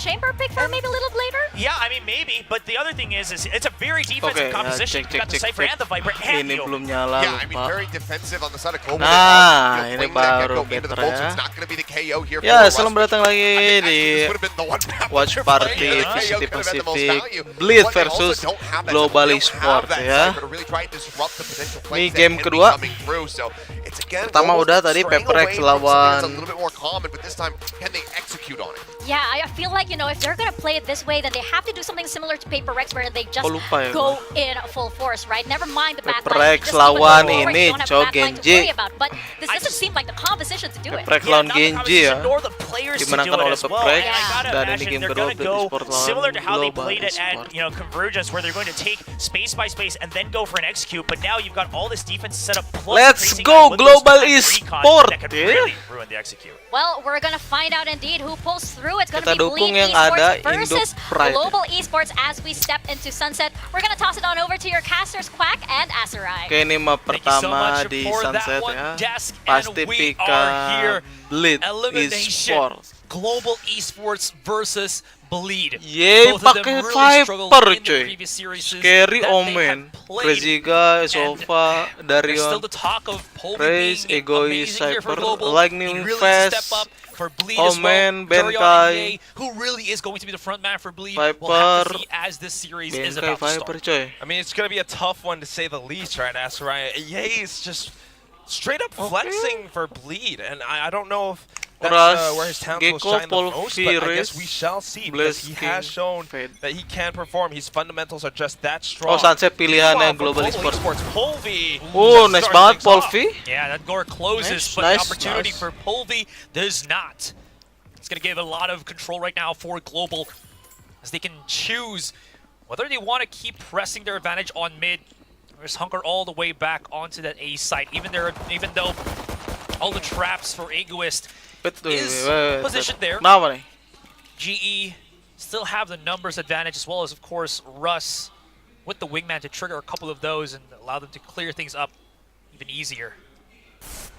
chamber pick for maybe a little later? Yeah, I mean maybe, but the other thing is it's a very defensive composition. You got the Cypher and the Viper and Ini the belum nyala, Yeah, I mean lupa. very defensive on the side of Global. Nah, ini Fling that baru Gekko into the better vault, so ya. it's not going to be the KO here for Ya, Rust. selamat datang I lagi mean, di actually, this would have been the one map Watch that you're Party playing. VCT KO could have had the most Pacific value, Bleed but they also versus don't have that Global They don't Esport have that ya. Cypher to really try and disrupt the potential Ini plays that game can be kedua. coming through. So it's again Pertama Global's udah tadi straying Peprex away from something that's a lawan little bit more common, but this time can they execute on it? Yeah, I feel like, you know, if they're gonna play it this way, then they have to do something similar to Paper Rex where they just lupa ya go in full force, right? Never mind the backline. Peprex Just keep it lawan going forward, ini, you don't have Cho a backline to Genji. worry about. But this doesn't seem like the composition to do it. Peprex Yeah, lawan not the Genji ya. competition nor the players to do Dimenangkan it oleh as well. Peprex And I gotta dan ini imagine game they're kedua gonna go Esport lawan similar to how they Global played it at Esport. Convergence, where they're going to take space by space and then go for an execute. But now you've got all this defense set up. Plus Let's Crazy go Guy with those Global kind of Esport, recon that could ya. really ruin the execute. Well, we're gonna find out indeed who pulls through. It's gonna Kita be dukung Bleed yang ada Esports Indo versus Pride. Global Esports as we step into Sunset. We're gonna toss it on over to your casters, Quack and azzraaja. Oke, ini map Thank you so pertama much di for that Sunset one, ya. Desk, Pasti and we are Pika here. Bleed Elimination. Esport. Global Esports versus Bleed. Yeay, Both of them pakai really struggled Viper in the cuy. previous series Scary that they Omen, had played. Crazy Guy, Sova, There's still Darion, the talk of Polby Raze, being Egoist, amazing here for Cypher, Global. Lightning He really Fast, needs to step up for Bleed as Omen, well. Darion Benkai, and Ye, who really is going to be the front man for Bleed. We'll have to Viper, see as this series is Benkai about to Viper start. coy. I mean, it's going to be a tough one to say the least, right, azzraaja? Ye is just straight up flexing for Bleed, and I don't know if that's where his talents will Gekko, shine the most, but I guess we shall see, because he has shown Fade. that he can perform. His fundamentals are just that strong. Oh, Sunset pilihannya Meanwhile, for Global Esport. Polvy Oh, just nice starts banget things off. Polvi. Yeah, that door closes, Nice, but nice, the opportunity nice. for Polvy does not. It's going to give a lot of control right now for Global, as they can choose whether they want to keep pressing their advantage on mid, or just hunker all the way back onto that A site, even though all the traps for Egoist is positioned there. Kenapa nih? GE still have the numbers advantage, as well as, of course, Russ with the wingman to trigger a couple of those and allow them to clear things up even easier.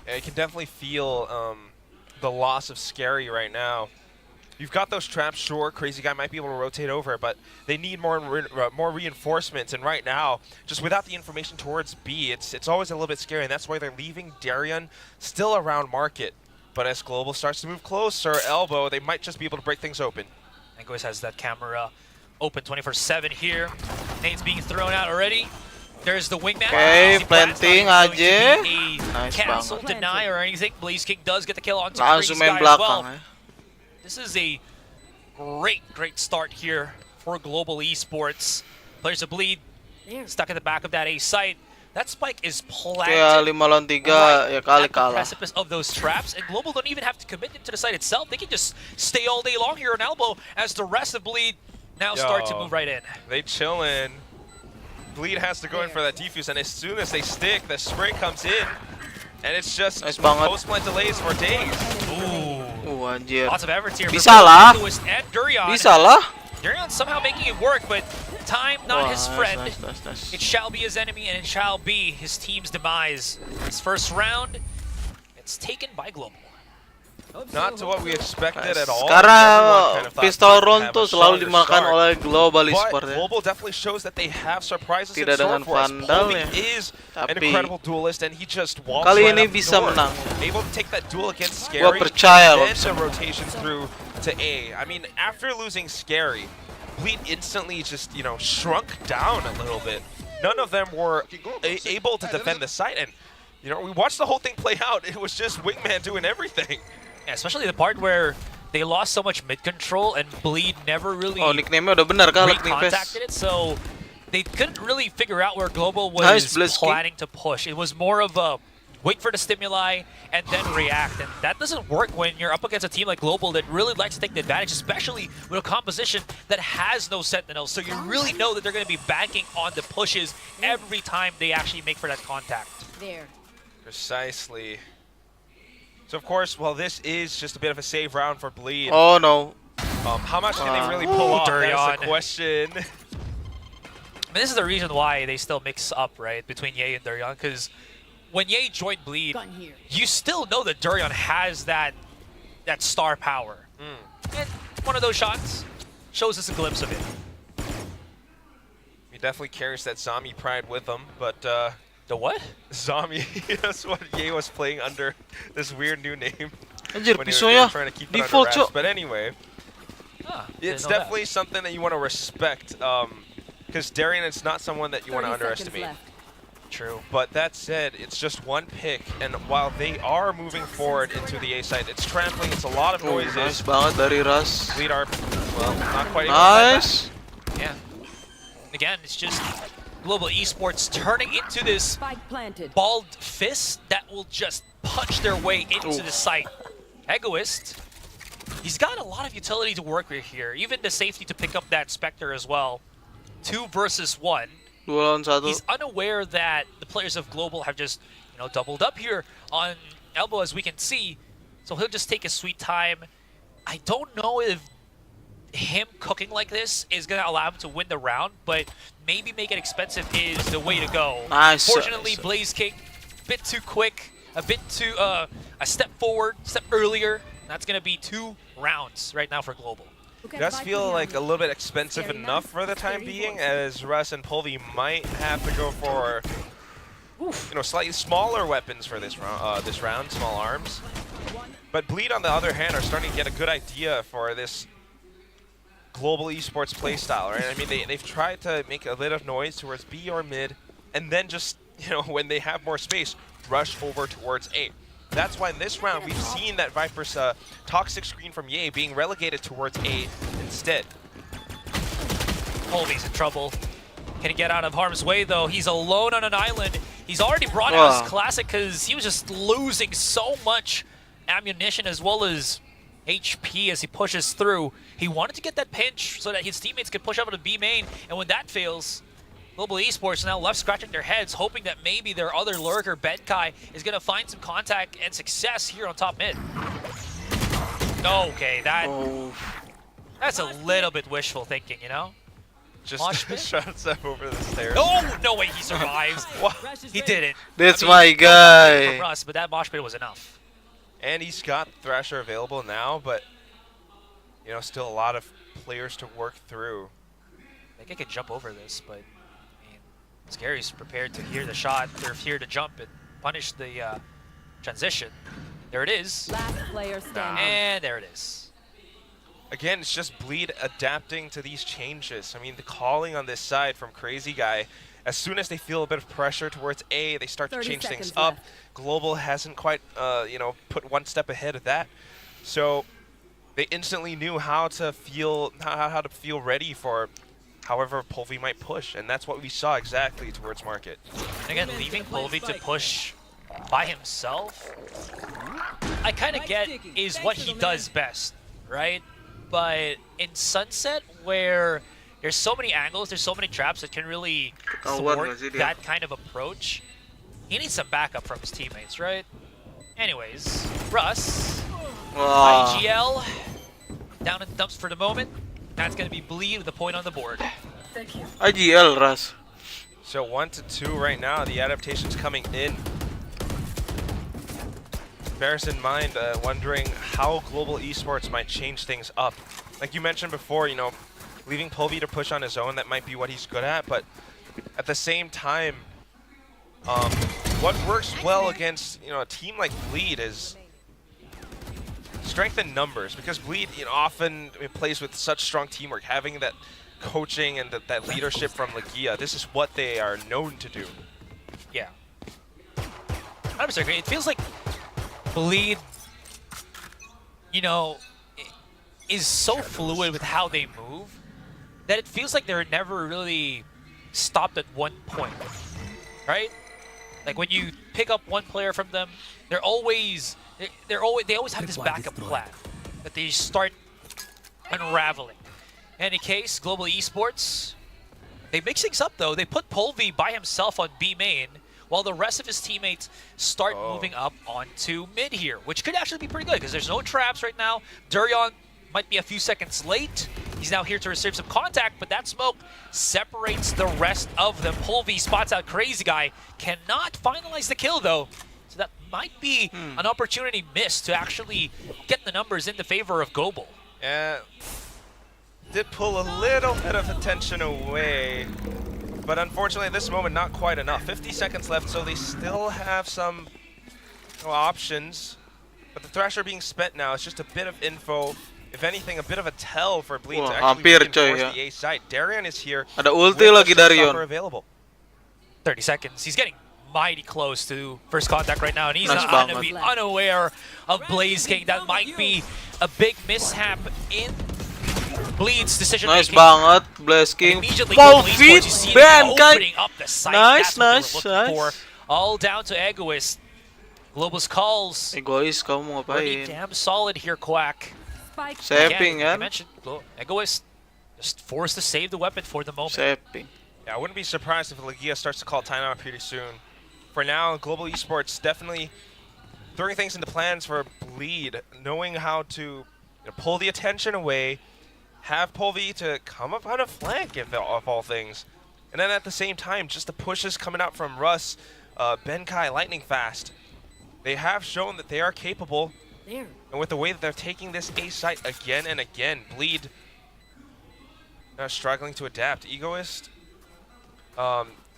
Yeah, you can definitely feel the loss of Scary right now. You've got those traps, sure, Crazy Guy might be able to rotate over, but they need more reinforcements, and right now, just without the information towards B, it's always a little bit scary, and that's why they're leaving Darion still around Market. But as Global starts to move closer, Elbow, they might just be able to break things open. Egoist has that camera open 24/7 here. Nade's being thrown out already. There's the wingman. Okay, Easy blast, planting not even aja. going to be a Nice cancel, banget. deny, or anything. Blaze King does get the kill onto Langsung Crazy main Guy as belakang well. ya. This is a great start here for Global Esports. Players of Bleed stuck at the back of that A site. That spike is planted Ya 5 lawan 3 ya kali at the kalah. precipice of those traps, and Global don't even have to commit into the site itself. They can just stay all day long here on Elbow, as the rest of Bleed now start to move right in. They chillin'. Bleed has to go in for that defuse, and as soon as they stick, the spray comes in, and it's just Nice banget. post-plant delays for days. Ooh. Anjir. Lots of efforts here. Bisa for lah. Egoist and Durion. Bisa lah. Durion somehow making it work, but time not Wah, his friend. nice. It shall be his enemy, and it shall be his team's demise. This first round, it's taken by Global. Not to what we expected at all. Sekarang Everyone kind of thought pistol they would round have tuh a selalu stronger dimakan start. oleh Global But Esport ya. Global definitely shows that they have surprises in Tidak store dengan for us. Vandal Polvy ya. is an Tapi incredible duelist, and he just walks kali right ini up the bisa door. menang. Able to take that duel against Scary. Gua percaya loh and bisa then the rotations through to A. I mean, after losing Scary, Bleed instantly just, shrunk down a little bit. None of them were able to defend the site, and we watched the whole thing play out. It was just Wingman doing everything. Yeah, especially the part where they lost so much mid control and Bleed never really Oh, nickname-nya udah benar kah Lightning Fest? recontacted it, so they couldn't really figure out where Global was Nice, Blitzky. planning to push. It was more of a wait for the stimuli and then react, and that doesn't work when you're up against a team like Global that really likes to take the advantage, especially with a composition that has no sentinels, so you really know that they're going to be banking on the pushes every time they actually make for that contact. There. Precisely. So of course, well, this is just a bit of a save round for Bleed. Oh no. How much can they really pull off? That's Durion. the question. I mean, this is the reason why they still mix up, right, between Ye and Durion, because when Ye joined Bleed, you still know that Durion has that star power. And one of those shots, shows us a glimpse of it. He definitely carries that zombie pride with him, but The what? zombie, that's what Ye was playing under this weird new name. Anjir, When they pisau were ya. trying to keep it under Default, wraps. cok. But anyway, Ah, it's didn't know definitely something that you want to respect. Because Darien is not someone that you want to underestimate. that. True. But that said, it's just one pick, and while they are moving forward into the A side, it's trampling, it's a lot of Oh, noises. nice banget dari Ras. Lead are, well, not quite able to fight Nice. Yeah. Again, it's just global esports turning into this Spike planted. bald fist that will just punch their way into Ooh. the site. Egoist, he's got a lot of utility to work with here. Even the safety to pick up that Spectre as well. 2 versus 1. 2 lawan 1. He's unaware that the players of Global have just, doubled up here on Elbow, as we can see. So he'll just take his sweet time. I don't know if him cooking like this is going to allow him to win the round, but maybe make it expensive is the way to go. Nice. Fortunately, Nice. Blaze King, a bit too quick, a bit too, a step forward, step earlier. That's going to be 2 rounds right now for Global. It does feel like a little bit expensive enough for the time being, as Russ and Pulvy might have to go for, slightly smaller weapons for this round, small arms. But Bleed, on the other hand, are starting to get a good idea for this global esports playstyle, right? I mean, they've tried to make a bit of noise towards B or mid, and then just, when they have more space, rush over towards A. That's why in this round, we've seen that Viper's toxic screen from Ye being relegated towards A instead. Colby's in trouble. Can he get out of harm's way, though? He's alone on an island. He's already brought out his classic because he was just losing so much ammunition as well as HP as he pushes through. He wanted to get that pinch so that his teammates could push up to B main, and when that fails, Global Esports now left scratching their heads, hoping that maybe their other lurker, Benkai, is going to find some contact and success here on top mid. Okay, that's a little bit wishful thinking, Just shots up over the stairs. Oh, no way he survives. He didn't. That's I mean, my from guy. Russ, but that mosh pit was enough. And he's got Thrasher available now, but, still a lot of players to work through. I think I could jump over this, but Scary's prepared to hear the shot. They're here to jump and punish the transition. There it is. Last player standing. And there it is. Again, it's just Bleed adapting to these changes. I mean, the calling on this side from Crazy Guy, as soon as they feel a bit of pressure towards A, they start to 30 change things seconds up. left. Global hasn't quite, put one step ahead of that. So they instantly knew how to feel ready for however Pulvy might push, and that's what we saw exactly towards Market. And again, leaving Pulvy to push by himself, I kind of get is what he does best, right? But in Sunset, where there's so many angles, there's so many traps that can really thwart that kind of approach, he needs some backup from his teammates, right? Anyways, Russ, IGL, down in the dumps for the moment. That's going to be Bleed with a point on the board. IGL, Ras. So 1-2 right now, the adaptation's coming in. Bears in mind, wondering how global esports might change things up. Like you mentioned before, leaving Pulvy to push on his own, that might be what he's good at, but at the same time, what works well against a team like Bleed is strength in numbers, because Bleed often plays with such strong teamwork, having that coaching and that leadership from Lagia. This is what they are known to do. Yeah. 100% agree. It feels like Bleed, is so fluid with how they move that it feels like they're never really stopped at one point, right? Like when you pick up one player from them, they always have this backup plan that they start unraveling. In any case, Global Esports, they mix things up though. They put Pulvy by himself on B main, while the rest of his teammates start moving up onto mid here, which could actually be pretty good because there's no traps right now. Durion might be a few seconds late. He's now here to receive some contact, but that smoke separates the rest of them. Pulvy spots out Crazy Guy, cannot finalize the kill though. So that might be an opportunity missed to actually get the numbers in the favor of Global. Yeah. did pull a little bit of attention away. But unfortunately, at this moment, not quite enough. 50 seconds left, so they still have some options. But the Thrasher being spent now is just a bit of info. If anything, a bit of a tell for Bleed to actually hampir, reinforce coy, the A site. Darian is here. Ada ulti lagi Darion. Available. 30 seconds. He's getting mighty close to first contact right now, and he's Nice not going to bomb. be unaware of Blaze King. That might be a big mishap in Bleed's decision Nice making. banget, Blaze King. Immediately, Full Global feet, Esports, you see ban them guy. opening up the site. Nice, That's what they were nice, looking nice. for. All down to Egoist. Global's calls. Egois, kamu mau Pretty ngapain? damn solid here, Quack. Spike Sapping I kan? mentioned Egoist just forced to save the weapon for the moment. Sapping. Yeah, I wouldn't be surprised if Legia starts to call timeout pretty soon. For now, Global Esports definitely throwing things into plans for Bleed, knowing how to pull the attention away, have Polvi to come up on a flank of all things. And then at the same time, just the pushes coming out from Russ, Benkai, lightning fast. They have shown that they are capable. there. And with the way that they're taking this A site again and again, Bleed struggling to adapt. Egoist,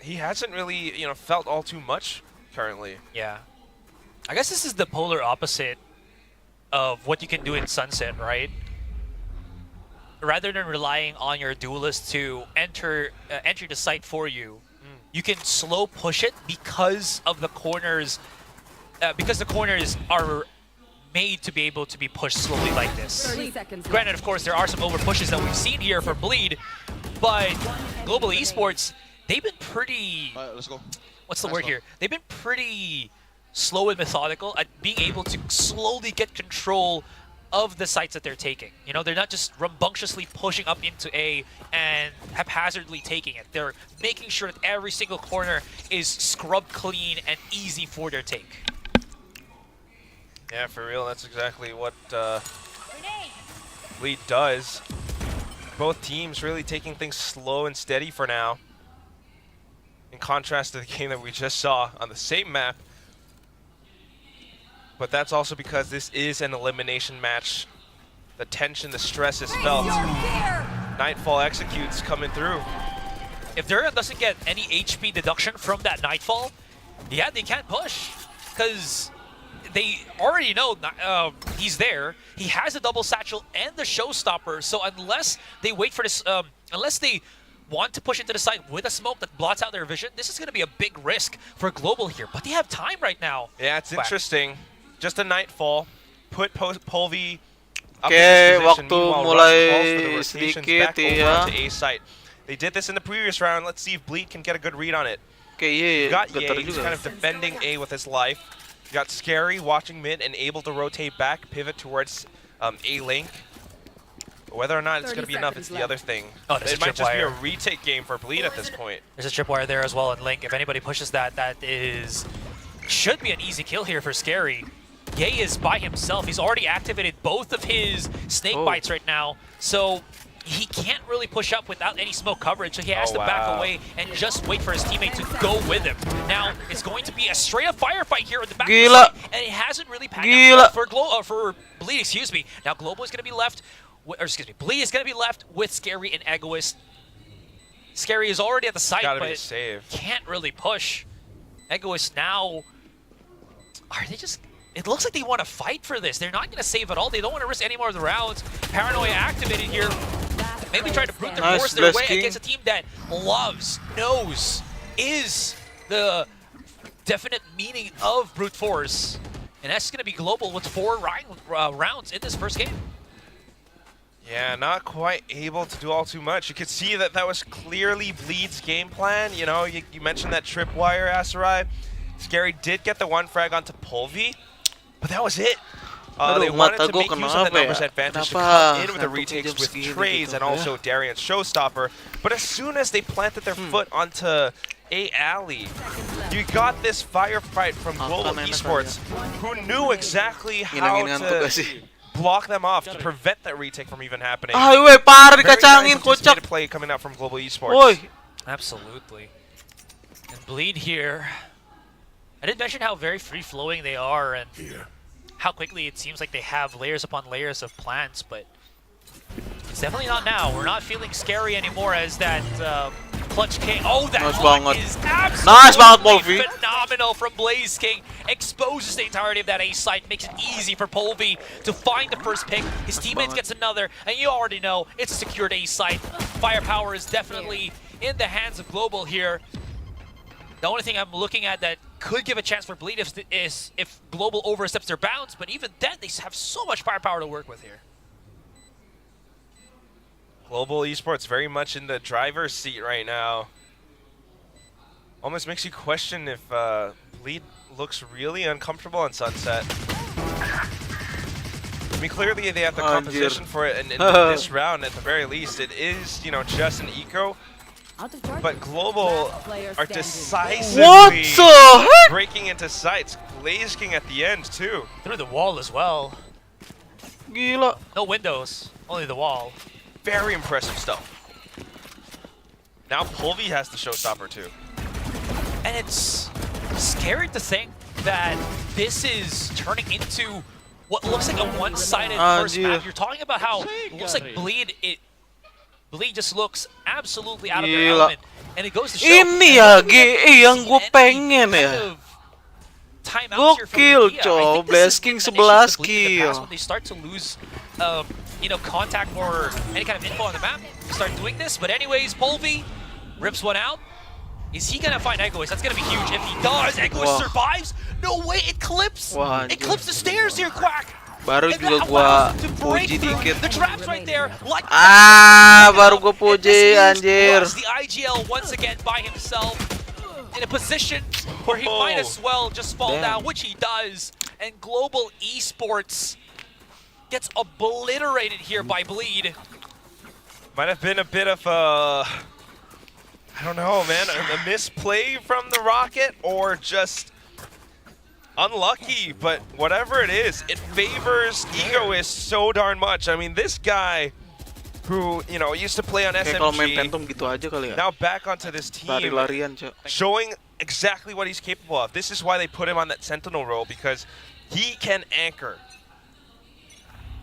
he hasn't really, felt all too much currently. Yeah. I guess this is the polar opposite of what you can do in Sunset, right? Rather than relying on your duelist to enter the site for you, you can slow push it because of the corners. Because the corners are made to be able to be pushed slowly like this. 30 seconds. Granted, of course, there are some over pushes that we've seen here for Bleed, but Global Esports, they've been pretty. Let's go. What's the word here? They've been pretty slow and methodical at being able to slowly get control of the sites that they're taking. You know, they're not just rambunctiously pushing up into A and haphazardly taking it. They're making sure that every single corner is scrubbed clean and easy for their take. Yeah, for real, that's exactly what Bleed does. Both teams really taking things slow and steady for now. In contrast to the game that we just saw on the same map. But that's also because this is an elimination match. The tension, the stress is felt. Nightfall executes coming through. If Durian doesn't get any HP deduction from that Nightfall, yeah, they can't push. Because they already know he's there. He has a double satchel and the showstopper. So unless they wait for this, unless they want to push into the site with a smoke that blots out their vision, this is going to be a big risk for Global here. But they have time right now. Yeah, it's interesting. Just a Nightfall. Put Polvi up Oke, in this position. waktu Meanwhile, mulai Russ calls for the rotations sedikit back over ya. onto A site. They did this in the previous round. Let's see if Bleed can get a good read on it. Oke, iya, You got getar Ye, he's juga. kind of defending A with his life. You got Scary watching mid and able to rotate back, pivot towards A link. Whether or not it's going to be enough is the other thing. Oh, there's It a might just be a tripwire. retake game for Bleed at this point. There's a tripwire there as well in Link. If anybody pushes that, should be an easy kill here for Scary. Ye is by himself. He's already activated both of his snake bites right now, so he can't really push up without any smoke coverage, so he has to back away and just wait for his teammate to go with him. Now, it's going to be a straight-up firefight here at the back of the Gila. site, and it hasn't really panned out for Bleed, excuse me. Now, Global is going to be left, Bleed is going to be left with Scary and Egoist. Scary is already at the site, Gotta be but saved. can't really push. Egoist now, are they just... It looks like they want to fight for this. They're not going to save at all. They don't want to risk any more of the rounds. Paranoia activated here. Maybe try to brute Nice, force their way Blaze King. against a team that knows, is the definite meaning of brute force. And that's going to be Global with 4 rounds in this first game. Yeah, not quite able to do all too much. You could see that that was clearly Bleed's game plan. You know, you mentioned that tripwire, azzraaja. Scary did get the one frag onto Polvi, but that was it. They wanted mata to gua make use of the kenapa numbers ya? advantage to Kenapa come in with the ngantuk retakes jam with segini trades gitu, and also ya? Darian's showstopper. But as soon as they planted their foot onto A alley, you got this firefight from Global enak Esports, who knew exactly how Ngilangin ngantuk gak to sih? block them off to prevent that retake from even happening. Ah, weh, parah Very dikacangin, nice anticipated kocak. play coming out from Global Esports. Woi, Absolutely. And Bleed here. I did mention how very free-flowing they are and how quickly it seems like they have layers upon layers of plans, but It's definitely not now. We're not feeling scary anymore as that Clutch King. Oh, that Nice ult banget. is Nice banget, absolutely Polvi. phenomenal from Blaze King. Exposes the entirety of that A site, makes it easy for Polvi to find the first pick. His teammates gets another, and you already know it's a secured A site. Firepower is definitely in the hands of Global here. The only thing I'm looking at that could give a chance for Bleed is if Global oversteps their bounds, but even then, they have so much firepower to work with here. Global Esports very much in the driver's seat right now. Almost makes you question if Bleed looks really uncomfortable on Sunset. I mean, clearly they have the composition for it, and in this round, at the very least, it is, you know, just an eco. Out of target. But Global Player are standing. decisively What the heck? breaking into sights. Blaze King at the end, too. Through the wall as well. Gila. No windows, only the wall. Very impressive stuff. Now Polvi has the showstopper, too. And it's scary to think that this is turning into what looks like a one-sided first map. You're talking about how it looks like Bleed just looks absolutely out of their Gila. element. And it goes to show. Ini ya GE yang gue pengen ya. Gokil, cow. Blaze King 11 kill. When they start to lose, you know, contact or any kind of info on the map, they start doing this. But anyways, Polvi rips one out. Is he gonna find Egoist? That's gonna be huge. If he does, Egoist survives. No way, it clips. Wah, It clips the stairs here, Quack. Baru And juga that gua allows him to break puji through dikit. the traps right there. Like Baru gua puji, anjir. The IGL once again by himself in a position where he might as well just fall down, which he does. And Global Esports gets obliterated here by Bleed. Might have been a bit of a, I don't know, man, a misplay from the Rocket, or just unlucky, but whatever it is, it favors Egoist so darn much. I mean, this guy who, you know, used to play on Kayak kalau main SMG, Phantom gitu aja kali ya. now back onto this team, Lari-larian, Cok. showing exactly what he's capable of. This is why they put him on that Sentinel role, because he can anchor.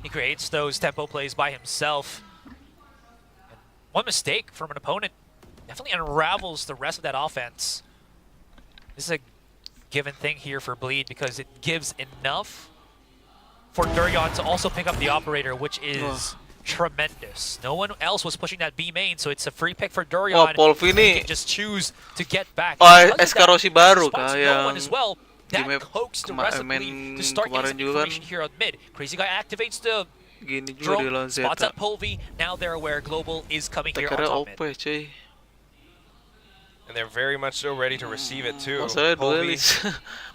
He creates those tempo plays by himself. And one mistake from an opponent definitely unravels the rest of that offense. This is a given thing here for Bleed because it gives enough for Durian to also pick up the operator, which is tremendous. No one else was pushing that B main, so it's a free pick for Durian. Oh, Polvi He nih. can just choose to get back. Oh, Because of that, Eskarosi baru spots kah no one yang as well. That map coaxed the rest of main Bleed to start getting some kemarin juga kan. information here on mid. Crazy Guy activates the Gini juga di drone, lawan spots Zeta. at Polvi. Now they're aware Global is coming here on Tekernya top OP, mid. cuy. And they're very much so ready to receive it too. Masalahnya Polvi, duelis.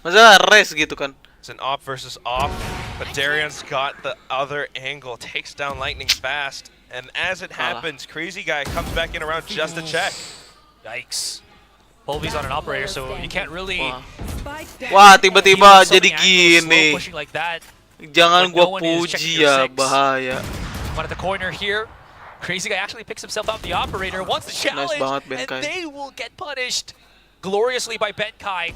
Masalah race gitu kan. it's an op versus op, but Darian's got the other angle, takes down Lightning fast, and as it happens, Crazy Guy comes back in around just to check. Yikes. Polvi's on an operator, so you can't really Wah, Spike down. Wah, deal tiba-tiba with so jadi many angles, slow gini. pushing like that. Jangan But no gua one is checking puji your ya, six. bahaya. One at the corner here. Crazy Guy actually picks himself out the operator, wants the challenge, banget, and Benkai. they will get punished gloriously by Benkai.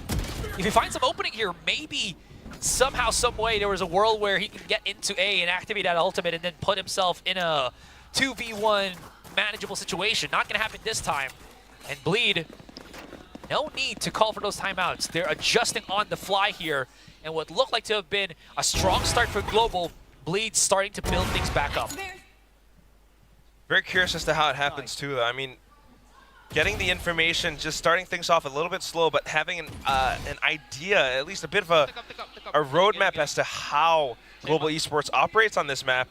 If he finds some opening here, maybe somehow, some way, there was a world where he can get into A and activate that ultimate and then put himself in a 2v1 manageable situation. Not going to happen this time. And Bleed, no need to call for those timeouts. They're adjusting on the fly here. And what looked like to have been a strong start for Global, Bleed starting to build things back up. Very curious as to how it happens too, though. I mean, getting the information, just starting things off a little bit slow, but having an idea, at least a bit of a roadmap as to how Global Esports operates on this map.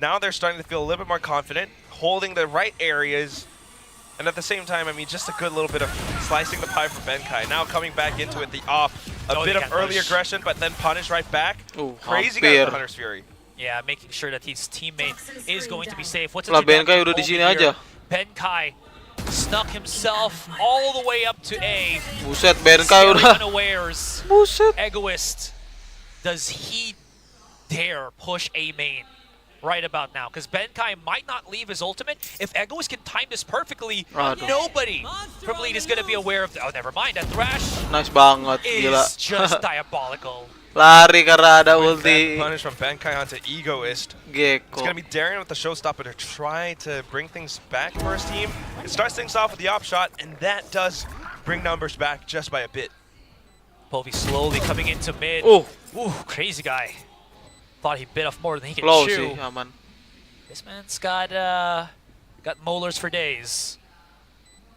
Now they're starting to feel a little bit more confident, holding the right areas, and at the same time, I mean, just a good little bit of slicing the pie for Benkai. Now coming back into it, the off, a bit of early aggression, but then punish right back. Oh, Crazy Guy with the Hunter's Fury. Yeah, making sure that his teammate is going to be safe. What's Lah, Benkai udah di sini aja. Benkai snuck himself all the way up to A. Buset, Benkai udah. Unawares. Buset. Egoist. Does he dare push A main right about now, because Benkai might not leave his ultimate. If Egoist can time this perfectly, Aduh. nobody from Lead is going to be aware of... Oh, never mind. That Thrash Nice banget, gila. is just diabolical. Lari karena ada With ulti that punish from Benkai onto Egoist. Gecko. It's going to be Darien with the showstopper to try to bring things back for his team. It starts things off with the op shot, and that does bring numbers back just by a bit. Polvi slowly coming into mid. Ooh, Crazy guy. Thought he bit off more than he can low chew. sih, aman. This man's got molars for days.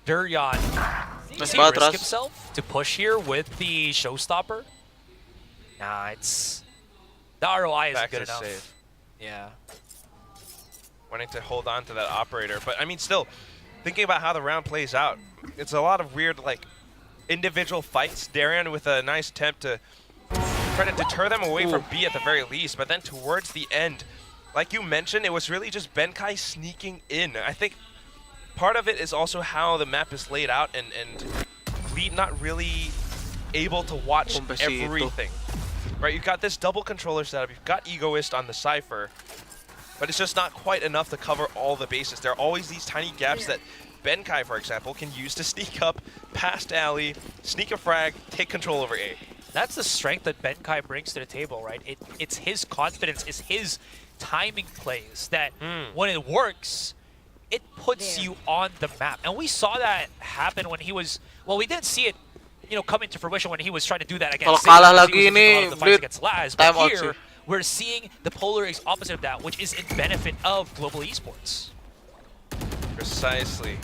Duryan. Does Nice he risk Batras. himself to push here with the showstopper? Nah, it's... The ROI isn't Back good to enough. save. Yeah. Wanting to hold on to that operator. But, I mean, still, thinking about how the round plays out, it's a lot of weird, like, individual fights. Darien with a nice attempt to try to deter them away from B at the very least. But then towards the end, like you mentioned, it was really just Benkai sneaking in. I think part of it is also how the map is laid out and Lead not really able to watch Kompensito. everything. Right, you've got this double controller setup, you've got Egoist on the Cypher, but it's just not quite enough to cover all the bases. There are always these tiny gaps that Benkai, for example, can use to sneak up past alley, sneak a frag, take control over A. That's the strength that Benkai brings to the table, right? It's his confidence, it's his timing plays that when it works, it puts you on the map. And we saw that happen when he was... Well, we didn't see it, you know, come into fruition when he was trying to do that against Kalau kalah Zayden, because lagi he was using a lot of the ini, fights Blitz, against Laz. time But out here, sih. we're seeing the polar opposite of that, which is in benefit of global esports. Precisely.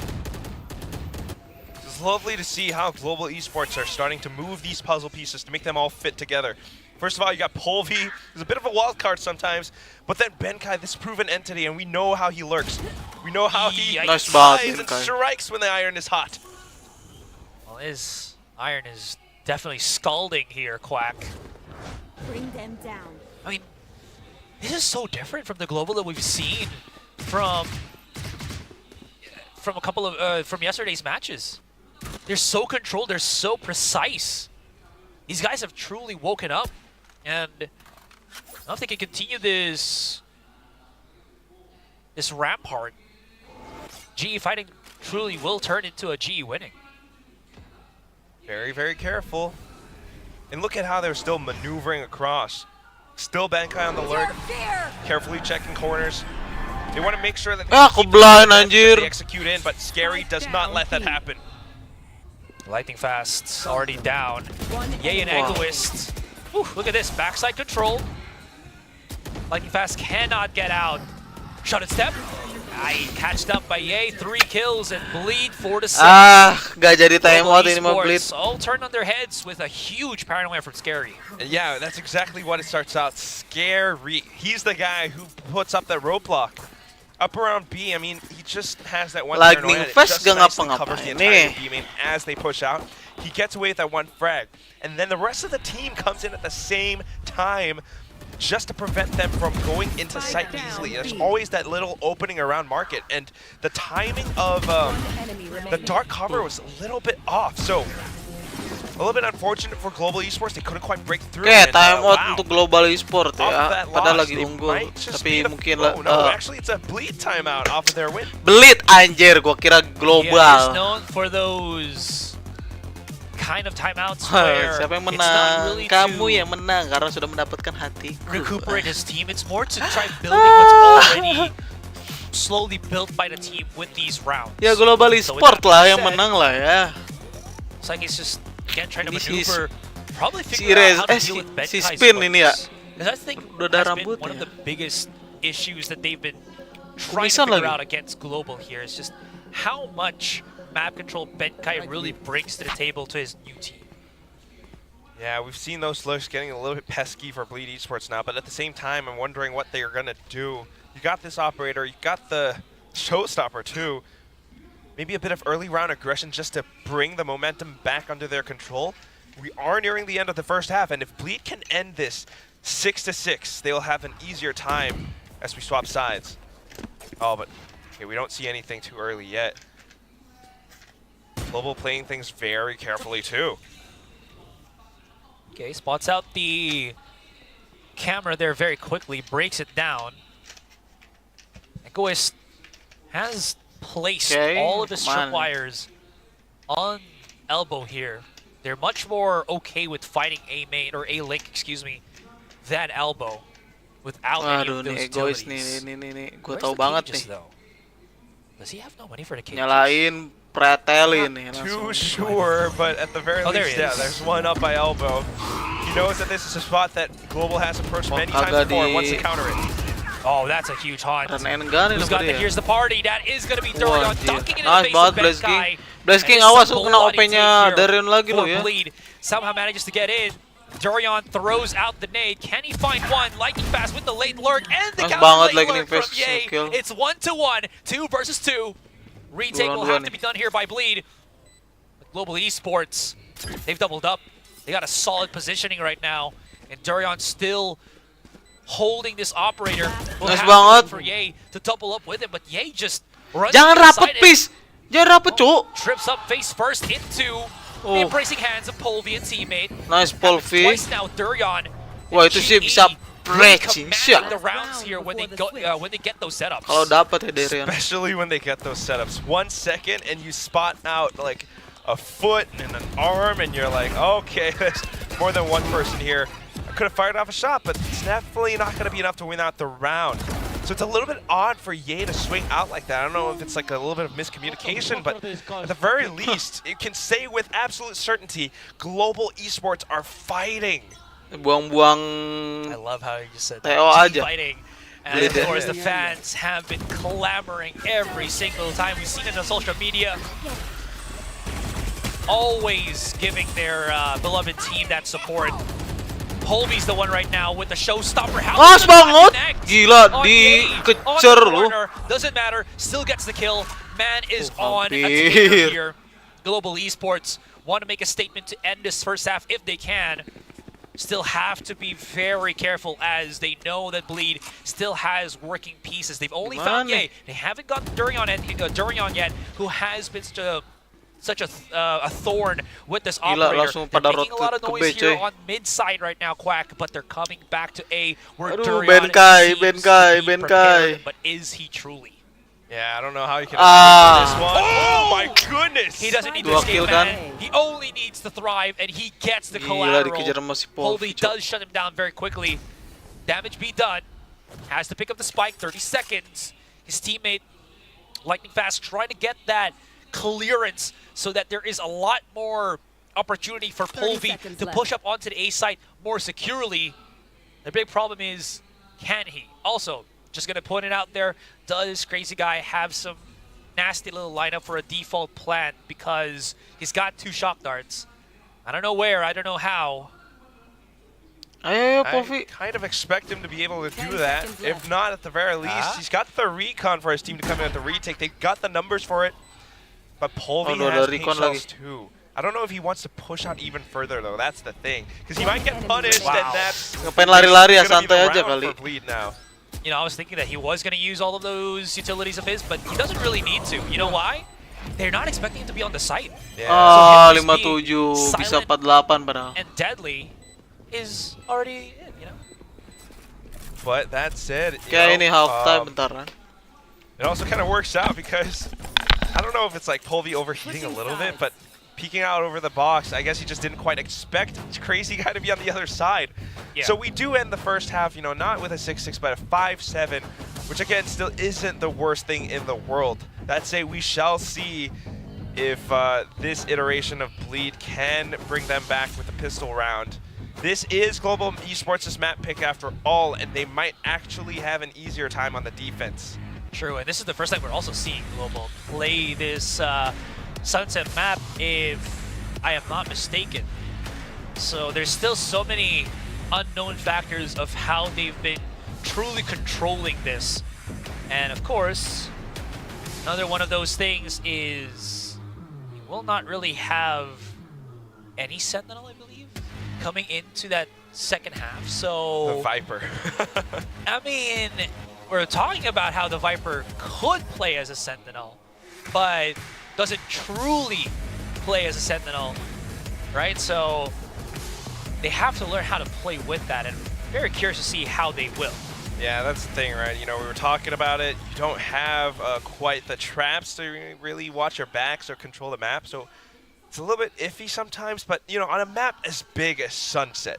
It's lovely to see how global esports are starting to move these puzzle pieces to make them all fit together. First of all, you got Polvi, who's a bit of a wild card sometimes, but then Benkai, this proven entity, and we know how he lurks. We know how he Nice banget, flies and Benkai. strikes when the iron is hot. Well, his iron is definitely scalding here, Quack. Bring them down. I mean, this is so different from the global that we've seen from a couple of from yesterday's matches. They're so controlled, they're so precise. These guys have truly woken up, and I don't know if they can continue this rampart. GE fighting truly will turn into a GE winning. Very, very careful. And look at how they're still maneuvering across. Still Benkai on the lurk, carefully checking corners. They want to make sure that Ah, kebelahan anjir. they execute in, but Scary does not let that happen. Lightning Fast already down. Yay and Egoist. Whew, look at this, backside control. Lightning Fast cannot get out. Shot and step. Aye, catched up by Yay, 3 kills and Bleed 4-6. Ah, gak jadi time Global out ini mah Blitz. Esports all turned on their heads with a huge paranoia from Scary. And yeah, that's exactly what it starts out. Scary. He's the guy who puts up that roadblock. Up around B, I mean, he just has that one Lightning paranoia. It Fast just gak nicely ngapa-ngapain covers the nih. entire B main as they push out. He gets away with that one frag. And then the rest of the team comes in at the same time just to prevent them from going into sight easily. There's always that little opening around market. And the timing of the dark cover was a little bit off. So, a little bit unfortunate for Global Esports. They couldn't quite break through. Oke, and, time out wow. untuk global esport Off ya. that Padahal loss, lagi they unggul, might just tapi be the- mungkin oh, no, actually it's a bleed timeout off of their win. Belit anjir, gua kira Yeah, he's global. known for those kind of timeouts where Siapa yang it's not menang? really Kamu to yang menang karena sudah mendapatkan hatiku. recuperate his team. It's more to try building what's already slowly built by the team with these rounds. Ya global So with esport that lah being yang said, menang lah ya. It's like he's just again trying to This is- maneuver, probably si figure Rez- out how to si- deal with si Benkai's Spin ini ya. focus. Because I think Udah ada has been one of rambutnya. the biggest issues that they've been trying to Kumisan figure lagi. out against Global here is just how much map control Benkai really brings to the table to his new team. Yeah, we've seen those looks getting a little bit pesky for Bleed Esports now, but at the same time, I'm wondering what they're going to do. You got this operator, you got the showstopper too. Maybe a bit of early round aggression just to bring the momentum back under their control. We are nearing the end of the first half, and if Bleed can end this 6-6, they will have an easier time as we swap sides. Oh, but okay, we don't see anything too early yet. Global playing things very carefully too. Okay, spots out the camera there very quickly, breaks it down. Egoist has placed Okay, all of his man. tripwires on elbow here. They're much more okay with fighting A main or A link, excuse me, than elbow without any Aduh, of those nih egois utilities. nih. Gue Where's tahu the banget cages, nih. though? Does he have no money for the cages? Nyalain, pretelin nih Too langsung. sure, but at the very Oh, there least, he yeah, is. there's one up by elbow. He knows that this is a spot that Global has approached many kagak times before and di- wants to counter it. Oh, that's a huge haunt. Run and gun ini Who's apa got the dia? Here's the party. That is going to be Wah, Dorian anjir. dunking in Nice the face banget of Blaze Ben King. Kai. Blaze And King, this is awas a lu kena bloody OP-nya take here Darion lagi for lo ya. Bleed. Somehow manages to get in. Dorian throws out the nade. Can he find one? Lightning fast with the late lurk and the Nice counter banget late Lightning lurk from fast Ye. kill. It's 1-1, 2 versus 2. Retake will 2-on-2 have to nih. be done here by Bleed. But Global Esports, they've doubled up. They got a solid positioning right now, and Dorian still holding this operator. Will Nice have to wait banget. for Ye to double up with him, but Ye just runs Jangan rapet, inside it. Pis. Jangan rapet, cuk. Trips up face first into Oh. the embracing hands of Polvi and teammate. Nice Polvi. Twice now, Durian. Wah, itu sih bisa pressing shot. the rounds here when they go when they get those setups. Kalau dapat ya Darion. Especially when they get those setups. 1 second and you spot out like a foot and an arm and you're like, okay, there's more than one person here. I could have fired off a shot, but it's definitely not going to be enough to win out the round. So it's a little bit odd for Ye to swing out like that. I don't know if it's like a little bit of miscommunication, but at the very least, you can say with absolute certainty, Global Esports are fighting. Buang-buang. I love how you just said TO that. aja. Fighting. And of course, the fans have been clamoring every single time. We've seen it on social media. Always giving their beloved team that support. Holby's the one right now with the showstopper. How Mas does it not banget. connect? Gila, On Ye, dikejar on the lu. corner. Doesn't matter. Still gets the kill. Man is on a hampir. tear here. Global Esports want to make a statement to end this first half if they can. Still have to be very careful as they know that Bleed still has working pieces. They've only found Gimana? Ye. They haven't got Durian yet, who has been such a thorn with this Gila, operator. langsung They're pada making a lot of rotate ke noise B, here coy. on mid side right now, Quack, but they're coming back to A, where Aduh, Durian Ben Kai, seems Ben to Kai, be Ben prepared, Kai. but is he truly? Yeah, I don't know how you can Ah. escape this one. Oh my goodness! He doesn't need to Dua escape, kill man. kan? He only needs to thrive, and he gets the Gila, collateral. dikejar sama si Polvi Polvi, cuk. does shut him down very quickly. Damage be done. Has to pick up the spike, 30 seconds. His teammate, lightning fast, trying to get that clearance so that there is a lot more opportunity for 30 Polvi seconds to left. push up onto the A site more securely. The big problem is, can he? Also, just going to put it out there, does Crazy Guy have some nasty little lineup for a default plan because he's got 2 shock darts. I don't know where, I don't know how. Ayo, I Polvi. kind of expect him to be able to 10 do that. seconds If left. not, at the very least, Ah. he's got the recon for his team to come in at the retake. They've got the numbers for it. But Polvi Oh, no, has ada pink recon shells lagi. too. I don't know if he wants to push out even further though. That's the thing, because he might get punished, Wow. and that's Ngapain lari-lari ya, gonna be the santai aja round kali. for Bleed now. You know, I was thinking that he was going to use all of those utilities of his, but he doesn't really need to. You know why? They're not expecting him to be on the site. Yeah. Ah, So him just being 57 bisa silent 48 padahal. And Deadly is already in, you know? But that said, you Kayak know, ini half time bentaran. it also kind of works out because I don't know if it's like Polvi overheating a little bit, but peeking out over the box, I guess he just didn't quite expect Crazy Guy to be on the other side. Yeah. So we do end the first half, you know, not with a 6-6, but a 5-7, which again still isn't the worst thing in the world. That say, we shall see if this iteration of Bleed can bring them back with a pistol round. This is Global Esports' map pick after all, and they might actually have an easier time on the defense. True, and this is the first time we're also seeing Global play this Sunset map, if I am not mistaken. So there's still so many unknown factors of how they've been truly controlling this. And of course, another one of those things is you will not really have any Sentinel, I believe, coming into that second half. The So, Viper. I mean, we're talking about how the Viper could play as a Sentinel, but doesn't truly play as a Sentinel, right? So they have to learn how to play with that, and very curious to see how they will. Yeah, that's the thing, right? You know, we were talking about it. You don't have quite the traps to really watch your backs or control the map, so it's a little bit iffy sometimes. But, you know, on a map as big as Sunset,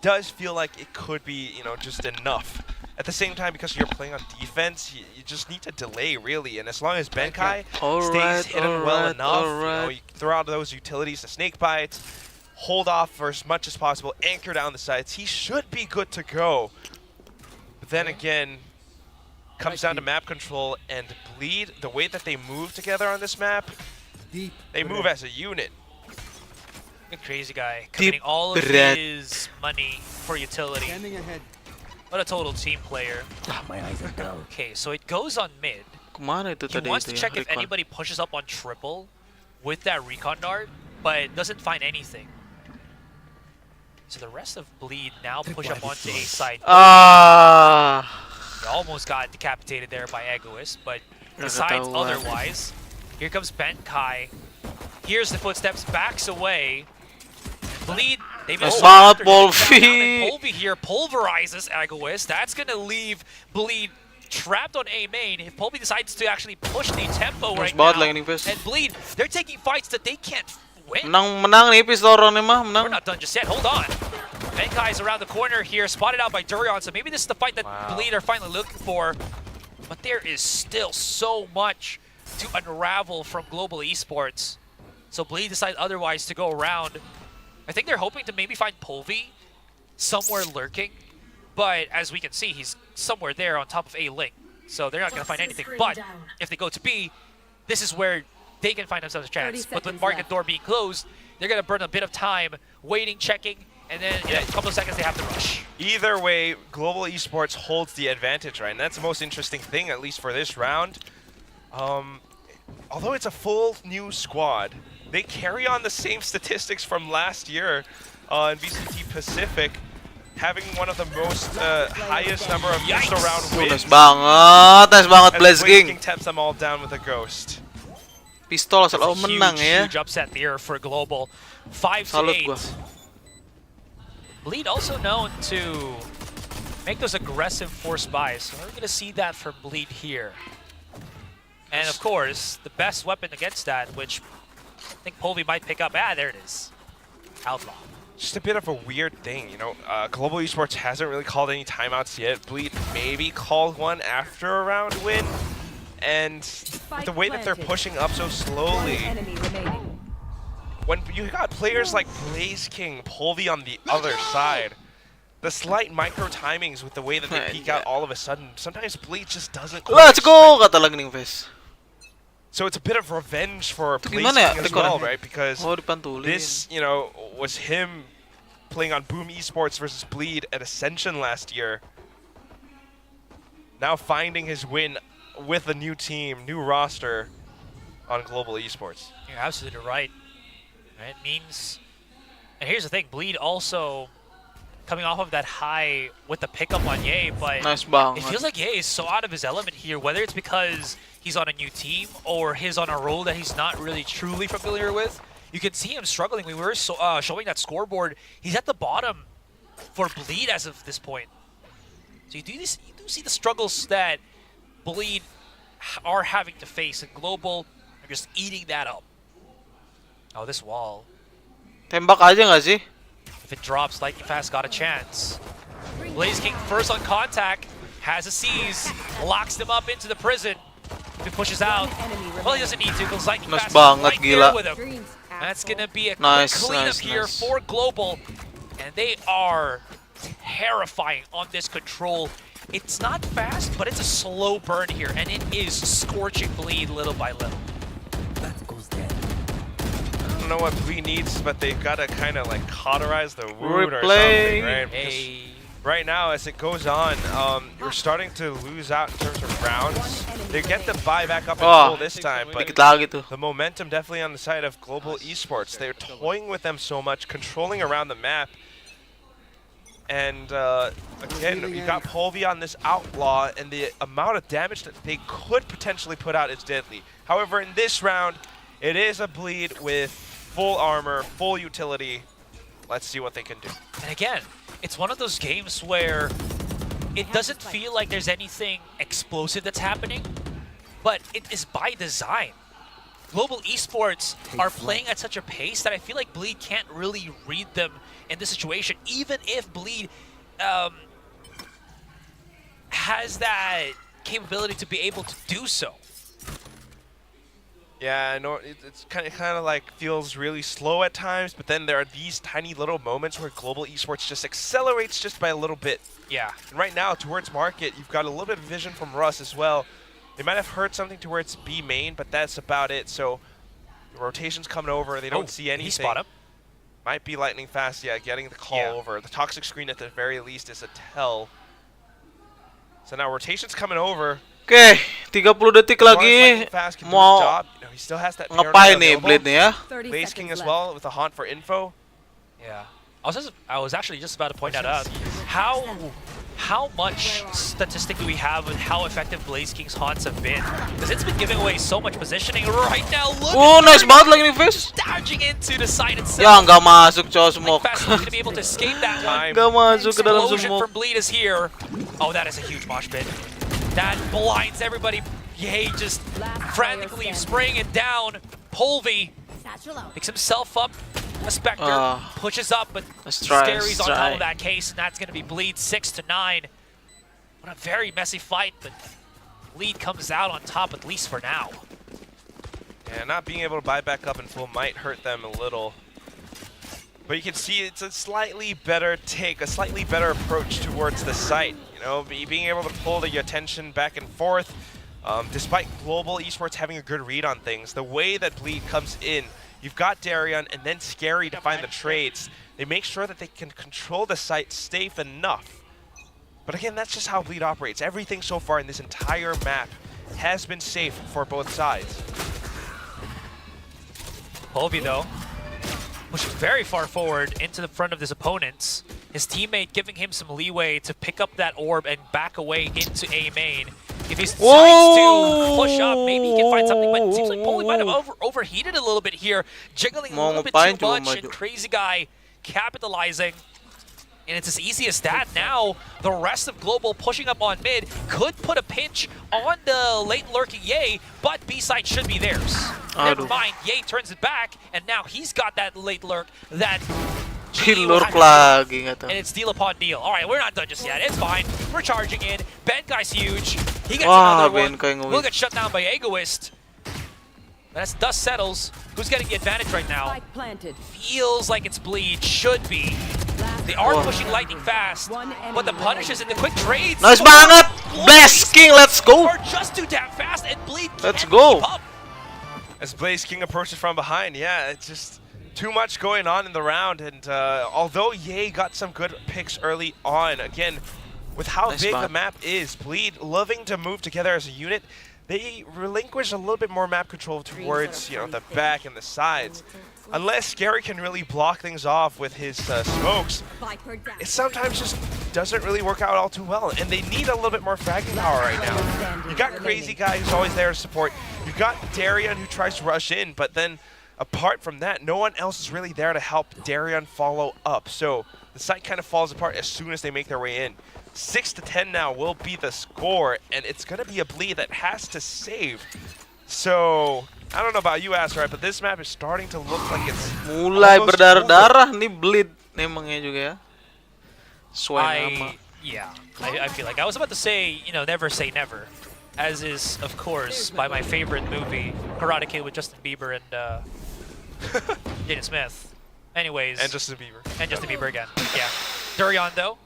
does feel like it could be, you know, just enough. At the same time, because you're playing on defense, you just need to delay, really. And as long as Benkai stays hidden well enough, you know, you throw out those utilities, the snake bites, hold off for as much as possible, anchor down the sides, he should be good to go. But then again, comes down to map control and Bleed, the way that they move together on this map, they move as a unit. A crazy guy committing all of his money for utility. What a total team player. My eyes are dull. Okay, so it goes on mid. Kemana itu He tadi wants itu to ya, check if recon? anybody pushes up on triple with that recon dart, but doesn't find anything. So the rest of Bleed now push up onto A side. Ah, He almost got decapitated there by Egoist, but decides Nakatawa. otherwise. Here comes Benkai. Here's the footsteps, backs away. Bleed, they've been Nice going banget, after him. Polvi. And Polvi here pulverizes Egoist. That's going to leave Bleed trapped on A main. If Polvi decides to actually push the tempo right banget now, lang ini, Ves. and Bleed, they're taking fights that they can't win. menang nipis tuh orang nih mah, We're menang. not done just yet. Hold on. Benkai's around the corner here, spotted out by Durion. So maybe this is the fight that Bleed are finally looking for. But there is still so much to unravel from Global Esports. So Bleed decides otherwise to go around. I think they're hoping to maybe find Polvi somewhere lurking. But as we can see, he's somewhere there on top of A link. So they're not going to find anything. But if they go to B, this is where they can find themselves a chance. But with market door being closed, they're going to burn a bit of time waiting, checking, and then in a couple of seconds they have to rush. Either way, Global Esports holds the advantage, right? And that's the most interesting thing, at least for this round. Although it's a full new squad, they carry on the same statistics from last year in VCT Pacific, having one of the most highest number of first round wins. Nice banget As Blaze King King. taps them all down with a ghost. Pistol asal It's a menang ya. huge upset there for Global. 5 to Salut 8. gua. Bleed also known to make those aggressive force buys. So we're going to see that from Bleed here. And of course, the best weapon against that, which I think Polvi might pick up. Ah, there it is. Outlaw. Just a bit of a weird thing, you know. Global Esports hasn't really called any timeouts yet. Bleed maybe called one after a round win. And with the way that they're pushing up so slowly, when you got players like Blaze King, Polvi on the other side, the slight micro timings with the way that they peek out all of a sudden, sometimes Bleed just doesn't quite Let's go kata lagi nih Ves. So it's a bit of revenge for Itu Blaze gimana ya? King as Rekor well, ya? right? Because Oh, dipantulin. this, you know, was him playing on Boom Esports versus Bleed at Ascension last year. Now finding his win with a new team, new roster on Global Esports. You're absolutely right. It means, and here's the thing, Bleed also coming off of that high with the pickup on Ye, but Nice it banget. feels like Ye is so out of his element here, whether it's because he's on a new team or he's on a role that he's not really truly familiar with. You can see him struggling. We were showing that scoreboard. He's at the bottom for Bleed as of this point. So you do see the struggles that Bleed are having to face, and Global are just eating that up. Oh, this wall. Tembak aja nggak sih? If it drops, Lightning Fast got a chance. Blaze King first on contact, has a seize, locks them up into the prison. If he pushes out, well, he doesn't need to because Lightning Nice Fast is banget, right gila. there with him. That's going to be a quick Nice, cleanup nice, here nice. for Global. And they are terrifying on this control. It's not fast, but it's a slow burn here, and it is scorching Bleed little by little. That goes dead. I don't know what Bleed needs, but they've got to kind of like cauterize the wound or Replay. something, right? Because Hey. right now, as it goes on, you're starting to lose out in terms of rounds. They get the buy back up in full this time, but Dikit lagi tuh. the momentum definitely on the side of Global Esports. They're toying with them so much, controlling around the map. And again, you got Polvi on this Outlaw, and the amount of damage that they could potentially put out is deadly. However, in this round, it is a Bleed with full armor, full utility. Let's see what they can do. And again, it's one of those games where it doesn't feel like there's anything explosive that's happening, but it is by design. Global Esports are playing at such a pace that I feel like Bleed can't really read them in this situation, even if Bleed has that capability to be able to do so. Yeah, I know it's kind of like feels really slow at times, but then there are these tiny little moments where Global Esports just accelerates just by a little bit. Yeah. And right now, towards market, you've got a little bit of vision from Russ as well. They might have heard something towards B main, but that's about it. So the rotation's coming over. They don't see anything. He spot him. Might be lightning fast, yeah, getting the call over. The toxic screen at the very least is a tell. So now rotation's coming over. Oke, 30 detik lagi. Mau he still has that ngapain nih Blade nih ya? 30 Blaze King seconds as left. well with a haunt for info. Yeah. I was actually just about to point that out. How much statistic do we have with how effective Blaze King's haunts have been? Because it's been giving away so much positioning right now. Look Oh, at nice Dirty banget lagi nih Face. dodging into the side itself. Ya nggak masuk coy smoke. Fast going to be able to escape that one. Nggak masuk ke dalam Explosion smoke. from Bleed is here. Oh, that is a huge mosh pit. That blinds everybody. Yay, just frantically spraying it down. Polvy Satchel out. picks himself up. A Spectre pushes up, but Let's try, Scary's let's on top try. of that case, and that's going to be Bleed 6-9. What a very messy fight, but Bleed comes out on top at least for now. Yeah, not being able to buy back up in full might hurt them a little. But you can see it's a slightly better take, a slightly better approach towards the site. You know, being able to pull the attention back and forth. Despite Global Esports having a good read on things, the way that Bleed comes in, you've got Darion and then Scary to find the trades. They make sure that they can control the site safe enough. But again, that's just how Bleed operates. Everything so far in this entire map has been safe for both sides. Polvy, though, pushes very far forward into the front of his opponents. His teammate giving him some leeway to pick up that orb and back away into A main. If he decides to push up, maybe he can find something, but it seems like Polvy might have overheated a little bit here, jiggling a little bit too much, and Crazy Guy capitalizing. And it's as easy as that. Now, the rest of Global pushing up on mid could put a pinch on the late lurking Ye, but B-side should be theirs. Never mind, Ye turns it back, and now he's got that late lurk that Lurk lagi nggak tahu. and it's deal upon deal. All right, we're not done just yet. It's fine. We're charging in. Ben guy's huge. He gets another one. We'll get shut down by Egoist. As dust settles, who's getting the advantage right now? Spike planted. Feels like it's Bleed. Should be. They are pushing lightning fast, but the punishes and the quick trades. Nice banget. Blaze King, let's go. Are just too damn fast, and Bleed Let's can't go. keep up. As Blaze King approaches from behind, yeah, it's just too much going on in the round. And although Ye got some good picks early on, again, with how big the map is, Bleed loving to move together as a unit, they relinquish a little bit more map control towards, you know, the back and the sides. Unless Scary can really block things off with his smokes, it sometimes just doesn't really work out all too well. And they need a little bit more fragging power right now. You got Crazy Guy who's always there to support. You got Darion who tries to rush in, but then apart from that, no one else is really there to help Darion follow up. So the site kind of falls apart as soon as they make their way in. 6-10 now will be the score, and it's going to be a Bleed that has to save. So, I don't know about you, Azzra, but this map is starting to look like it's Mulai berdarah-darah nih Bleed emangnya juga ya. Sesuai nama. Yeah, I feel like I was about to say, you know, never say never, as is, of course, by my favorite movie, Karate Kid with Justin Bieber and Jaden Smith. Anyways. And Justin Bieber. And Justin Bieber again. Yeah. Durian, though.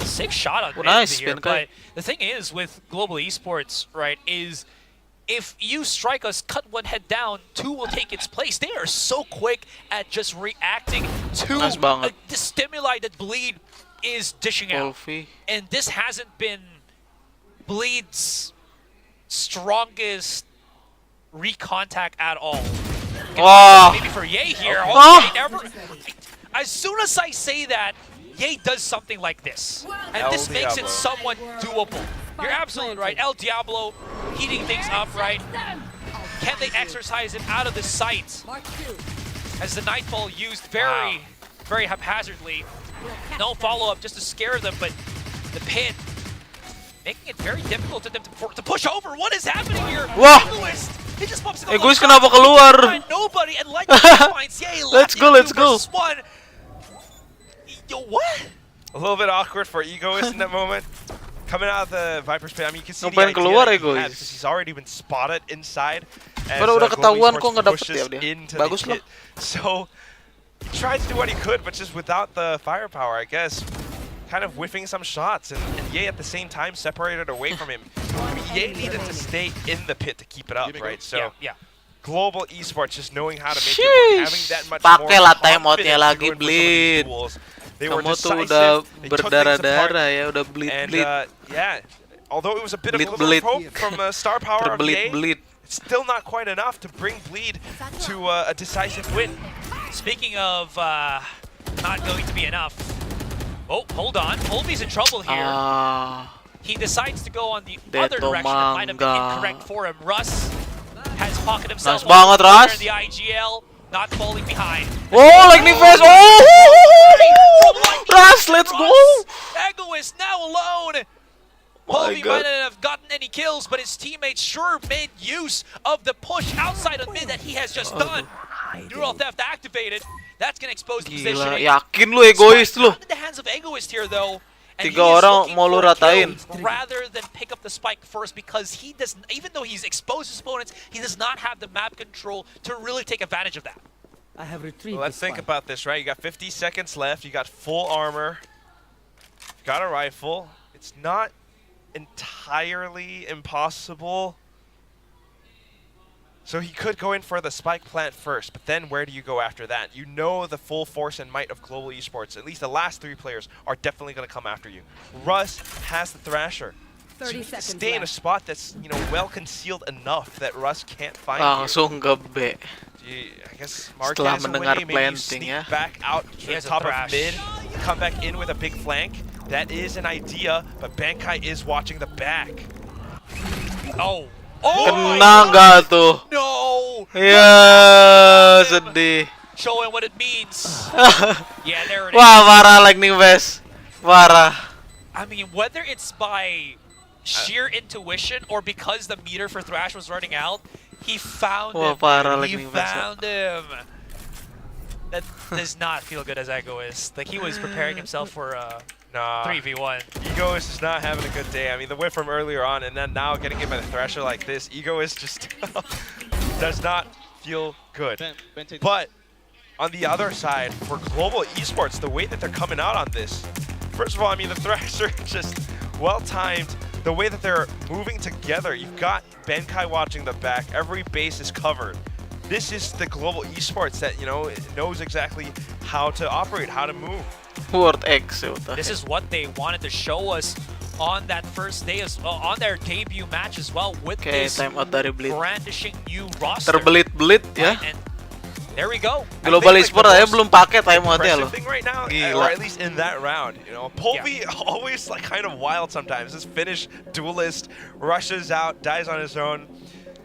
Sick shot on nice here, but the thing is with Global Esports, right, is if you strike us, cut one head down, two will take its place. They are so quick at just reacting to the stimuli that Bleed is dishing out. And this hasn't been Bleed's strongest recontact at all. Maybe for Ye here. As soon as I say that, Ye does something like this, and this makes it somewhat doable. You're absolutely right. El Diablo heating things up, right? Can they exercise it out of the sight? As the Nightfall used very haphazardly. No follow-up just to scare them, but the pit, making it very difficult to them to push over. What is happening here? Wah! Egoist, he just bumps into Egoist the kenapa top. He keluar? can't find nobody, and like finds, yeah, Let's go, let's go. One. Yo, what? A little bit awkward for Egoist in that moment. Coming out of the Viper's pit, I mean, you can see the Ngapain idea keluar that he Egoist? had, because he's already been spotted inside. As, Padahal udah Global ketahuan Esports kok nggak dapet pushes ya dia. into Bagus the lah. pit. So, he tried to do what he could, but just without the firepower, I guess. Kind of whiffing some shots, and Ye at the same time separated away from him. I mean, Ye needed to stay in the pit to keep it up, right? So, Yeah. Global Esports just knowing how to make it work, having that much more Pakailah confidence timeoutnya to lagi, go in for some of these Bleed. duels. They were Kamu tuh decisive, udah they took things apart, berdarah-darah ya, udah and bleed-bleed. yeah, although it was a bit of a Bleed. little hope from star power of Ye, Terbelit-belit. it's still not quite enough to bring Bleed to a decisive win. Speaking of not going to be enough. Oh, hold on. Holby's in trouble here. He decides to go on the other Deto direction that might have been mangga. incorrect for him. Russ has pocketed himself Nice banget, on Russ. the IGL, not falling behind. Oh, lightning fast. Oh, Russ, let's go. Egoist now alone. My Holby God. might not have gotten any kills, but his teammates sure made use of the push outside of mid that he has just done. Neural theft activated. That's going to expose the Gila, positioning. yakin lu egois lu. Not in the hands of Egoist here, though. And Tiga he is orang looking mau lu for a ratain. kill rather than pick up the spike first, because he does, even though he's exposed his opponents, he does not have the map control to really take advantage of that. I have retrieved Well, let's think about this, right? You got 50 seconds left. You got full armor. You got a rifle. It's not entirely impossible. So he could go in for the spike plant first, but then where do you go after that? You know the full force and might of Global Esports. At least the last 3 players are definitely going to come after you. Russ has the Thrasher. So 30 you need to seconds stay in a left. spot that's, you know, well concealed enough that Russ can't find you. Langsung gebe. I guess Mark Setelah has a mendengar way, maybe you planting, sneak ya. back out to He the has a top of thrash. mid, come back in with a big flank. That is an idea, but Bankai is watching the back. Oh. Oh my Kena nggak tuh? No! Ya, sedih. Showing what it means. Yeah, there it is. Wah, parah lightning fast. Parah. I mean, whether it's by sheer intuition or because the meter for Thrash was running out, he found Wah, him. parah He lightning fast. found him. That does not feel good as Egoist. Like, he was preparing himself for Nah. 3v1. Ego is just not having a good day. I mean, the win from earlier on, and then now getting hit by the Thrasher like this, Ego is just does not feel good. But on the other side, for Global Esports, the way that they're coming out on this, first of all, I mean, the Thrasher just well-timed. The way that they're moving together, you've got Bankai watching the back. Every base is covered. This is the Global Esports that, you know, knows exactly how to operate, how to move. World X. What the This heck? is what they wanted to show us on that first day, on their debut match as well, with Oke, this time out dari Bleed. brandishing new roster. Terbelit-belit ya. And there we go. Global I think, Esport the aja most belum pakai timeoutnya impressive loh. thing right now, Gila. or at least in that round, you know, Polby always like kind of wild sometimes. This Finnish duelist rushes out, dies on his own.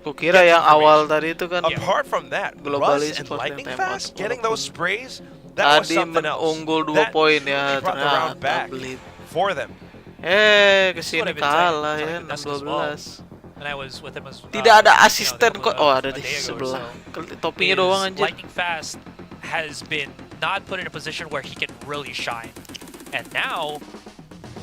Kukira yang awal tadi itu kan Apart from that, Global Russ and Esports Lightning yang Fast timeout. getting those sprays, that was tadi something else. unggul 2 That poin really ya, brought the round ternyata back Bleed. for them. what Kesini I've been kalah telling ya, the desk as well. 6-12. And I was with him as Tidak ada you know, asisten kok. Oh, ada a di day ago or sebelah. so. Topinya is doang anjir. Lightning Fast has been not put in a position where he can really shine. And now,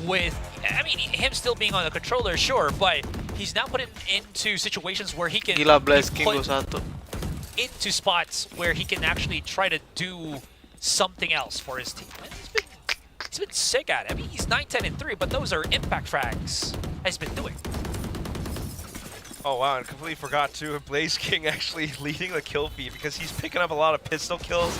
with, I mean, him still being on the controller, sure, but he's now put into situations where he can Gila, be Blast King put go 1. into spots where he can actually try to do something else for his team. And he's been sick at it. I mean, he's 9-10-3, but those are impact frags he's been doing. Oh wow, and completely forgot too, Blaze King actually leading the kill feed because he's picking up a lot of pistol kills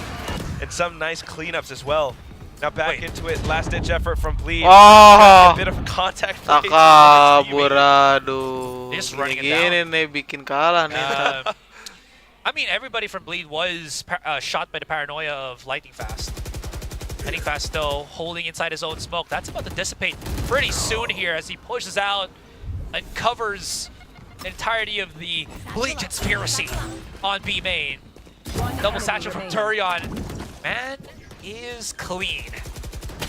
and some nice cleanups as well. Now back into it, last ditch effort from Bleed. Oh, A bit of contact. tak placed with his kabur, teammate. aduh. Just running it Gini nih bikin kalah nih. I mean, everybody from Bleed was shot by the paranoia of Lightning Fast. Lightning Fast, though, holding inside his own smoke. That's about to dissipate pretty soon here as he pushes out and covers the entirety of the Bleed conspiracy on B main. Double satchel from Turion. Man is clean.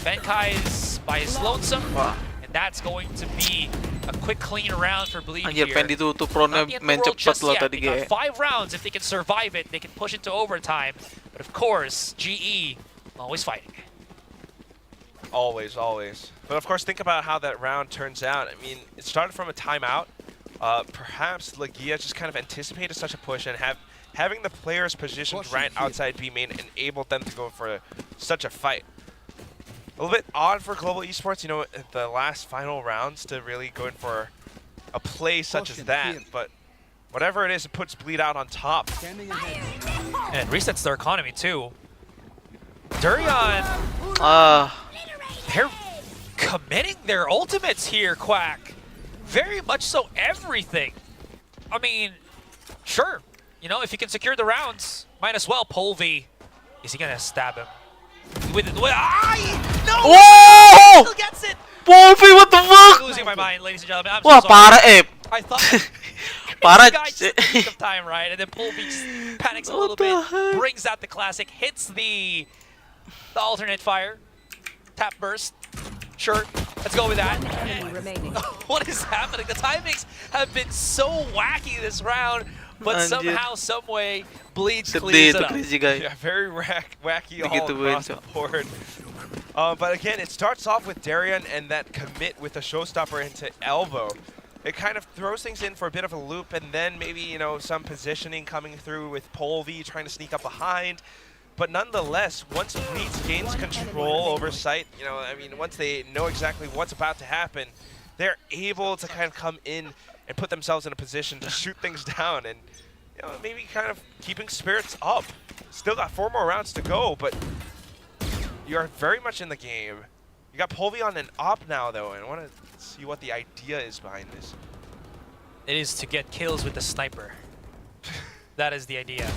Bankai is by his lonesome. Wah, And that's going to be a quick, clean round for Bleed Anjir, here. pengen ditutup Ronnya Not the end of the main world cepet just loh yet. tadi They GE. got 5 rounds. If they can survive it, they can push into overtime. But of course, GE always fighting. Always, always. But of course, think about how that round turns out. I mean, it started from a timeout. Perhaps Legia just kind of anticipated such a push and having the players positioned right outside B main enabled them to go for such a fight. A little bit odd for Global Esports, you know, the last final rounds to really go in for a play such as that. But whatever it is, it puts Bleed out on top. And it resets their economy too. Durian, they're committing their ultimates here, Quack. Very much so everything. I mean, sure. You know, if you can secure the rounds, might as well. Polvi, is he gonna stab him? With no! Whoa! Still gets it! Polvi, what the I'm fuck? losing my mind, ladies and gentlemen. I'm Wah, so sorry. parah I thought Parah. guy just think of time, right? And then Polvi just panics a little What the bit, heck? brings out the classic, hits the alternate fire, tap burst. Sure, let's go with that. What is happening? The timings have been so wacky this round, but Anjir. somehow, some way, Bleed Sedih clears itu it up. crazy guy. Yeah, very wacky all Digituin, across the Cok. board. But again, it starts off with Darian and that commit with a showstopper into elbow. It kind of throws things in for a bit of a loop, and then maybe, you know, some positioning coming through with Polvi trying to sneak up behind. But nonetheless, once Bleed gains control over site, you know, I mean, once they know exactly what's about to happen, they're able to kind of come in and put themselves in a position to shoot things down and, you know, maybe kind of keeping spirits up. Still got 4 more rounds to go, but you are very much in the game. You got Polvi on an op now, though, and I want to see what the idea is behind this. It is to get kills with the sniper. That is the idea.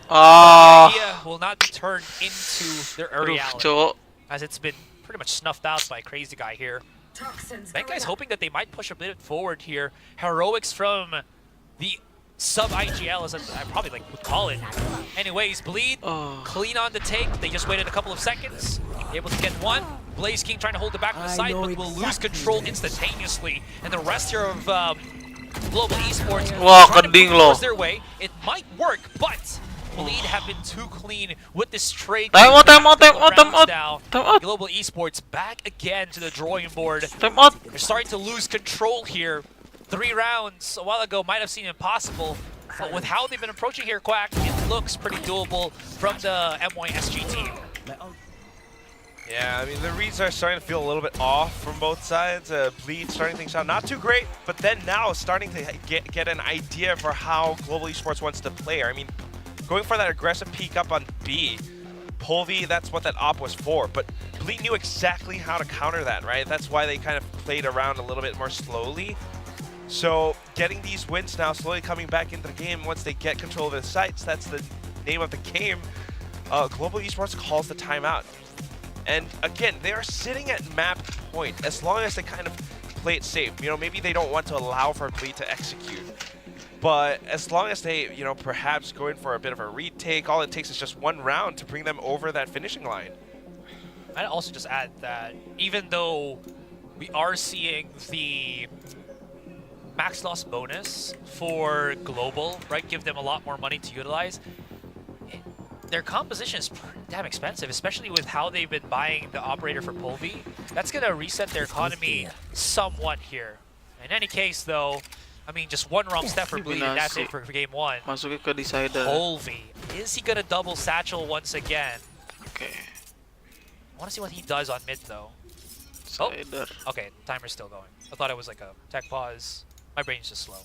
The idea will not be turned into their Aduh, reality, cowok. as it's been pretty much snuffed out by Crazy Guy here. Maen Guy's hoping that they might push a bit forward here. Heroics from the sub-IGL, as I probably would call it. Anyways, Bleed, clean on the take. They just waited a couple of seconds. Able to get one. Blaze King trying to hold the back of the side, but will lose control instantaneously. And the rest here of Global Esports Wah, trying to kending force loh. their way. It might work, but Bleed have been too clean with this trade. Time out, time out, time out, time out. Now, Time out. Global Esports back again to the drawing board. Time out. They're starting to lose control here. 3 rounds a while ago might have seemed impossible, but with how they've been approaching here, Quack, it looks pretty doable from the MYSG team. Yeah, I mean, the reads are starting to feel a little bit off from both sides. Bleed starting things out not too great, but then now starting to get an idea for how Global Esports wants to play. I mean, going for that aggressive peek up on B. Polvi, that's what that op was for, but Bleed knew exactly how to counter that, right? That's why they kind of played around a little bit more slowly. So getting these wins now, slowly coming back into the game once they get control of the sites, that's the name of the game. Global Esports calls the timeout. And again, they are sitting at map point as long as they kind of play it safe. You know, maybe they don't want to allow for Bleed to execute. But as long as they, you know, perhaps go in for a bit of a retake, all it takes is just 1 round to bring them over that finishing line. I'd also just add that even though we are seeing the max loss bonus for Global, right, give them a lot more money to utilize, their composition is pretty damn expensive, especially with how they've been buying the operator for Polvi. That's going to reset their economy somewhat here. In any case, though, I mean, just 1 wrong step for Bleed, and that's it for game 1. Masuknya ke decider. Polvi, is he going to double satchel once again? Okay. I want to see what he does on mid, though. Decider. Okay, timer's still going. I thought it was like a tech pause. My brain's just slow.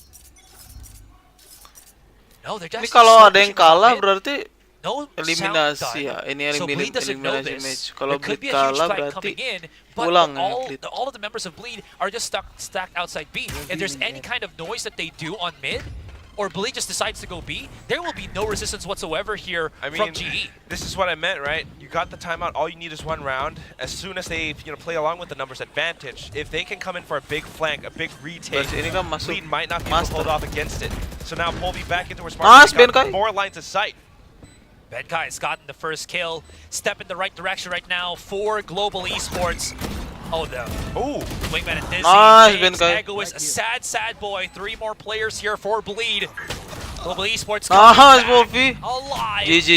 No, they're just Ini kalau ada yang pushing on kalah mid. berarti No eliminasi sound ya. done. Ini So Bleed doesn't know eliminasi this. match. Kalau There could Bleed be a huge kalah fight berarti coming in, but pulang ya all, Bleed. all of the members of Bleed are just stacked outside B. If there's any kind of noise that they do on mid, or Bleed just decides to go B, there will be no resistance whatsoever here from GE. This is what I meant, right? You got the timeout. All you need is 1 round. As soon as they, you know, play along with the numbers advantage, if they can come in for a big flank, a big retake, Berarti ini kan masuk Bleed might not be able to hold off against it. So now Polvi back into his Nice, mark. Ben Kai. More lines of sight. Ben Kai has gotten the first kill. Step in the right direction right now for Global Esports. Oh, no. Ooh. Wingman and Dizzy. Nice, James Ben Kai. Ego is a sad, sad boy. 3 more players here for Bleed. Global Esports Nice, coming back Wolfie. alive. GG.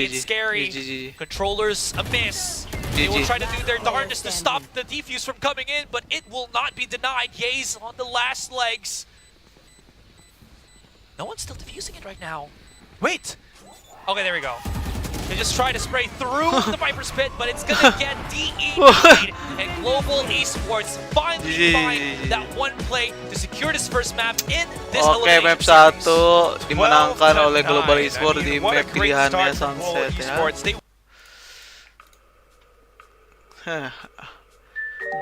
It's scary. GG. Controllers a miss. They will GG. try to do their darndest to stop the defuse from coming in, but it will not be denied. Ye's on the last legs. No one's still defusing it right now. Wait. Okay, there we go. They just try to spray through the Viper's pit, but it's gonna get DE'd, and Global Esports finally find that one play to secure this first map in this Oke, map elimination 1 series. dimenangkan 12-9. oleh Global I Esport mean, di what a map great pilihannya start for Global Sunset ya. Esports. They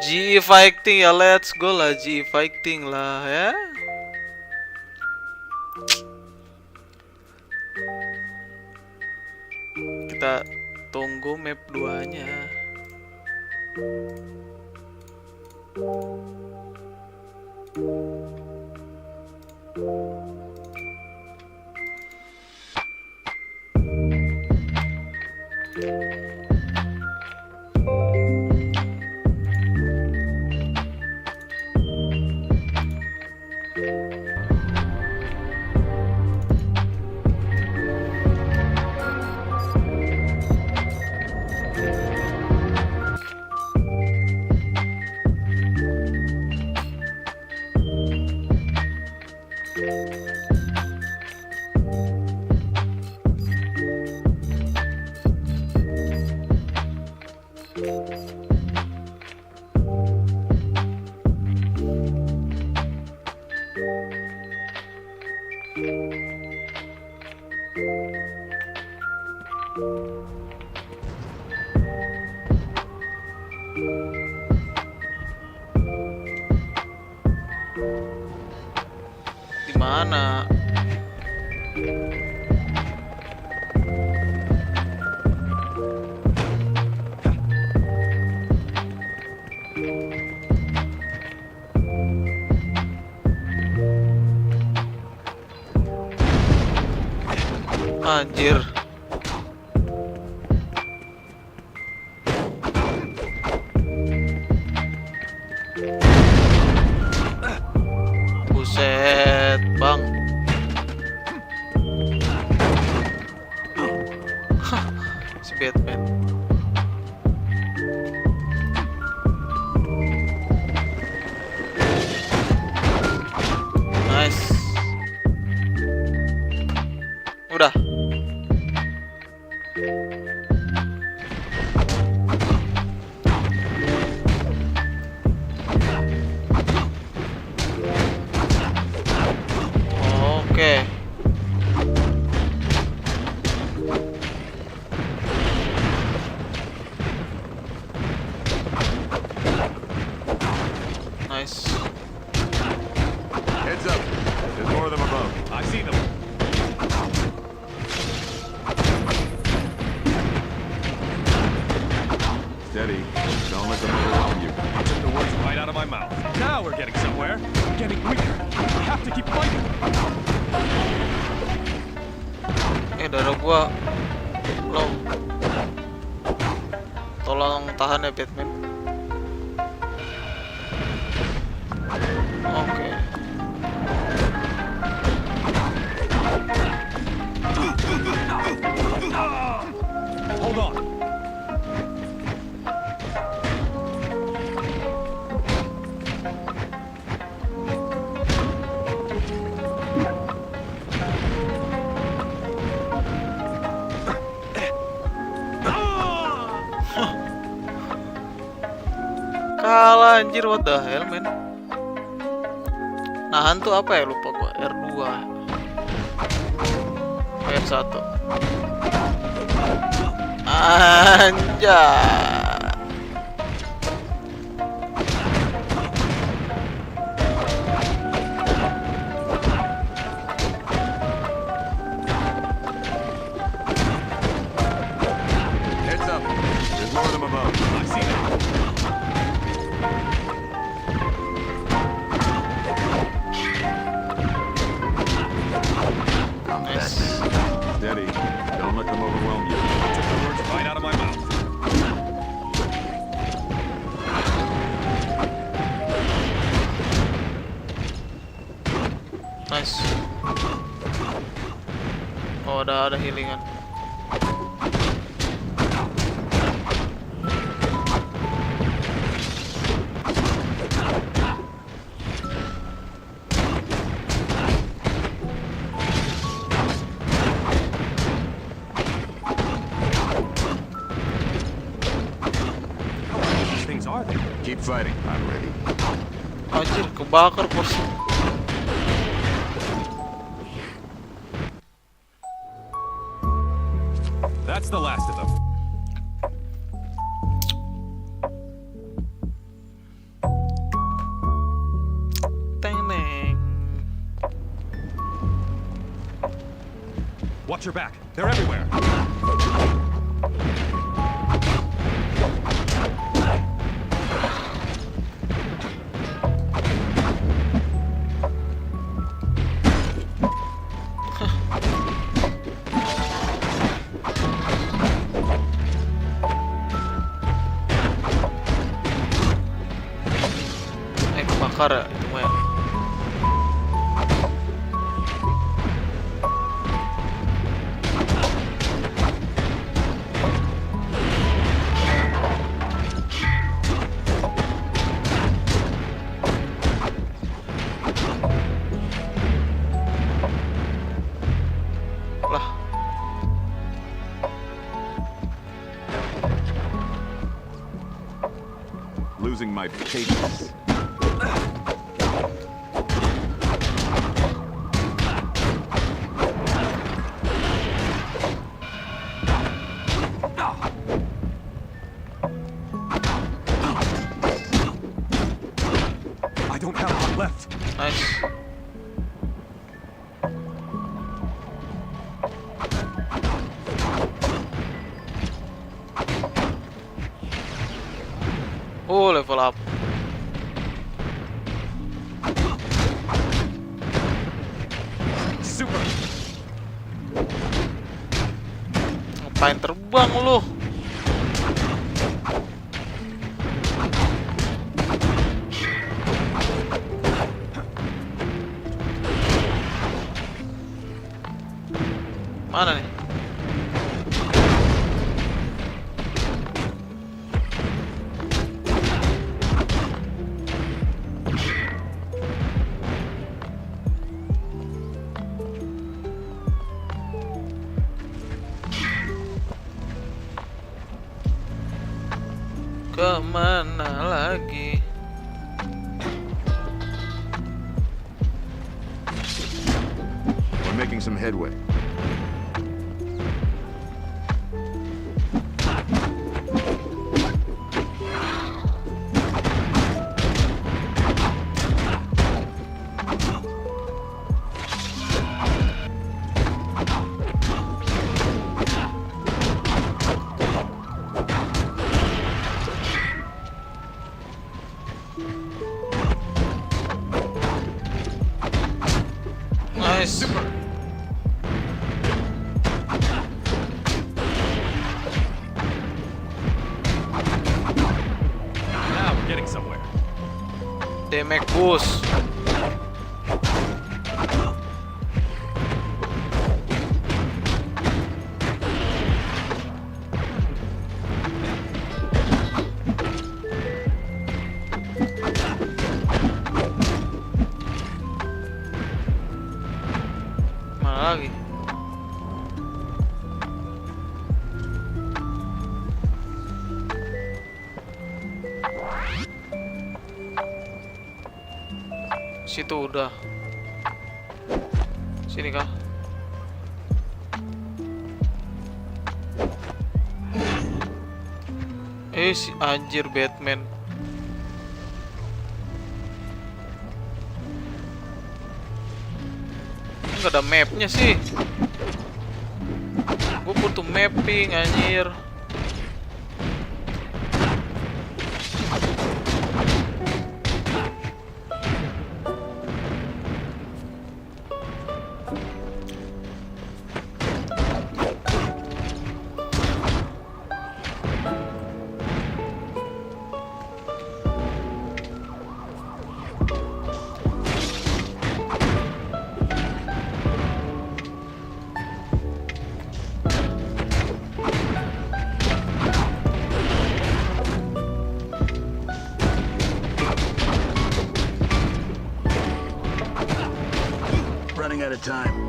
GE Fighting ya, let's go lah GE Fighting lah ya. Kita tunggu map 2-nya. Di mana? Anjir. Buset, Bang. Si Batman. Nice. Udah. Oke. Nice. Heads up. There's more of them above. I see them. Steady. Don't let them overwhelm you. You took the words right out of my mouth. Now we're getting somewhere. We're getting weaker. We have to keep fighting. Darah gua belum. Tolong tahan ya Batman. Oke. Hold on. Kalah anjir, what the hell man. Nahan tuh apa ya, lupa gua. R2 R1 Anjay. Heads up. There's more of them above. I see them. Nice. Steady. Don't let them overwhelm you. You took the words right out of my mouth. Nice. Oh, ada healingan. These things are they? Keep fighting. I'm ready. Anjir, kebakar pos. That's the last of them. Teng. Watch your back. They're everywhere. Kebakar ya itu mah ya. Lah. Losing my patience. I don't have a lot left. Nice. Oh, level up. Super. Ngapain terbang lu? Mana nih? Kemana lagi? We're making some headway. Nice. Now we're getting somewhere. Damage boost. Mana lagi? Situ udah. Sini kah? Si anjir Batman. Nggak ada mapnya sih. Gue butuh mapping anjir. of time.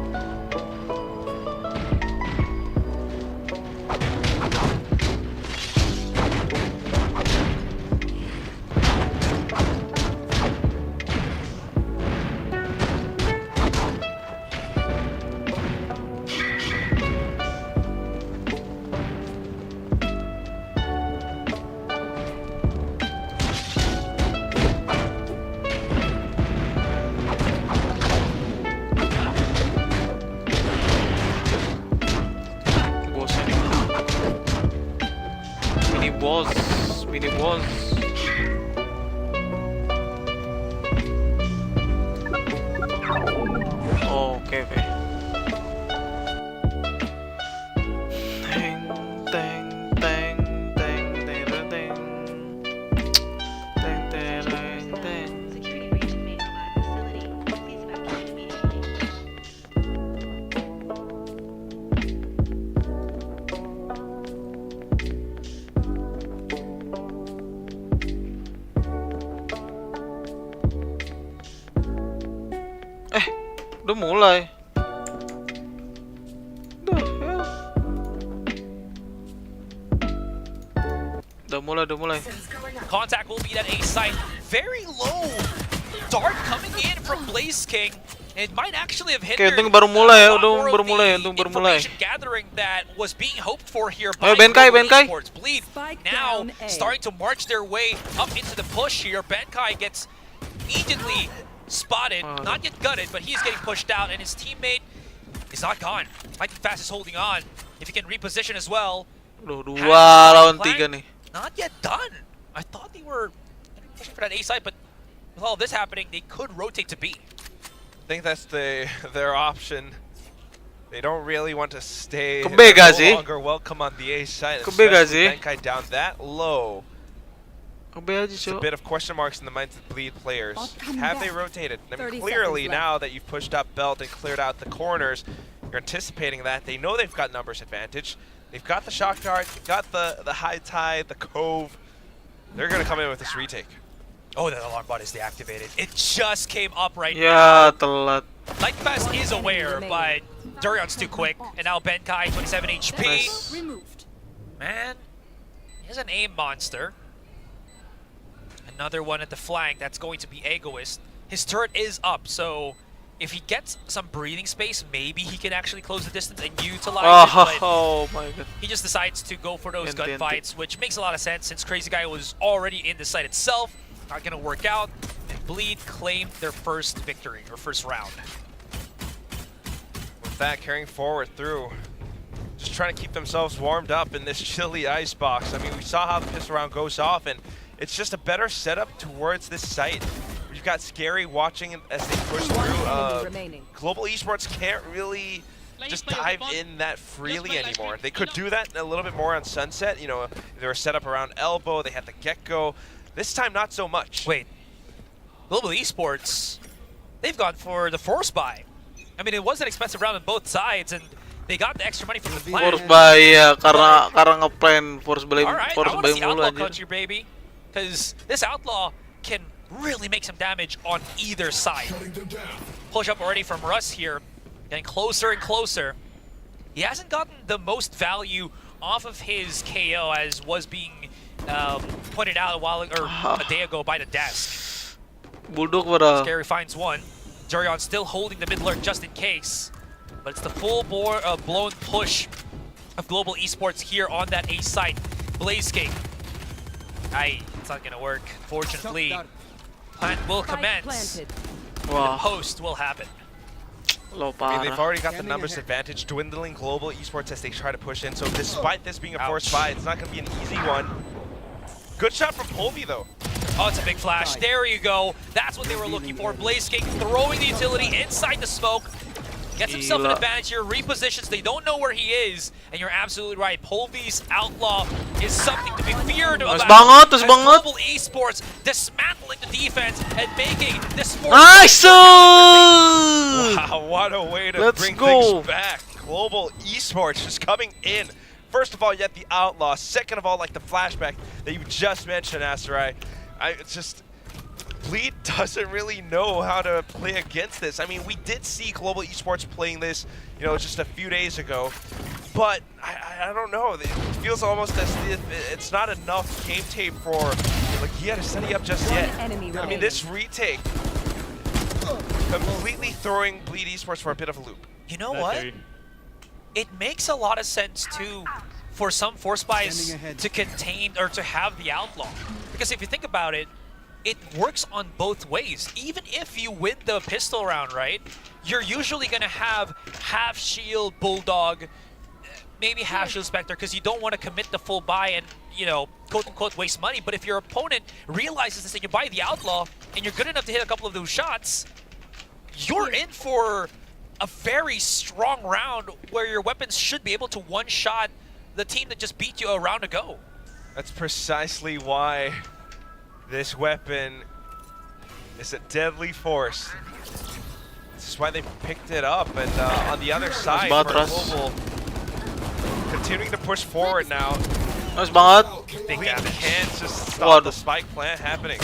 Mini boss. Oh, okay. Teng teng teng teng teng teng teng teng teng. Security region made on our facility. Please evacuate immediately. Udah mulai. Udah mulai. Contact will be at A site. Very low. Dart coming in from Blaze King. It might actually have hindered untung baru mulai ya, a lot baru more of mulai, the untung baru mulai. information gathering that was being hoped for here Ayo, by Benkai, Global Benkai. Esports. Bleed Spike now down A. starting to march their way up into the push here. Benkai gets immediately spotted, not yet gutted, but he's getting pushed out, and his teammate is not gone. Mighty Fast is holding on. If he can reposition as well. Duh, 2 lawan 3 nih. Not yet done. I thought they were pushing for that A side, but with all this happening, they could rotate to B. I think that's their option. They don't really want to stay. Kebega They're sih. no longer welcome on the A side. Kebega Especially sih. Benkai down that low. Aja It's a cok. bit of question marks in the minds of Bleed players. I'll come Have they back. rotated? I mean, 30 clearly seconds left. now that you've pushed up Belt and cleared out the corners, you're anticipating that. They know they've got numbers advantage. They've got the shock dart, they've got the high tide, the cove. They're gonna come in with this retake. Oh, that alarm bot is deactivated. It just came up right Ya now. telat. Lightfast is aware, but Durion's too quick. And now Benkai, 27 HP. Nice. Removed. Man, he's an aim monster. Another one at the flank that's going to be Egoist. His turret is up, so if he gets some breathing space, maybe he can actually close the distance and utilize it. But Oh my god. he just decides to go for those Enti. gunfights, which makes a lot of sense since Crazy Guy was already in the site itself. Not gonna work out. And Bleed claimed their first victory, or first round. With that, carrying forward through, just trying to keep themselves warmed up in this chilly ice box. I mean, we saw how the pistol round goes off, and it's just a better setup towards this site. You've got Scary watching as they push through. Remaining. Global Esports can't really just dive in that freely anymore. They could do that a little bit more on Sunset. You know, they were set up around elbow, they had the get-go. This time, not so much. Wait, Global Esports, they've gone for the force buy. I mean, it was an expensive round on both sides, and they got the extra money from the plan. Force buy ya, karena ngeplan force buy Alright, I force want buy to see mulu Outlaw anjir. Country, baby. Because this Outlaw can really make some damage on either side. Push up already from Russ here. Getting closer and closer. He hasn't gotten the most value off of his KO as was being pointed out a day ago by the desk. Bulldog pada. Scary finds one. Durion still holding the mid lurk just in case. But it's the full blown push of Global Esports here on that A site. Blaze King. It's not gonna work. Fortunately, plant will commence. Wah, Post will happen. lo I mean, they've parah. already got the numbers advantage, dwindling Global Esports as they try to push in. So despite this being a forced buy, it's not going to be an easy one. Good shot from Polby, though. Oh, it's a big flash. There you go. That's what they were looking for. Blaze King throwing the utility inside the smoke. Gets himself an Gila. advantage here, repositions. They don't know where he is. And you're absolutely right. Polby's Outlaw is something to be feared about. banget, As banget. Global Esports dismantling the defense and making this sport. Nice! Wow, what a way to Let's bring go. things back. Global Esports just coming in. First of all, you have the Outlaw. Second of all, like the flashback that you just mentioned, azzraaja. It's just Bleed doesn't really know how to play against this. I mean, we did see Global Esports playing this, you know, just a few days ago, but I don't know. It feels almost as if it's not enough game tape for, like, he had to study up just yet. I mean, this retake completely throwing Bleed Esports for a bit of a loop. You know what? It makes a lot of sense too for some force buys to contain or to have the outlaw, because if you think about it, it works on both ways. Even if you win the pistol round, right, you're usually going to have half shield Bulldog, maybe half shield Spectre, because you don't want to commit the full buy and, you know, quote-unquote waste money. But if your opponent realizes this and you buy the outlaw and you're good enough to hit a couple of those shots, you're in for a very strong round where your weapons should be able to one-shot the team that just beat you a round ago. That's precisely why this weapon is a deadly force. This is why they picked it up, and on the other side, for Global, continuing to push forward now. Nice banget. Big We damage. can't just stop the spike plant happening.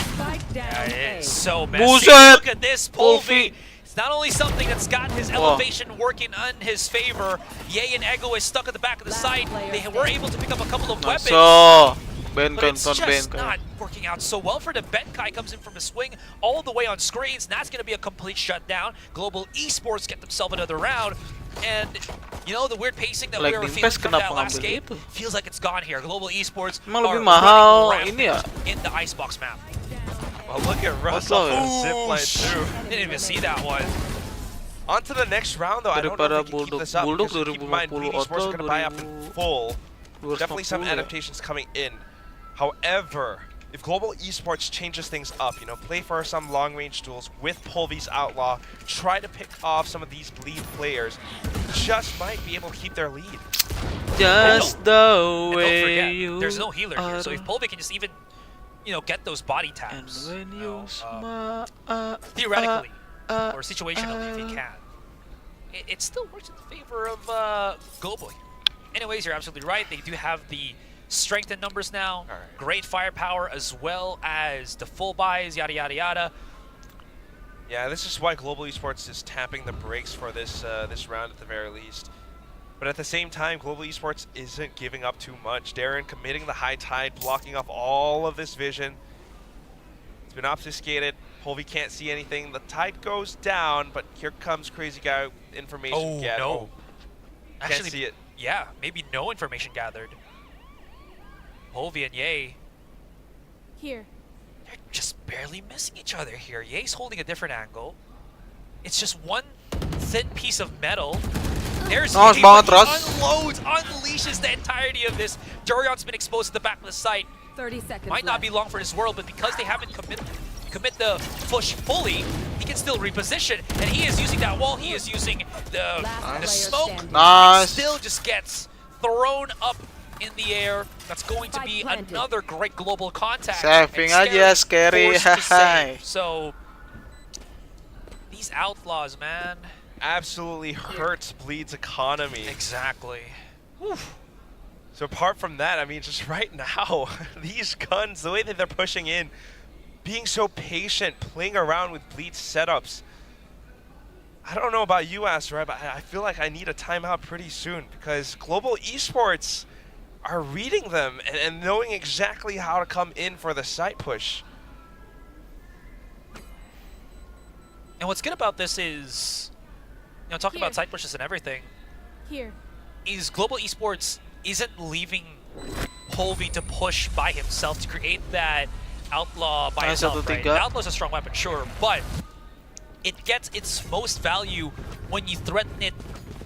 Yeah, it is so messy. Bullshit! Look at this, Polvi. It's not only something that's got his elevation working on his favor. Ye and Ego is stuck at the back of the site. They were able to pick up a couple of weapons. So, Ben But it's kan just Ben not working out so well for the Benkai. Comes in from a swing all the way on screens. And that's going to be a complete shutdown. Global Esports get themselves another round. And, you know, the weird pacing that we were feeling from that last game feels like it's gone here. Global Esports Emang are lebih mahal running ini ya? rampant in the Icebox map. Well, look at Russell zipline too. Didn't even see that one. On to the next round, though. I don't know Daripada if they can keep this up. Bulldog Because keep in mind, 2050 Bleed Esports are going to buy up in 2000 full. Definitely some 250 ya. adaptations coming in. However, if Global Esports changes things up, you know, play for some long-range duels with Polvi's Outlaw, try to pick off some of these Bleed players, just might be able to keep their lead. Just the And don't way forget, you there's no healer here. So if are. Polvi can just even, you know, get those body And taps, when you you know, smile, theoretically or situationally, if he can, it still works in favor of Global. Anyways, you're absolutely right. They do have the strength in numbers now, great firepower, as well as the full buys, yada yada yada. Yeah, this is why Global Esports is tapping the brakes for this this round at the very least. But at the same time, Global Esports isn't giving up too much. Darren committing the high tide, blocking off all of this vision. It's been obfuscated. Polvi can't see anything. The tide goes down, but here comes Crazy Guy information Oh gathered. no! Can't Actually, see it. yeah, maybe no information gathered. Polvi and Ye, Here. they're just barely missing each other here. Ye's holding a different angle. It's just one thin piece of metal. There's Nice Ye, banget, but he Russ. unloads, unleashes the entirety of this. Durion's been exposed at the back of the site. 30 seconds Might not be long for his world, but because they haven't commit the push fully, he can still reposition. And he is using that wall. He is using the smoke. Nice. Still just gets thrown up in the air. That's going to be Spike planted. another great global contact. Saving And aja, Scary. forced to Hai. save. So these outlaws, man. Absolutely hurts Bleed's economy. Exactly. So apart from that, I mean, just right now, these guns, the way that they're pushing in, being so patient, playing around with Bleed's setups. I don't know about you, azzraaja, but I feel like I need a timeout pretty soon because Global Esports are reading them and knowing exactly how to come in for the site push. And what's good about this is, you know, talking about side pushes and everything, Here. is Global Esports isn't leaving Polvi to push by himself to create that outlaw by Nice, himself, satu right? tiga. The outlaw's a strong weapon, sure, but it gets its most value when you threaten it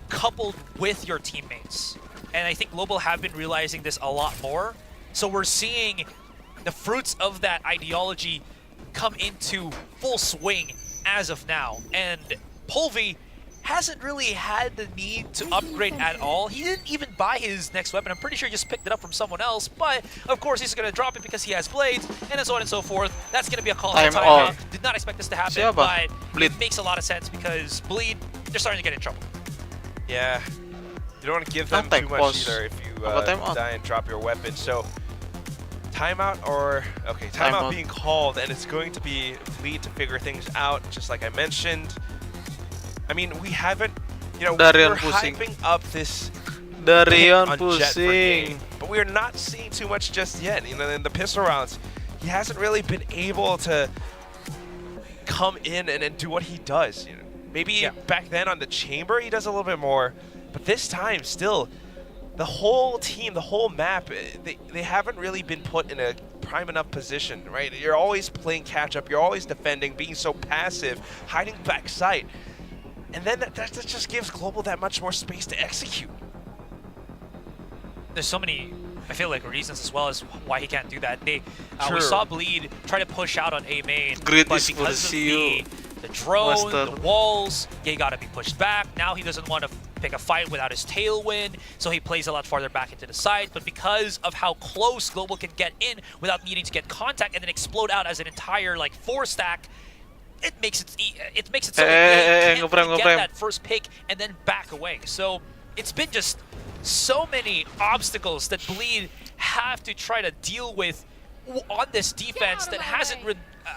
coupled with your teammates. And I think Global have been realizing this a lot more. So we're seeing the fruits of that ideology come into full swing as of now. And Polvi hasn't really had the need to upgrade at all. He didn't even buy his next weapon. I'm pretty sure he just picked it up from someone else. But of course he's going to drop it because he has blades and so on and so forth. That's going to be a call for Time timeout. off. Did not expect this to happen, Siapa? but Bleed. it makes a lot of sense because Bleed, they're starting to get in trouble. Yeah, you don't want to give them Time too much pause. either if you Apa time on? die and drop your weapon. So Timeout or okay, timeout being called, and it's going to be Bleed to figure things out, just like I mentioned. I mean, we haven't, you know, Darian we're pusing. hyping up this Darian on Jet for pusing. game, but we're not seeing too much just yet. You know, in the pistol rounds, he hasn't really been able to come in and do what he does. You know, maybe back then on the chamber he does a little bit more, but this time still, the whole team, the whole map, they haven't really been put in a prime enough position, right? You're always playing catch up, you're always defending, being so passive, hiding backside. And then that just gives Global that much more space to execute. There's so many, I feel like, reasons as well as why he can't do that. We True. saw Bleed try to push out on A main, Great but is for because of CU. the drone, Master. the walls, he got to be pushed back. Now he doesn't want to pick a fight without his tailwind, so he plays a lot farther back into the side. But because of how close Global can get in without needing to get contact and then explode out as an entire like 4-stack, it makes it so that he can't really get that first pick and then back away. So it's been just so many obstacles that Bleed have to try to deal with on this defense that hasn't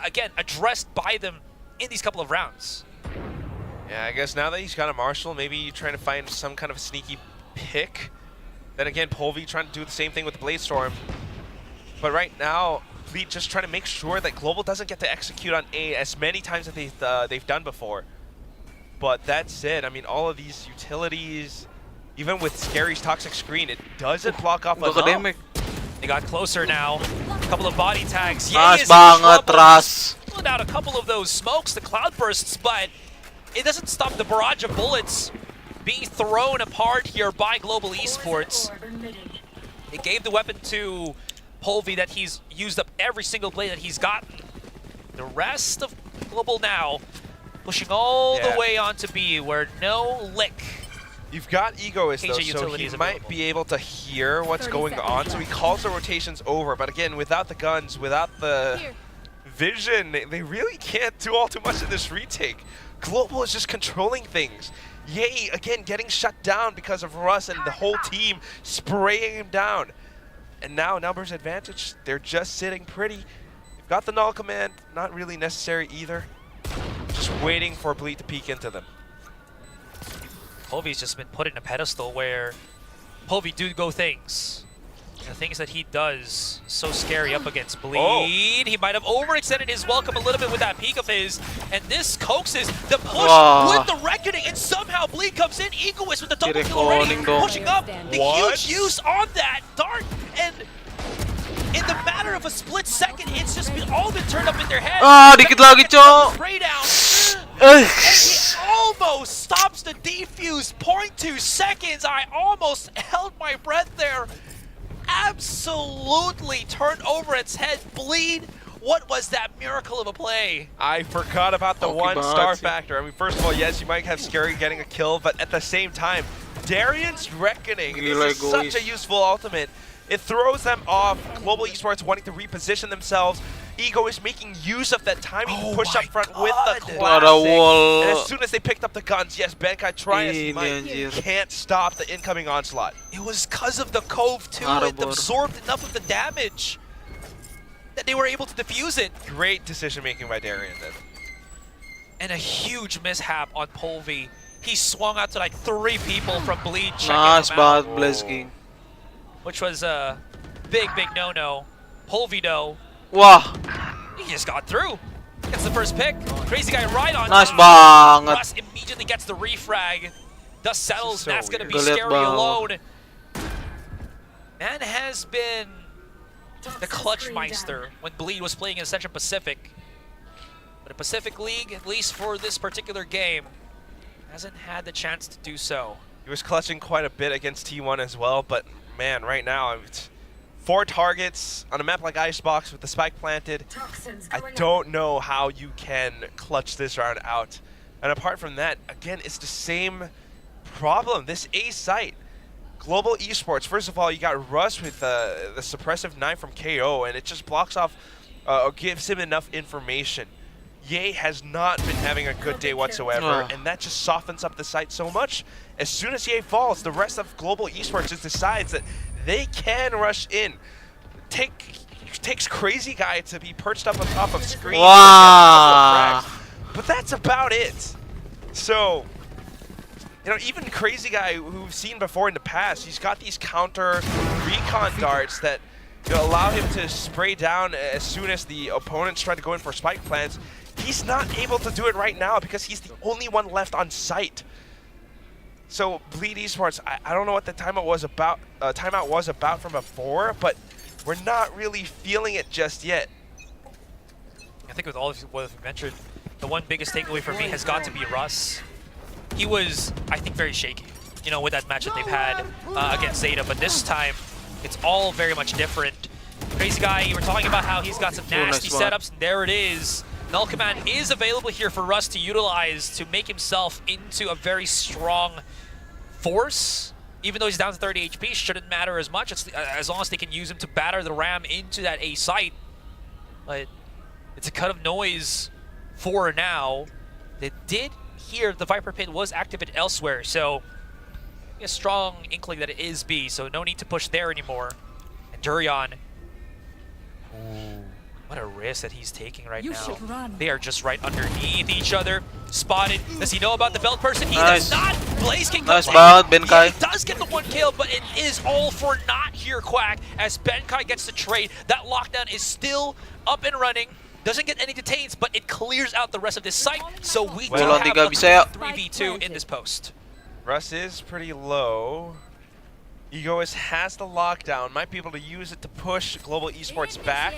again addressed by them in these couple of rounds. Yeah, I guess now that he's got a Marshall, maybe you're trying to find some kind of a sneaky pick. Then again, Polvi trying to do the same thing with Bladestorm. But right now, Bleed just trying to make sure that Global doesn't get to execute on A as many times as they've done before. But that said, I mean, all of these utilities, even with Scary's Toxic Screen, it doesn't block off enough. Academic. They got closer now. A couple of body tags. Nice banget, Ras. Pulling out a couple of those smokes, the cloud bursts, but it doesn't stop the barrage of bullets being thrown apart here by Global Esports. It gave the weapon to Polvi that he's used up every single blade that he's gotten. The rest of Global now pushing all the way onto B, where no lick. You've got Egoist though, KJ so he utilities might available. be able to hear what's going on, so he calls the rotations over. But again, without the guns, without the vision, they really can't do all too much in this retake. Global is just controlling things. Yay, again, getting shut down because of Russ and the whole team spraying him down. And now Numbers advantage, they're just sitting pretty. They've got the null command, not really necessary either. Just waiting for Bleed to peek into them. Polvi's just been put in a pedestal where Polvi do go things. The things that he does, so scary up against Bleed. Oh. He might have overextended his welcome a little bit with that peek of his, and this coaxes the push with the reckoning, and somehow Bleed comes in, Egoist with the double kill already, pushing up the huge use on that dart, and in the matter of a split second, it's just all been turned up in their head. Dikit lagi, Cok. Spray down. And he almost stops the defuse, 0.2 seconds. I almost held my breath there. Absolutely turned over its head. Bleed. What was that miracle of a play? I forgot about the Okay, one-star Bahati. factor. I mean, first of all, yes, you might have Scary getting a kill, but at the same time, Darian's Reckoning is such a useful ultimate. It throws them off. Global Esports wanting to reposition themselves. Ego is making use of that timing to push up front with the classic. And as soon as they picked up the guns, yes, Benkai try as he might, can't stop the incoming onslaught. It was because of the Cove too. It absorbed enough of the damage that they were able to defuse it. Great decision making by Darian then. And a huge mishap on Polvi. He swung out to like 3 people from Bleed checking Nice him out, banget Blazking. which was a big no-no. Polvi though, Wah, he just got through. Gets the first pick. Crazy guy right on nice top. banget. Russ immediately gets the refrag. Dust settles. So That's going to be weird. Scary Galit alone. Man has been the clutch meister when Bleed was playing in Central Pacific. But the Pacific League, at least for this particular game, hasn't had the chance to do so. He was clutching quite a bit against T1 as well, but man, right now, it's 4 targets on a map like Icebox with the spike planted. I don't know how you can clutch this round out. And apart from that, again, it's the same problem. This A site, Global Esports, first of all, you got Russ with the suppressive knife from KO, and it just blocks off or gives him enough information. Ye has not been having a good day whatsoever, and that just softens up the site so much. As soon as Ye falls, the rest of Global Esports just decides that they can rush in, take takes Crazy Guy to be perched up on top of screen. Wow. But that's about it. So, you know, even Crazy Guy, who we've seen before in the past, he's got these counter recon darts that allow him to spray down as soon as the opponents try to go in for spike plants. He's not able to do it right now because he's the only one left on site. So Bleed Esports, I don't know what the timeout was about from before, but we're not really feeling it just yet. I think with all of what we've mentioned, the one biggest takeaway for me has got to be Russ. He was, I think, very shaky, you know, with that match that they've had against Zeta, but this time it's all very much different. Crazy Guy, you were talking about how he's got some nasty setups, and there it is. Null Command is available here for Russ to utilize to make himself into a very strong force. Even though he's down to 30 HP, shouldn't matter as much as long as they can use him to batter the Ram into that A site. But it's a cut of noise for now. They did hear the Viper Pit was activated elsewhere, so a strong inkling that it is B, so no need to push there anymore. And Durian, what a risk that he's taking right now. They are just right underneath each other. Spotted. Does he know about the belt person? He does not. Blaze King Nice belt, Benkai. He does get the one kill, but it is all for naught here, Quack, as Benkai gets the trade. That lockdown is still up and running. Doesn't get any detains, but it clears out the rest of this site. So we do have a 3v2 in this post. Russ is pretty low. Egoist has the lockdown, might be able to use it to push Global Esports back.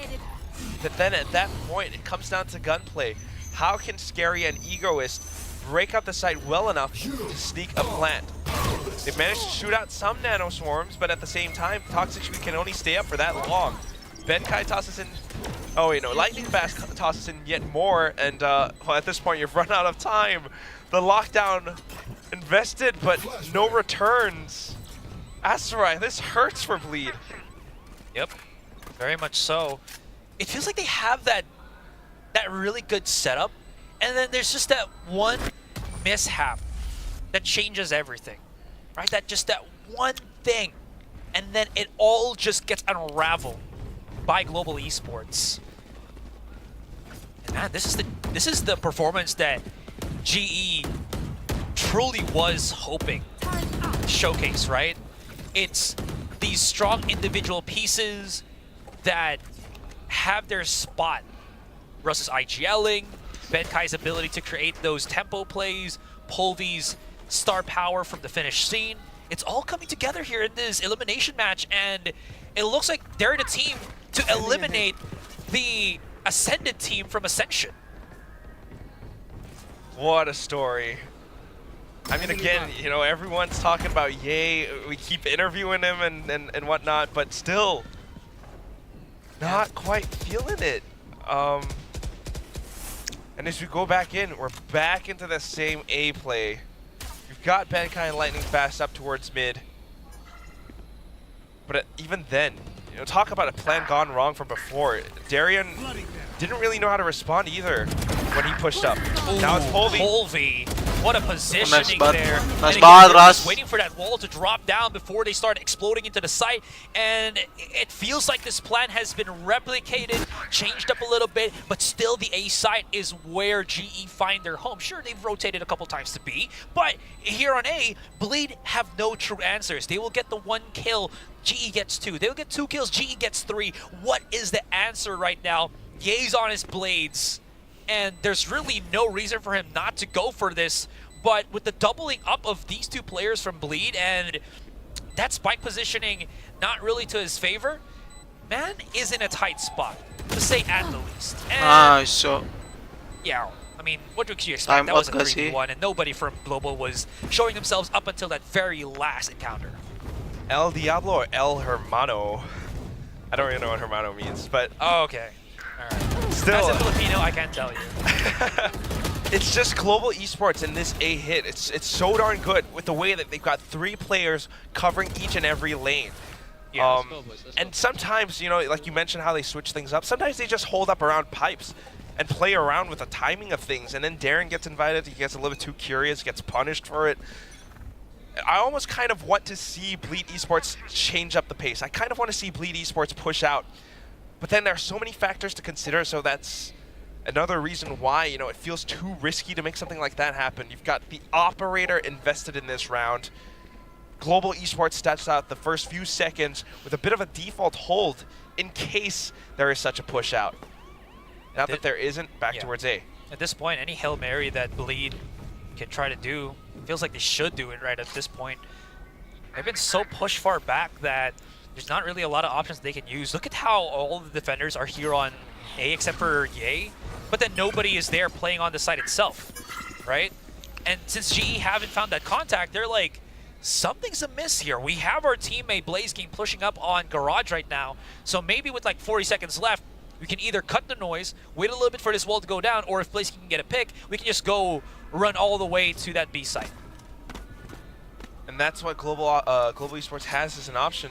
But then at that point, it comes down to gunplay. How can Scary and Egoist break up the site well enough to sneak a plant? They've managed to shoot out some nano swarms, but at the same time, Toxic Shoot can only stay up for that long. Benkai tosses in. Oh wait, no, Lightning Fast tosses in yet more, and well, at this point, you've run out of time. The lockdown invested, but no returns. azzraaja, this hurts for Bleed. Yep, very much so. It feels like they have that really good setup, and then there's just that one mishap that changes everything, right? That one thing, and then it all just gets unraveled by Global Esports. And man, this is the performance that GE truly was hoping to showcase, right? It's these strong individual pieces that have their spot. Russ's IGLing, Benkai's ability to create those tempo plays, Polvy's star power from the finish scene. It's all coming together here in this elimination match, and it looks like they're the team to eliminate the Ascended team from Ascension. What a story. I mean, again, you know, everyone's talking about Ye. We keep interviewing him and whatnot, but still not quite feeling it. And as we go back in, we're back into the same A play. You've got Benkai and Lightning Fast up towards mid. But even then, you know, talk about a plan gone wrong from before. Darian didn't really know how to respond either when he pushed up. Ooh, now it's Polvy. Polvy. What a positioning there. Nice And ball, again, Russ. waiting for that wall to drop down before they start exploding into the site. And it feels like this plan has been replicated, changed up a little bit, but still the A site is where GE find their home. Sure, they've rotated a couple times to B, but here on A, Bleed have no true answers. They will get the one kill, GE gets two. They'll get 2 kills, GE gets 3. What is the answer right now? Ye's on his blades, and there's really no reason for him not to go for this. But with the doubling up of these 2 players from Bleed and that spike positioning not really to his favor, man is in a tight spot, to say at the least. And So yeah, I mean, what could you expect? Time That was a out kasi. 3v1, and nobody from Global was showing themselves up until that very last encounter. El Diablo or El Hermano. I don't really know what Hermano means, but Oh, okay. All right. still. As a Filipino, I can't tell you. It's just Global Esports in this A hit. It's so darn good with the way that they've got 3 players covering each and every lane. Yeah, And sometimes, you know, like you mentioned how they switch things up, sometimes they just hold up around pipes and play around with the timing of things, and then Darren gets invited, he gets a little bit too curious, gets punished for it. I almost kind of want to see Bleed Esports change up the pace. I kind of want to see Bleed Esports push out. But then there are so many factors to consider, so that's another reason why, you know, it feels too risky to make something like that happen. You've got the operator invested in this round. Global Esports steps out the first few seconds with a bit of a default hold in case there is such a push out. Now that there isn't, back towards A. At this point, any Hail Mary that Bleed can try to do, feels like they should do it right at this point. They've been so pushed far back that there's not really a lot of options they can use. Look at how all the defenders are here on A except for Ye, but then nobody is there playing on the site itself, right? And since GE haven't found that contact, they're like, something's amiss here. We have our teammate Blaze King pushing up on Garage right now, so maybe with like 40 seconds left, we can either cut the noise, wait a little bit for this wall to go down, or if Blaze King can get a pick, we can just go run all the way to that B site. And that's what Global Esports has as an option.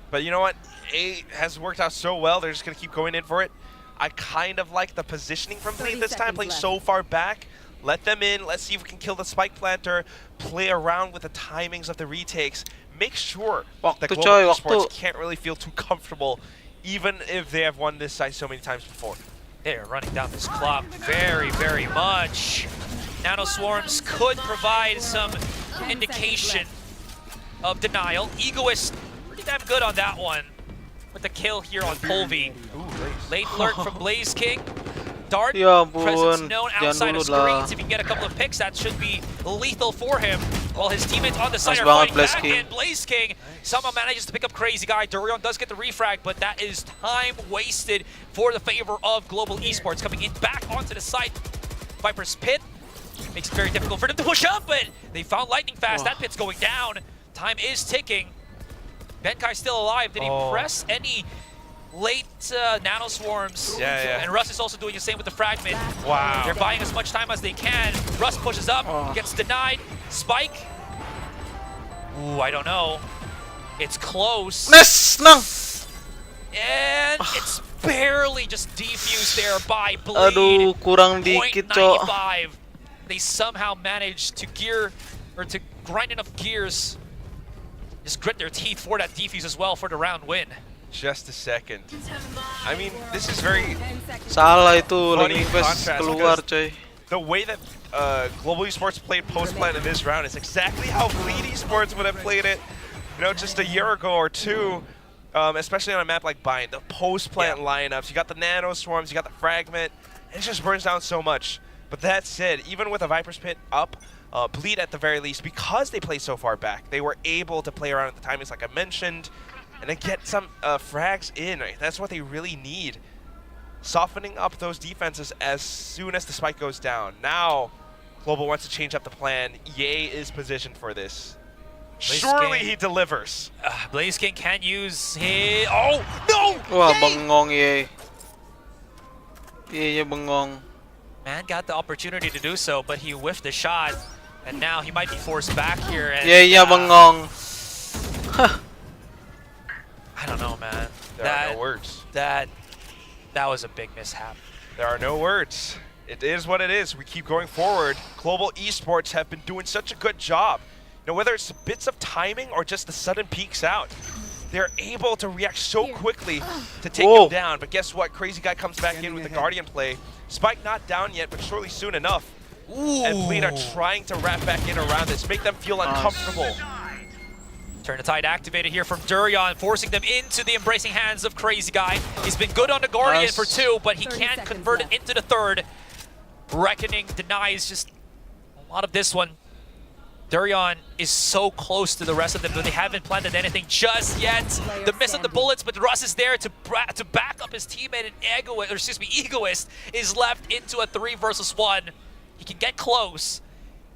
But you know what? A has worked out so well, they're just going to keep going in for it. I kind of like the positioning from Bleed this time, playing so far back. Let them in, let's see if we can kill the spike planter, play around with the timings of the retakes. Make sure that Global Esports can't really feel too comfortable, even if they have won this site so many times before. They're running down this clock very, very much. Nano Swarms could provide some indication of denial. Egoist, pretty damn good on that one with the kill here on Polvi. Late lurk from Blaze King. Dart, presence known outside of screens. If you can get a couple of picks, that should be lethal for him. While his teammates on the side are fighting back, and Blaze King somehow manages to pick up Crazy Guy. Durion does get the refrag, but that is time wasted for the favor of Global Esports. Coming in back onto the site. Viper's Pit makes it very difficult for them to push up, but they found lightning fast. That pit's going down. Time is ticking. Benkai's still alive. Did he press any late nano swarms? Yeah. And Russ is also doing the same with the fragment. Wow. They're buying as much time as they can. Russ pushes up, gets denied. Spike. Ooh, I don't know. It's close. And it's barely just defused there by Bleed. Aduh, kurang dikit, Cok. 0.95. They somehow managed to grind enough gears. Just grit their teeth for that defuse as well for the round win. Just a second. I mean, this is very salah itu, funny lagi invest keluar, coy. The way that Global Esports played post-plant in this round is exactly how Bleed Esports would have played it, you know, just a year ago or two, especially on a map like Bind. The post-plant lineups, you got the nano swarms, you got the fragment, and it just burns down so much. But that said, even with a Viper's Pit up, Bleed at the very least, because they play so far back, they were able to play around at the timings like I mentioned, and then get some frags in. Right? That's what they really need. Softening up those defenses as soon as the spike goes down. Now, Global wants to change up the plan. Ye is positioned for this. Surely he delivers. Blaze King can use his... Oh, no! Wah, bengong Ye. Ye bengong. Man got the opportunity to do so, but he whiffed the shot. And now he might be forced back here. And, Ye bengong. I don't know, man. There are no words. That was a big mishap. There are no words. It is what it is. We keep going forward. Global Esports have been doing such a good job. You know, whether it's bits of timing or just the sudden peaks out, they're able to react so quickly to take him down. But guess what? Crazy Guy comes back in with the Guardian play. Spike not down yet, but surely soon enough. And Bleed are trying to wrap back in around this, make them feel uncomfortable. Turn the Tide activated here from Durion, forcing them into the embracing hands of Crazy Guy. He's been good on the Guardian for 2, but he can't convert it into the 3rd. Reckoning denies just a lot of this one. Durion is so close to the rest of them, but they haven't planted anything just yet. The miss of the bullets, but Russ is there to back up his teammate, and Egoist is left into a 3 versus 1. He can get close.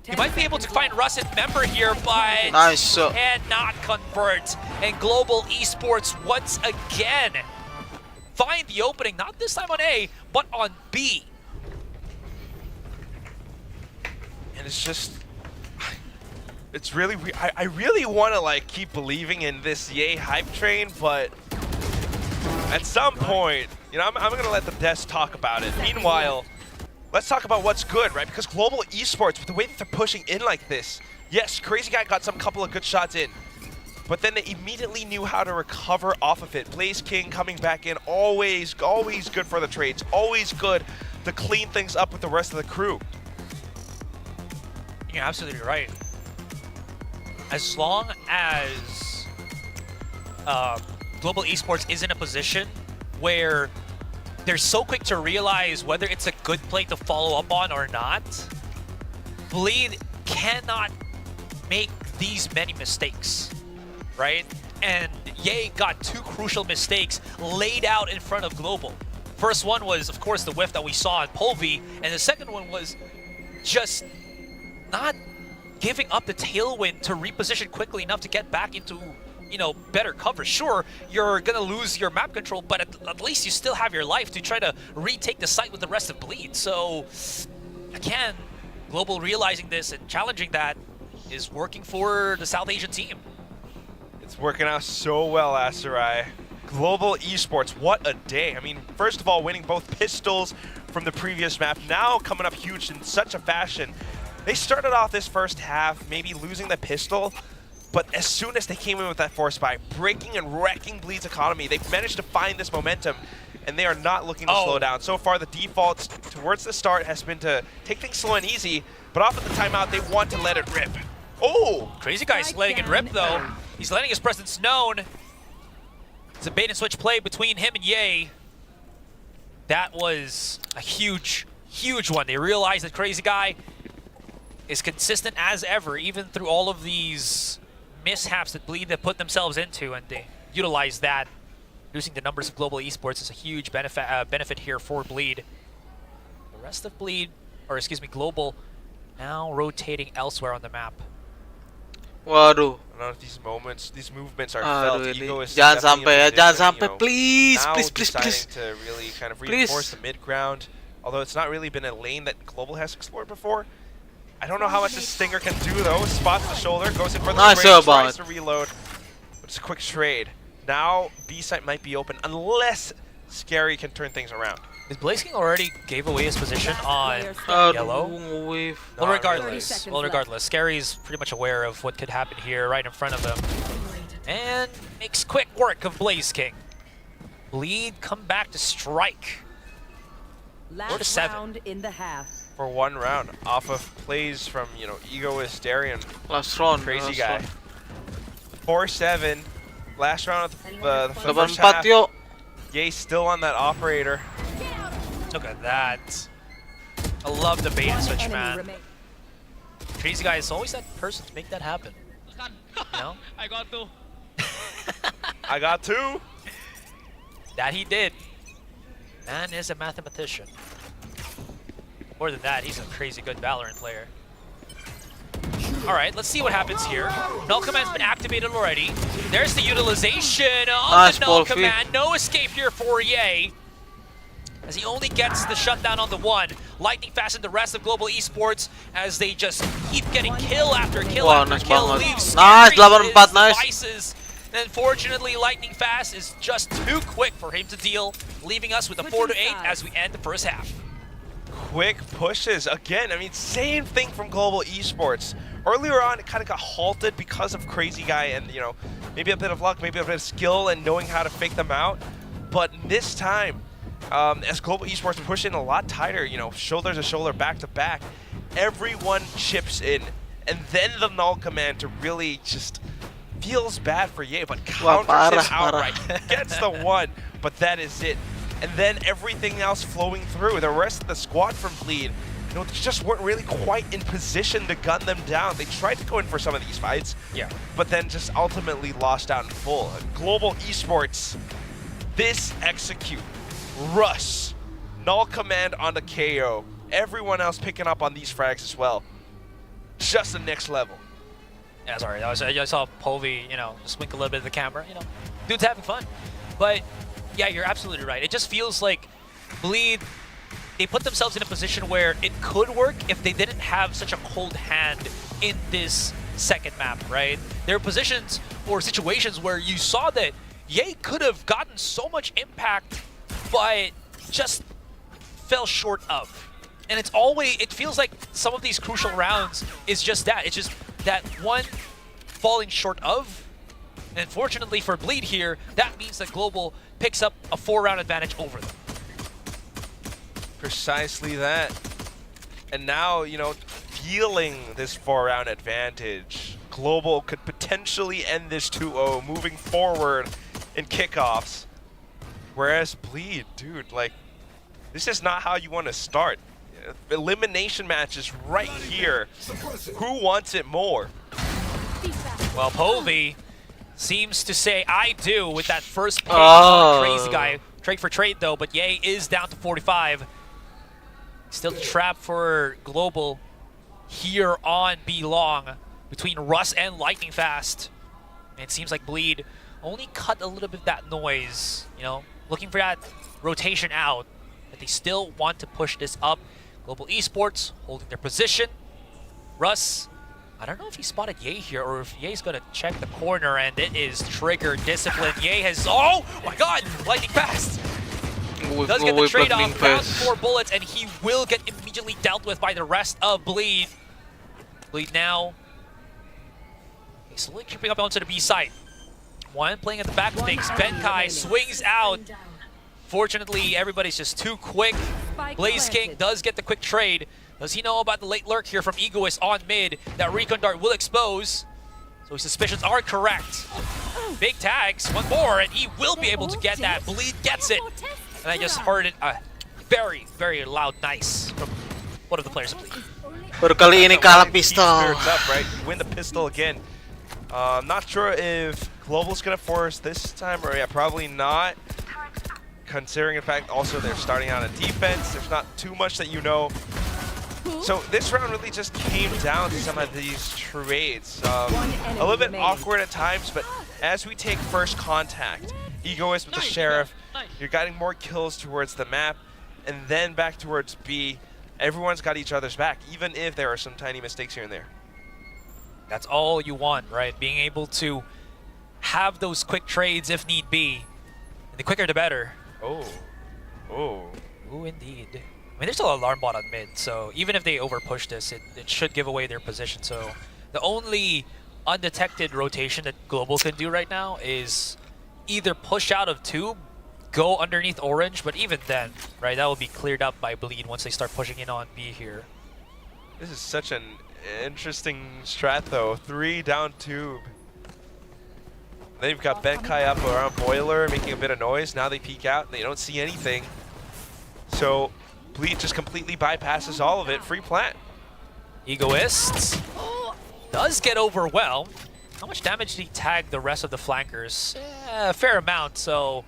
He might be able to find Russ and Member here, but cannot convert. And Global Esports once again find the opening, not this time on A, but on B. And it's just, it's really, I really want to like keep believing in this Ye hype train, but at some point, you know, I'm going to let the devs talk about it. Meanwhile, let's talk about what's good, right? Because Global Esports, with the way that they're pushing in like this, yes, Crazy Guy got some couple of good shots in, but then they immediately knew how to recover off of it. Blaze King coming back in, always good for the trades, always good to clean things up with the rest of the crew. You're absolutely right. As long as Global Esports is in a position where they're so quick to realize whether it's a good play to follow up on or not, Bleed cannot make these many mistakes, right? And Ye got 2 crucial mistakes laid out in front of Global. First one was, of course, the whiff that we saw in Polvi, and the second one was just not giving up the tailwind to reposition quickly enough to get back into, you know, better cover. Sure, you're gonna lose your map control, but at least you still have your life to try to retake the site with the rest of Bleed. So, again, Global realizing this and challenging that is working for the South Asian team. It's working out so well, azzraaja. Global Esports, what a day. I mean, first of all, winning both pistols from the previous map, now coming up huge in such a fashion. They started off this first half maybe losing the pistol, but as soon as they came in with that force buy, breaking and wrecking Bleed's economy, they've managed to find this momentum, and they are not looking to slow down. So far, the default towards the start has been to take things slow and easy, but off at the timeout, they want to let it rip. Oh! Crazy Guy's letting it rip, though. He's letting his presence known. It's a bait and switch play between him and Ye. That was a huge one. They realized that Crazy Guy is consistent as ever, even through all of these mishaps that Bleed have put themselves into, and they utilize that. Reducing the numbers of Global Esports is a huge benefit here for Bleed. The rest of Bleed, or excuse me, Global, now rotating elsewhere on the map. Waduh. I don't know if these movements are felt. Aduh, Ego ini. is Jangan definitely sampai in ya, position, jangan you sampai, know, please, now please. deciding to really kind of reinforce the mid ground. Although it's not really been a lane that Global has explored before. I don't know how much this Stinger can do though. Spots the shoulder, goes in for the Nice spray, job, tries Bond. to reload. But it's a quick trade. Now B site might be open unless Scary can turn things around. Is Blaze King already gave away his position on yellow? Wave. Well, Not regardless. Well, regardless. Scary's pretty much aware of what could happen here right in front of him. And makes quick work of Blaze King. Bleed come back to strike. 4-7. Round in the half. For 1 round, off of plays from, you know, Egoist, Darian, Last round. Crazy last Guy. round. 4-7. Last round of the first 8-4 half. yuk. Yay, still on that operator. Look at that. I love the bait and switch, man. Crazy Guy is always that person to make that happen. You know? I got 2. I got 2. That he did. Man is a mathematician. More than that, he's a crazy good Valorant player. Alright, let's see what happens here. Null Command's been activated already. There's the utilization of Nice the Null ball feed. Command. No escape here for Ye, as he only gets the shutdown on the 1. Lightning fast in the rest of Global Esports as they just keep getting kill after kill Wow, after nice kill. banget. Leaves Nice, Scary 8-4, his nice. devices. And unfortunately, Lightning Fast is just too quick for him to deal, leaving us with a 4-8 as we end the first half. Quick pushes again. I mean, same thing from Global Esports. Earlier on, it kind of got halted because of Crazy Guy and, you know, maybe a bit of luck, maybe a bit of skill and knowing how to fake them out. But this time, as Global Esports push in a lot tighter, you know, shoulder to shoulder, back to back, everyone chips in. And then the Null Command to really just feels bad for Ye, but counters him outright. Gets the 1, but that is it. And then everything else flowing through. The rest of the squad from Bleed, you know, they just weren't really quite in position to gun them down. They tried to go in for some of these fights, but then just ultimately lost out in full. Global Esports, this execute, Russ, Null Command on the KO, everyone else picking up on these frags as well. Just the next level. Yeah, sorry, I saw Polvi, you know, just wink a little bit at the camera. You know, dude's having fun. But yeah, you're absolutely right. It just feels like Bleed, they put themselves in a position where it could work if they didn't have such a cold hand in this second map, right? There are positions or situations where you saw that Ye could have gotten so much impact, but just fell short of. And it's always, it feels like some of these crucial rounds is just that. It's just that one falling short of And fortunately for Bleed here, that means that Global picks up a 4-round advantage over them. Precisely that. And now, you know, feeling this 4-round advantage, Global could potentially end this 2-0 moving forward in kickoffs. Whereas Bleed, dude, like, this is not how you want to start. Elimination matches right here. Who wants it more? Well, Povey seems to say, I do, with that first pick on Crazy Guy. Trade for trade, though, but Ye is down to 45. Still the trap for Global here on B Long between Russ and Lightning Fast. And it seems like Bleed only cut a little bit of that noise, you know, looking for that rotation out. But they still want to push this up. Global Esports holding their position. Russ, I don't know if he spotted Ye here or if Ye's gonna check the corner, and it is trigger discipline. Ye has, oh my god, Lightning Fast! Does get the trade off, round 4 bullets, and he will get immediately dealt with by the rest of Bleed. Bleed now, he's slowly creeping up onto the B side. One playing at the back of things, Benkai swings out. Fortunately, everybody's just too quick. Blaze King does get the quick trade. Does he know about the late lurk here from Egoist on mid that Recon Dart will expose? So his suspicions are correct. Big tags, one more, and he will be able to get that. Bleed gets it. And I just heard it very, very loud nice from one of the players of Bleed. Baru kali ini kalah pistol. Spirits up, right? Win the pistol again. I'm not sure if Global's gonna force this time, or yeah, probably not. Considering the fact also they're starting out on defense, there's not too much that you know. So this round really just came down to some of these trades. A little bit awkward at times, but as we take first contact, Egoist with the Sheriff, you're getting more kills towards the map, and then back towards B. Everyone's got each other's back, even if there are some tiny mistakes here and there. That's all you want, right? Being able to have those quick trades if need be. And the quicker the better. Oh. Oh. Ooh, indeed. I mean, there's still an alarm bot on mid, so even if they overpush this, it should give away their position. So the only undetected rotation that Global can do right now is either push out of tube, go underneath orange, but even then, right, that will be cleared up by Bleed once they start pushing in on B here. This is such an interesting strat, though. 3 down tube. Then you've got Benkai up around Boiler, making a bit of noise. Now they peek out, and they don't see anything. So Bleed just completely bypasses all of it. Free plant. Egoist does get overwhelmed. How much damage did he tag the rest of the flankers? A fair amount, so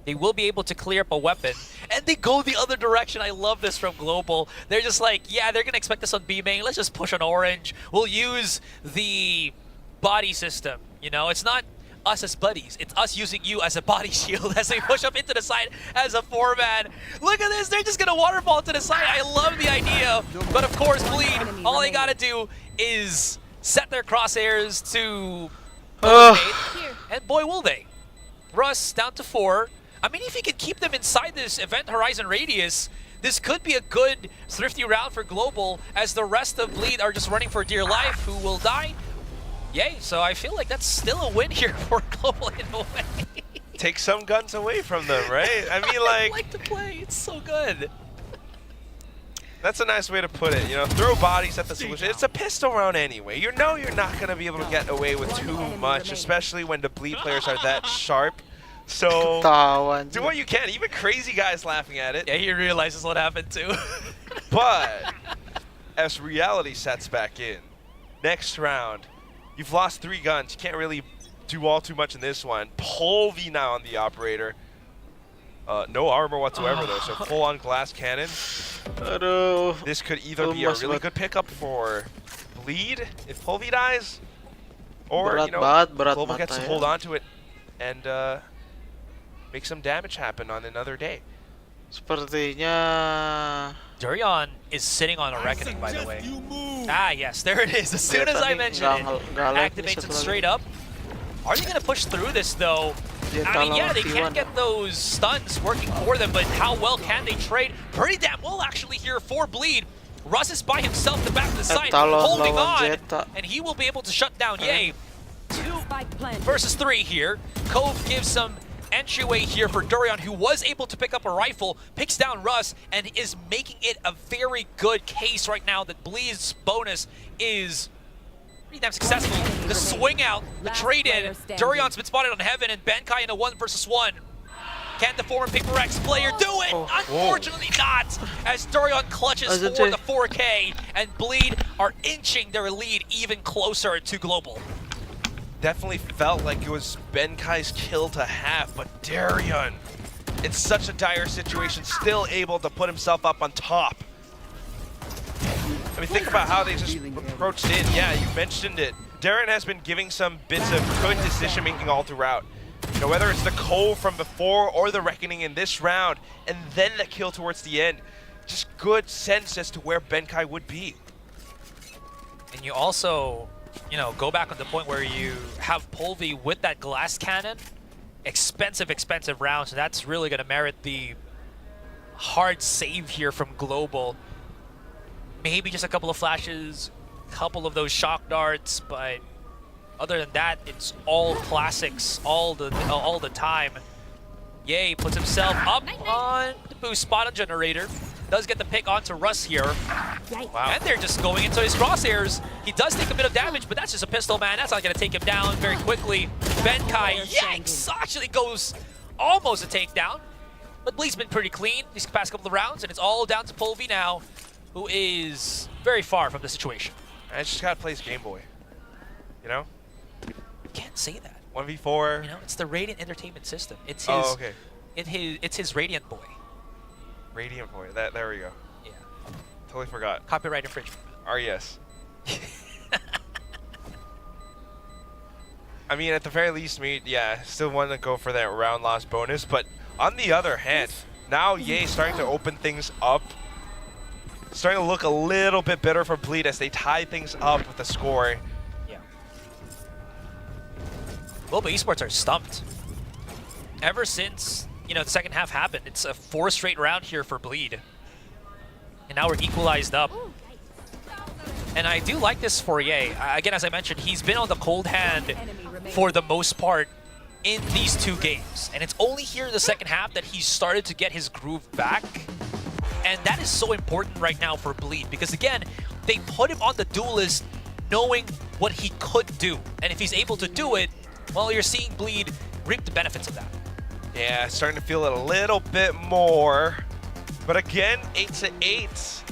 they will be able to clear up a weapon. And they go the other direction. I love this from Global. They're just like, yeah, they're going to expect us on B main. Let's just push on orange. We'll use the body system. You know, it's not us as buddies. It's us using you as a body shield as they push up into the side as a 4-man. Look at this. They're just going to waterfall to the side. I love the idea. But of course, Bleed, all they got to do is set their crosshairs to and boy, will they. Russ down to 4. I mean, if you can keep them inside this event horizon radius, this could be a good thrifty round for Global, as the rest of Bleed are just running for dear life. Who will die? Yay, so I feel like that's still a win here for Global in a way. Take some guns away from them, right? I mean, I like to play, it's so good. That's a nice way to put it. You know, throw bodies at the solution. It's a pistol round anyway. You know you're not going to be able to get away with too much, especially when the Bleed players are that sharp. So, do what you can. Even Crazy Guy's laughing at it. Yeah, he realizes what happened too. But, as reality sets back in, next round, you've lost 3 guns. You can't really do all too much in this one. Polvi now on the operator. No armor whatsoever though, so full-on glass cannon. This could either be a really good pickup for Bleed if Polvi dies, or you know, Global gets to hold on to it and make some damage happen on another day. Sepertinya Durian is sitting on a reckoning, by the way. Ah, yes, there it is. As soon as I mentioned it, activates it straight up. Are they going to push through this, though? I mean, yeah, they can't get those stuns working for them, but how well can they trade? Pretty damn well, actually, here for Bleed. Russ is by himself, the back of the side, holding on, and he will be able to shut down Ye. 2 versus 3 here. Cove gives some entryway here for Durian, who was able to pick up a rifle, picks down Russ, and is making it a very good case right now that Bleed's bonus is pretty damn successful. The swing out, the trade in. Durian's been spotted on Heaven, and Benkai in a 1 versus 1. Can the former Paper X player do it? Unfortunately not, as Durian clutches for the 4K, and Bleed are inching their lead even closer to Global. Definitely felt like it was Benkai's kill to have, but Darian, in such a dire situation, still able to put himself up on top. I mean, think about how they just approached in. Yeah, you mentioned it. Darian has been giving some bits of good decision-making all throughout. You know, whether it's the Cove from before or the Reckoning in this round, and then the kill towards the end. Just good sense as to where Benkai would be. And you also, you know, go back on the point where you have Polvi with that glass cannon. Expensive rounds. So that's really going to merit the hard save here from Global. Maybe just a couple of flashes, couple of those shock darts, but other than that, it's all classics all the time. Yay puts himself up on the boost spot on Generator. Does get the pick onto Russ here. Wow. And they're just going into his crosshairs. He does take a bit of damage, but that's just a pistol, man. That's not going to take him down very quickly. Benkai, yanks, actually goes almost a takedown. But Bleed's been pretty clean these past couple of rounds, and it's all down to Polvi now, who is very far from the situation. I just got to play his Game Boy. You know? You can't say that. 1v4. You know, it's the Radiant Entertainment System. It's his, okay. It's his Radiant Boy. Radiant Boy. There we go. Yeah. Totally forgot. Copyright infringement. RES. I mean, at the very least, still want to go for that round loss bonus. But on the other hand, now Ye starting to open things up. Starting to look a little bit better for Bleed as they tie things up with the score. Yeah. Global Esports are stumped. Ever since, you know, the second half happened, it's a 4 straight round here for Bleed. And now we're equalized up. And I do like this for Ye. Again, as I mentioned, he's been on the cold hand for the most part in these 2 games. And it's only here in the second half that he's started to get his groove back. And that is so important right now for Bleed, because again, they put him on the duel list knowing what he could do. And if he's able to do it, well, you're seeing Bleed reap the benefits of that. Yeah, starting to feel it a little bit more. But again, 8-8.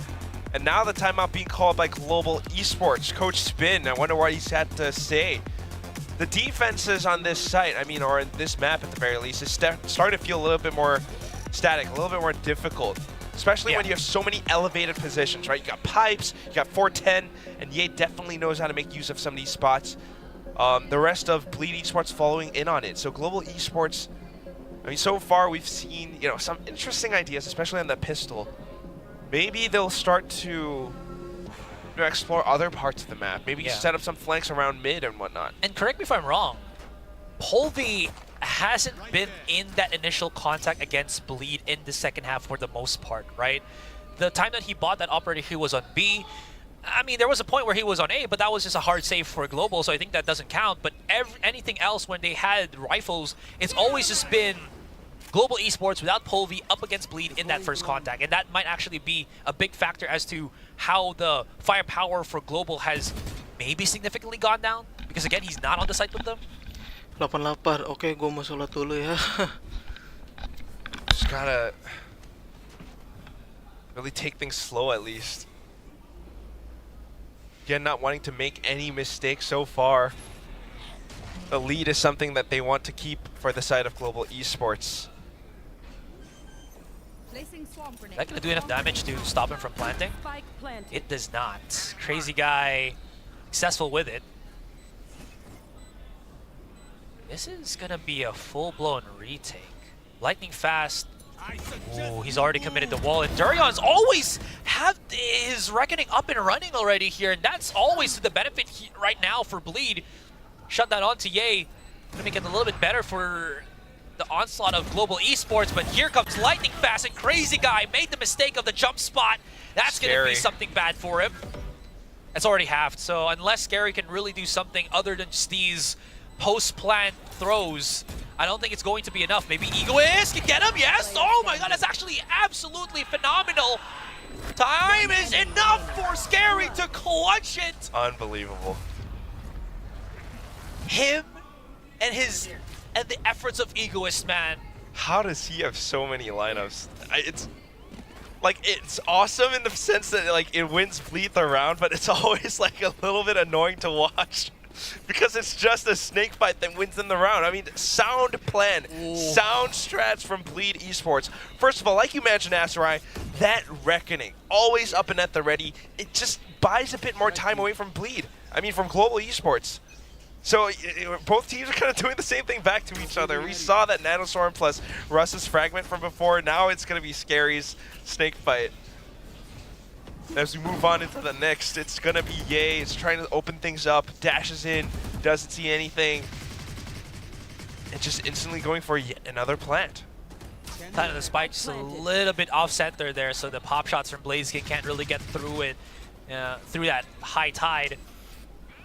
And now the timeout being called by Global Esports. Coach Spin, I wonder what he's had to say. The defenses on this site, I mean, or in this map at the very least, is starting to feel a little bit more static, a little bit more difficult. Especially when you have so many elevated positions, right? You got Pipes, you got 410, and Ye definitely knows how to make use of some of these spots. The rest of Bleed Esports following in on it. So Global Esports, I mean, so far we've seen, you know, some interesting ideas, especially on the pistol. Maybe they'll start to explore other parts of the map. Maybe set up some flanks around mid and whatnot. And correct me if I'm wrong, Polvi hasn't been in that initial contact against Bleed in the second half for the most part, right? The time that he bought that operator, he was on B. I mean, there was a point where he was on A, but that was just a hard save for Global, so I think that doesn't count. But anything else, when they had rifles, it's always just been Global Esports without Polvi up against Bleed in that first contact. And that might actually be a big factor as to how the firepower for Global has maybe significantly gone down. Because again, he's not on the site with them. 8-8. Oke, gue mau sholat dulu ya. Just gotta really take things slow at least. Again, not wanting to make any mistakes so far. The lead is something that they want to keep for the side of Global Esports. Is that going to do enough damage to stop him from planting? It does not. Crazy guy, successful with it. This is going to be a full-blown retake. Lightning fast. Ooh, he's already committed the wall. And Durian's always have his Reckoning up and running already here. And that's always to the benefit right now for Bleed. Shut that on to Ye. Gonna make it a little bit better for the onslaught of Global Esports. But here comes Lightning fast, and Crazy Guy made the mistake of the jump spot. That's going to be something bad for him. It's already halved, so unless Scary can really do something other than just these post-plant throws, I don't think it's going to be enough. Maybe Egoist can get him, yes! Oh my god, that's actually absolutely phenomenal! Time is enough for Scary to clutch it! Unbelievable. Him and the efforts of Egoist, man. How does he have so many lineups? It's awesome in the sense that like it wins Bleed the round, but it's always like a little bit annoying to watch because it's just a snake fight that wins in the round. I mean, sound plan, sound strats from Bleed Esports. First of all, like you mentioned, azzraaja, that Reckoning, always up and at the ready. It just buys a bit more time away from Bleed. I mean, from Global Esports. So both teams are kind of doing the same thing back to each other. We saw that Nanostorm plus Russ's Fragment from before. Now it's going to be Scary's Snake Fight. As we move on into the next, it's going to be Ye. It's trying to open things up. Dashes in. Doesn't see anything. And just instantly going for yet another plant. Time of the spike just a little bit off center there, so the pop shots from Blaziken can't really get through it, through that high tide.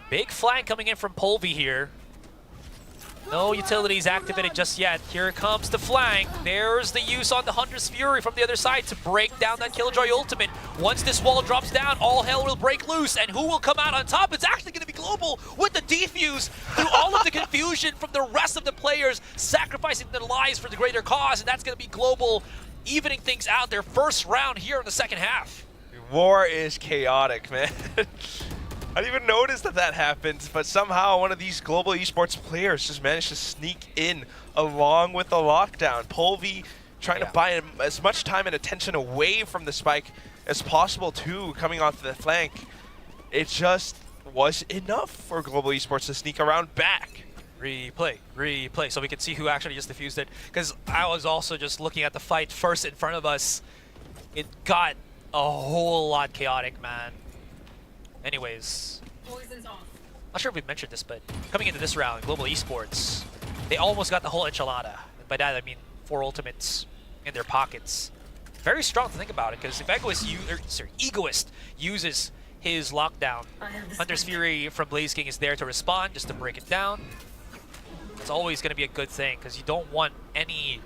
Big flank coming in from Polvi here. No utilities activated just yet. Here comes the flank. There's the use on the Hunter's Fury from the other side to break down that Killjoy ultimate. Once this wall drops down, all hell will break loose. And who will come out on top? It's actually going to be Global with the defuse through all of the confusion from the rest of the players, sacrificing their lives for the greater cause. And that's going to be Global evening things out their first round here in the second half. War is chaotic, man. I didn't even notice that happened, but somehow one of these Global Esports players just managed to sneak in along with the lockdown. Polvi trying to buy as much time and attention away from the spike as possible too, coming onto the flank. It just was enough for Global Esports to sneak around back. Replay, so we can see who actually just defused it. Because I was also just looking at the fight first in front of us. It got a whole lot chaotic, man. Anyways, not sure if we've mentioned this, but coming into this round, Global Esports, they almost got the whole enchilada. And by that I mean 4 ultimates in their pockets. Very strong to think about it, because if Egoist uses his lockdown, Hunter's Fury from Blaze King is there to respond, just to break it down. It's always going to be a good thing, because you don't want any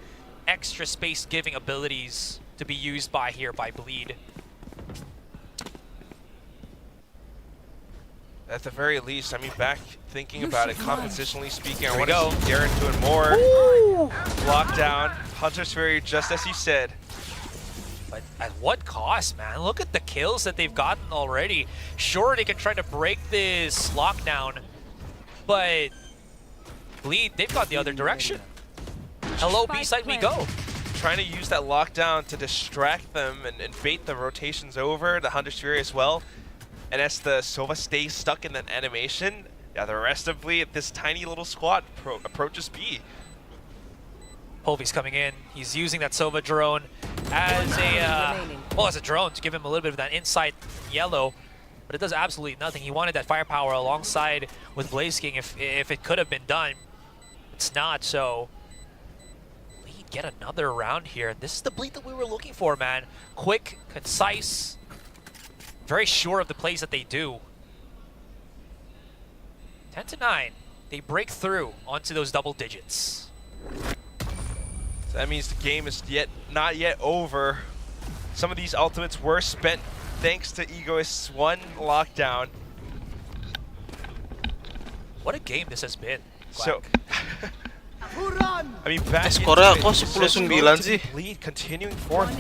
extra space-giving abilities to be used by Bleed. At the very least, I mean, back thinking about it, compositionally speaking, I want go. to see Garen doing more. Lockdown, Hunter's Fury, just as you said. But at what cost, man? Look at the kills that they've gotten already. Sure, they can try to break this lockdown, but Bleed, they've gone the other direction. Hello, B-side we go. Trying to use that lockdown to distract them and bait the rotations over, the Hunter's Fury as well. And as the Sova stays stuck in that animation, yeah, the rest of Bleed, this tiny little squad approaches B. Polvi's coming in. He's using that Sova drone as a drone to give him a little bit of that insight yellow, but it does absolutely nothing. He wanted that firepower alongside with Blaze King if it could have been done. It's not, so Bleed get another round here. This is the Bleed that we were looking for, man. Quick, concise, very sure of the plays that they do. 10-9. They break through onto those double digits. So that means the game is not yet over. Some of these ultimates were spent thanks to Egoist's one lockdown. What a game this has been. So, I mean, back Skornya into it, kok it's just 10-9 going to sih? be Bleed continuing forth,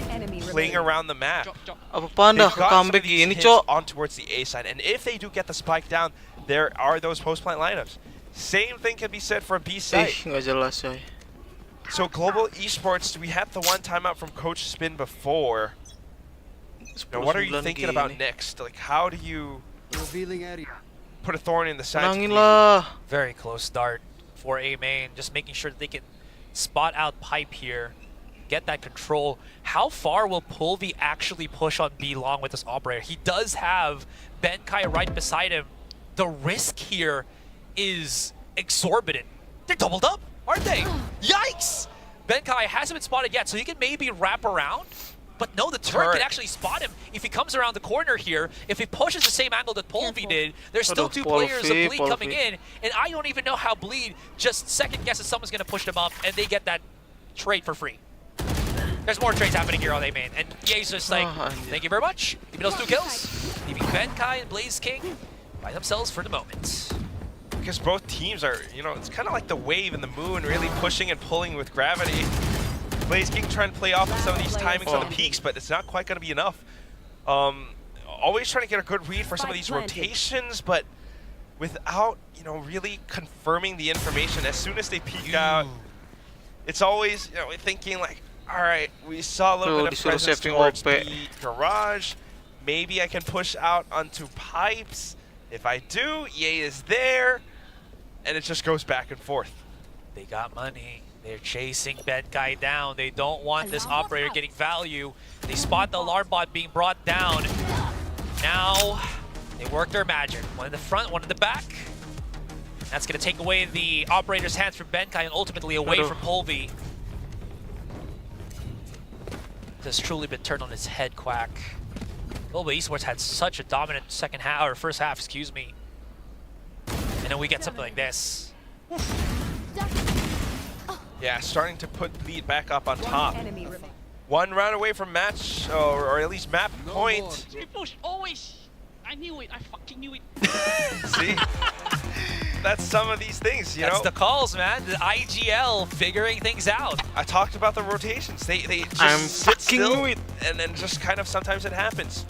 playing around the map. Apaan dah They've got some of comeback these gini, hits Cok? on towards the A side, and if they do get the spike down, there are those post-plant lineups. Same thing can be said for B side. Nggak jelas, coy. So Global Esports, we had the one timeout from Coach Spin before. Now, what are you 10-9 thinking about gini. next? Like, how do you put a thorn in the side? to Menangin Bleed? lah. Very close start for A main, just making sure that they can spot out Pipe here, get that control. How far will Polvi actually push on B long with this operator? He does have Benkai right beside him. The risk here is exorbitant. They're doubled up, aren't they? Yikes! Benkai hasn't been spotted yet, so he can maybe wrap around. But no, the turret Turret. can actually spot him if he comes around the corner here. If he pushes the same angle that Polvi did, there's still Aduh, two players of Polvi, Bleed coming in, and I don't even know how Bleed just second guesses someone's going to push them up, and they get that trade for free. There's more trades happening here on A main, and Ye's just like, thank you very much. Give me those 2 kills. Leaving Benkai and Blaze King by themselves for the moment. Because both teams are, you know, it's kind of like the wave and the moon really pushing and pulling with gravity. Blaze King trying to play off of some of these timings on the peaks, but it's not quite going to be enough. Always trying to get a good read for some of these rotations, but without, you know, really confirming the information. As soon as they peek out, it's always, you know, thinking like, all right, we saw a little bit of presence towards the garage. Maybe I can push out onto pipes. If I do, Ye is there, and it just goes back and forth. They got money. They're chasing Benkai down. They don't want this operator getting value. They spot the alarm bot being brought down. Now, they work their magic. One in the front, one in the back. That's going to take away the operator's hands from Benkai and ultimately away from Polvi. This has truly been turned on its head, Quack. Global Esports had such a dominant second half, or first half, excuse me. And then we get something like this. Yeah, starting to put lead back up on top. 1 round away from match, or at least map point. Push, always. I knew it. I fucking knew it. See? That's some of these things, you That's know? the calls, man. The IGL figuring things out. I talked about the rotations. They just I'm sit fucking still, knew it. and then just kind of sometimes it happens.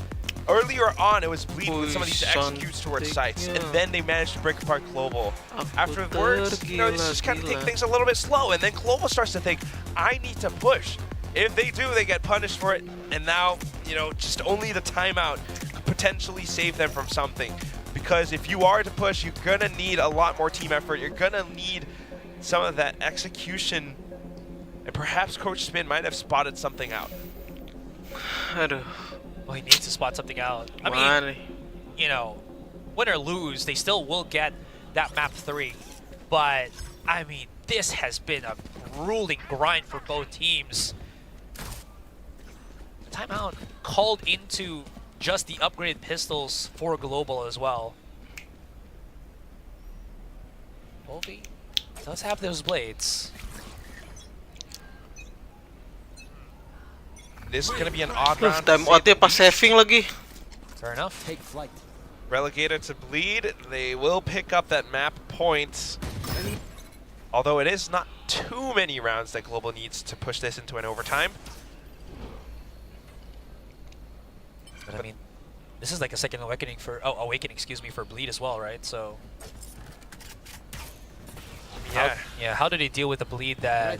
Earlier on, it was Bleed with some of these executes towards sites, and then they managed to break apart Global. Afterwards, you know, it's just kind of take things a little bit slow, and then Global starts to think, I need to push. If they do, they get punished for it, and now, you know, just only the timeout could potentially save them from something. Because if you are to push, you're gonna need a lot more team effort. You're gonna need some of that execution, and perhaps Coach Spin might have spotted something out. Aduh. Well, he needs to spot something out. I mean, you know, win or lose, they still will get that map 3. But, I mean, this has been a grueling grind for both teams. Timeout called into just the upgraded pistols for Global as well. Wolfie does have those blades. This is gonna be an odd round. Time out-nya pas saving lagi. Fair enough. Take flight. Relegated to Bleed, they will pick up that map point. Although it is not too many rounds that Global needs to push this into an overtime. But I mean, this is like a second awakening for excuse me, for Bleed as well, right? So Yeah. how do they deal with the Bleed that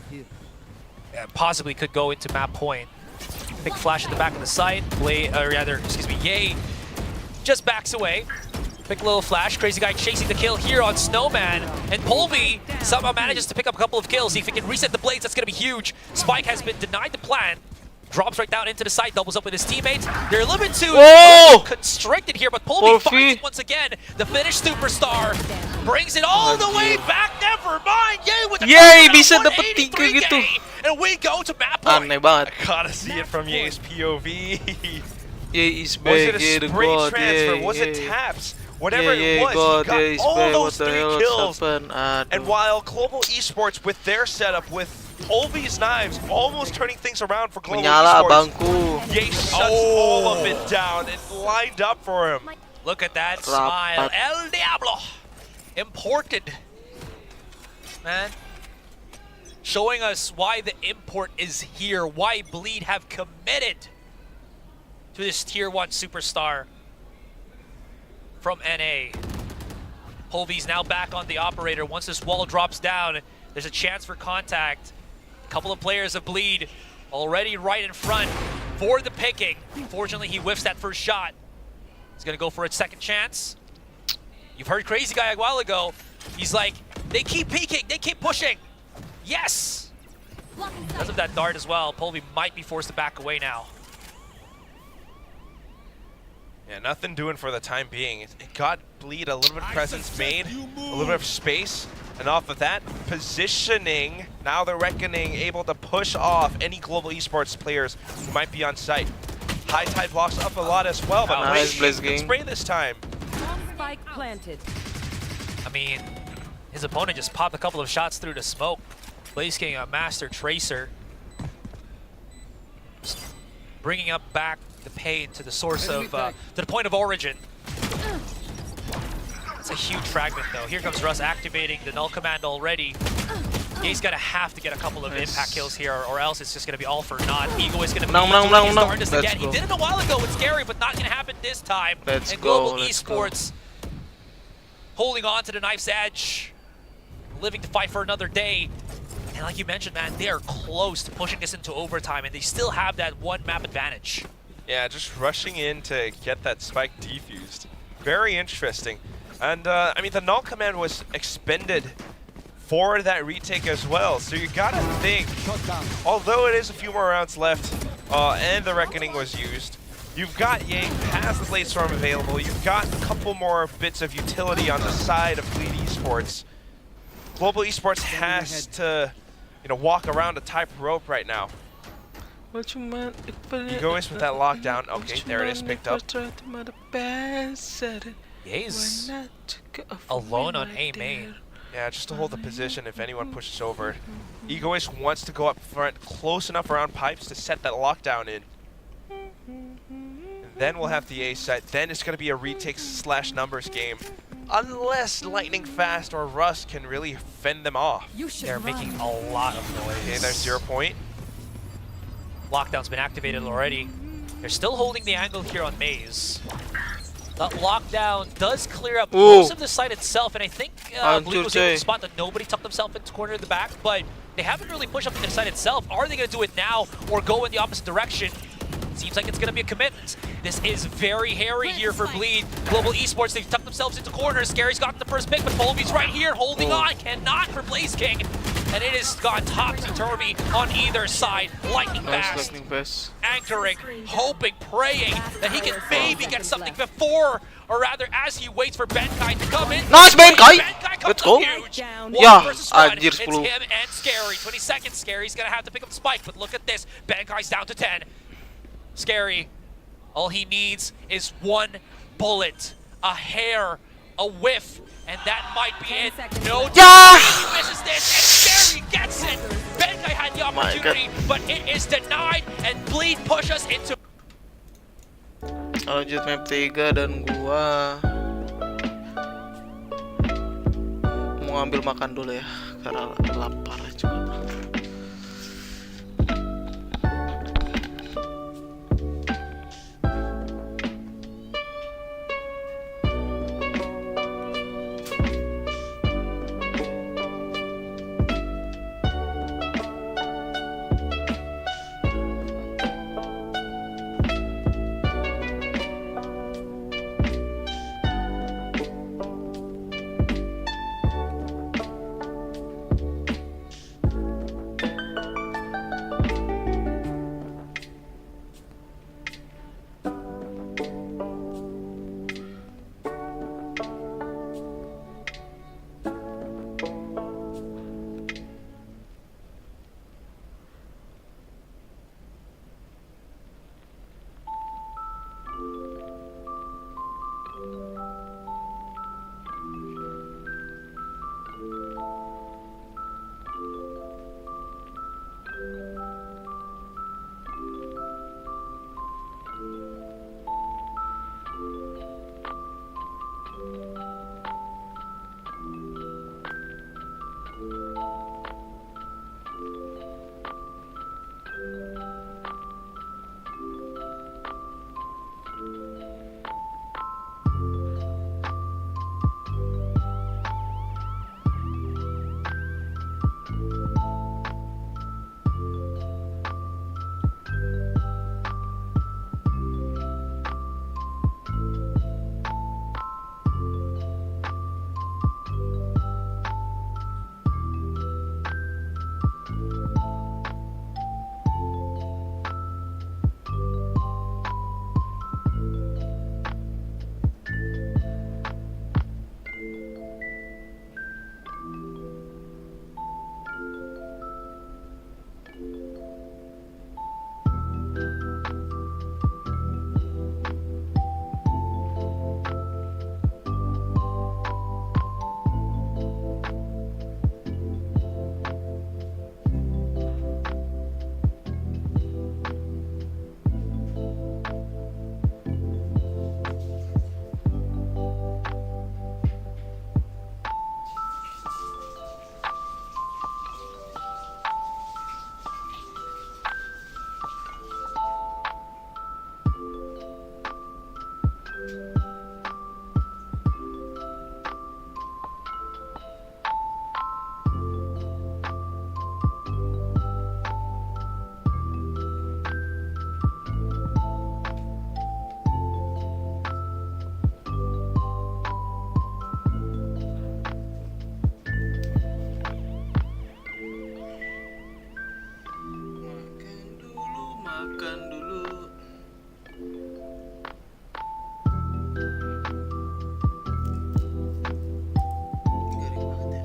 possibly could go into map point? Big flash at the back of the site. Ye just backs away. Big little flash. Crazy guy chasing the kill here on Snowman. And Polvi somehow manages to pick up a couple of kills. If he can reset the blades, that's going to be huge. Spike has been denied the plan. Drops right down into the site, doubles up with his teammates. They're a little bit too constricted here, but Polvi finds it once again. The Finnish superstar brings it all the way back. Never mind. Yay with the bisa dapat 3 gitu. And we go to map point. Aneh banget. I gotta see it from Ye's POV. Ye is Was it back. a Ye the spray god. transfer? Ye, Was it ye. taps? Whatever Ye, it was, god. he got Ye is all back. those What the 3 hell kills. happened? And while Global Esports with their setup, with Polvi's knives, almost turning things around for Global Menyala Esports, abangku. Ye shuts all of it down and lined up for him. Look at that smile. El Diablo. Imported. Man. Showing us why the import is here. Why Bleed have committed to this tier 1 superstar from NA. Polvi's now back on the operator. Once this wall drops down, there's a chance for contact. A couple of players of Bleed already right in front for the picking. Fortunately, he whiffs that first shot. He's gonna go for a second chance. You've heard Crazy Guy a while ago. He's like, they keep peeking, they keep pushing. Yes! Because of that dart as well, Polvi might be forced to back away now. Yeah, nothing doing for the time being. It got Bleed a little bit of presence made, a little bit of space, And off of that positioning, now the Reckoning able to push off any global esports players who might be on site. High Tide blocks up a lot as well, but Nice, Blaze Blaze can spray this time. Spike planted. I mean, his opponent just popped a couple of shots through the smoke. Blaze King, a master tracer. Just bringing up back the pain to the source of, to the point of origin. It's a huge fragment though. Here comes Russ activating the null command already. He's gonna have to get a couple of impact kills here, or else it's just gonna be all for naught. Ego is gonna be doing his darndest again. He did it a while ago with Scary, but not gonna happen this time. Let's and go, Global Esports holding on to the knife's edge, living to fight for another day. And like you mentioned, man, they are close to pushing this into overtime, and they still have that one map advantage. Yeah, just rushing in to get that spike defused. Very interesting. And I mean, the null command was expended for that retake as well. So you gotta think, although it is a few more rounds left, and the Reckoning was used, you've got Yang has the Blade Storm available. You've got a couple more bits of utility on the side of Bleed Esports. Global Esports has to, you know, walk around a tight rope right now. Egoist with that lockdown. Okay, there it is, picked up. He's alone on A main. Yeah, just to hold the position if anyone pushes over. Egoist wants to go up front close enough around pipes to set that lockdown in. And then we'll have the A site. Then it's going to be a retake / numbers game. Unless Lightning Fast or Rust can really fend them off. They're making a lot of noise. Okay, there's 0 point. Lockdown's been activated already. They're still holding the angle here on Maze. That lockdown does clear up most of the site itself, and I think Blue was able to spot that nobody tucked themselves into corner in the back, but they haven't really pushed up into the site itself. Are they going to do it now or go in the opposite direction? Seems like it's going to be a commitment. This is very hairy here for Bleed. Global Esports, they've tucked themselves into corners. Scary's got the first pick, but Folby's right here holding on. Cannot for Blaze King. And it has gone topsy-turvy on either side. Lightning Fast, anchoring, hoping, praying that he can maybe get something before, or rather as he waits for Benkai to come in. Nice Benkai! Let's go! Huge. Yeah, Anjir, it's 10. him and Scary. 20 seconds, Scary's gonna have to pick up the spike, but look at this. Benkai's down to 10. Scary, all he needs is one bullet, a hair, a whiff, and that might be it. No, he misses this, and Scary gets it. Benkai had the opportunity, but it is denied, and Bleed push us into... Lanjut map 3 dan gua mau ngambil makan dulu ya, karena lapar juga. makan dulu. Garing banget ya.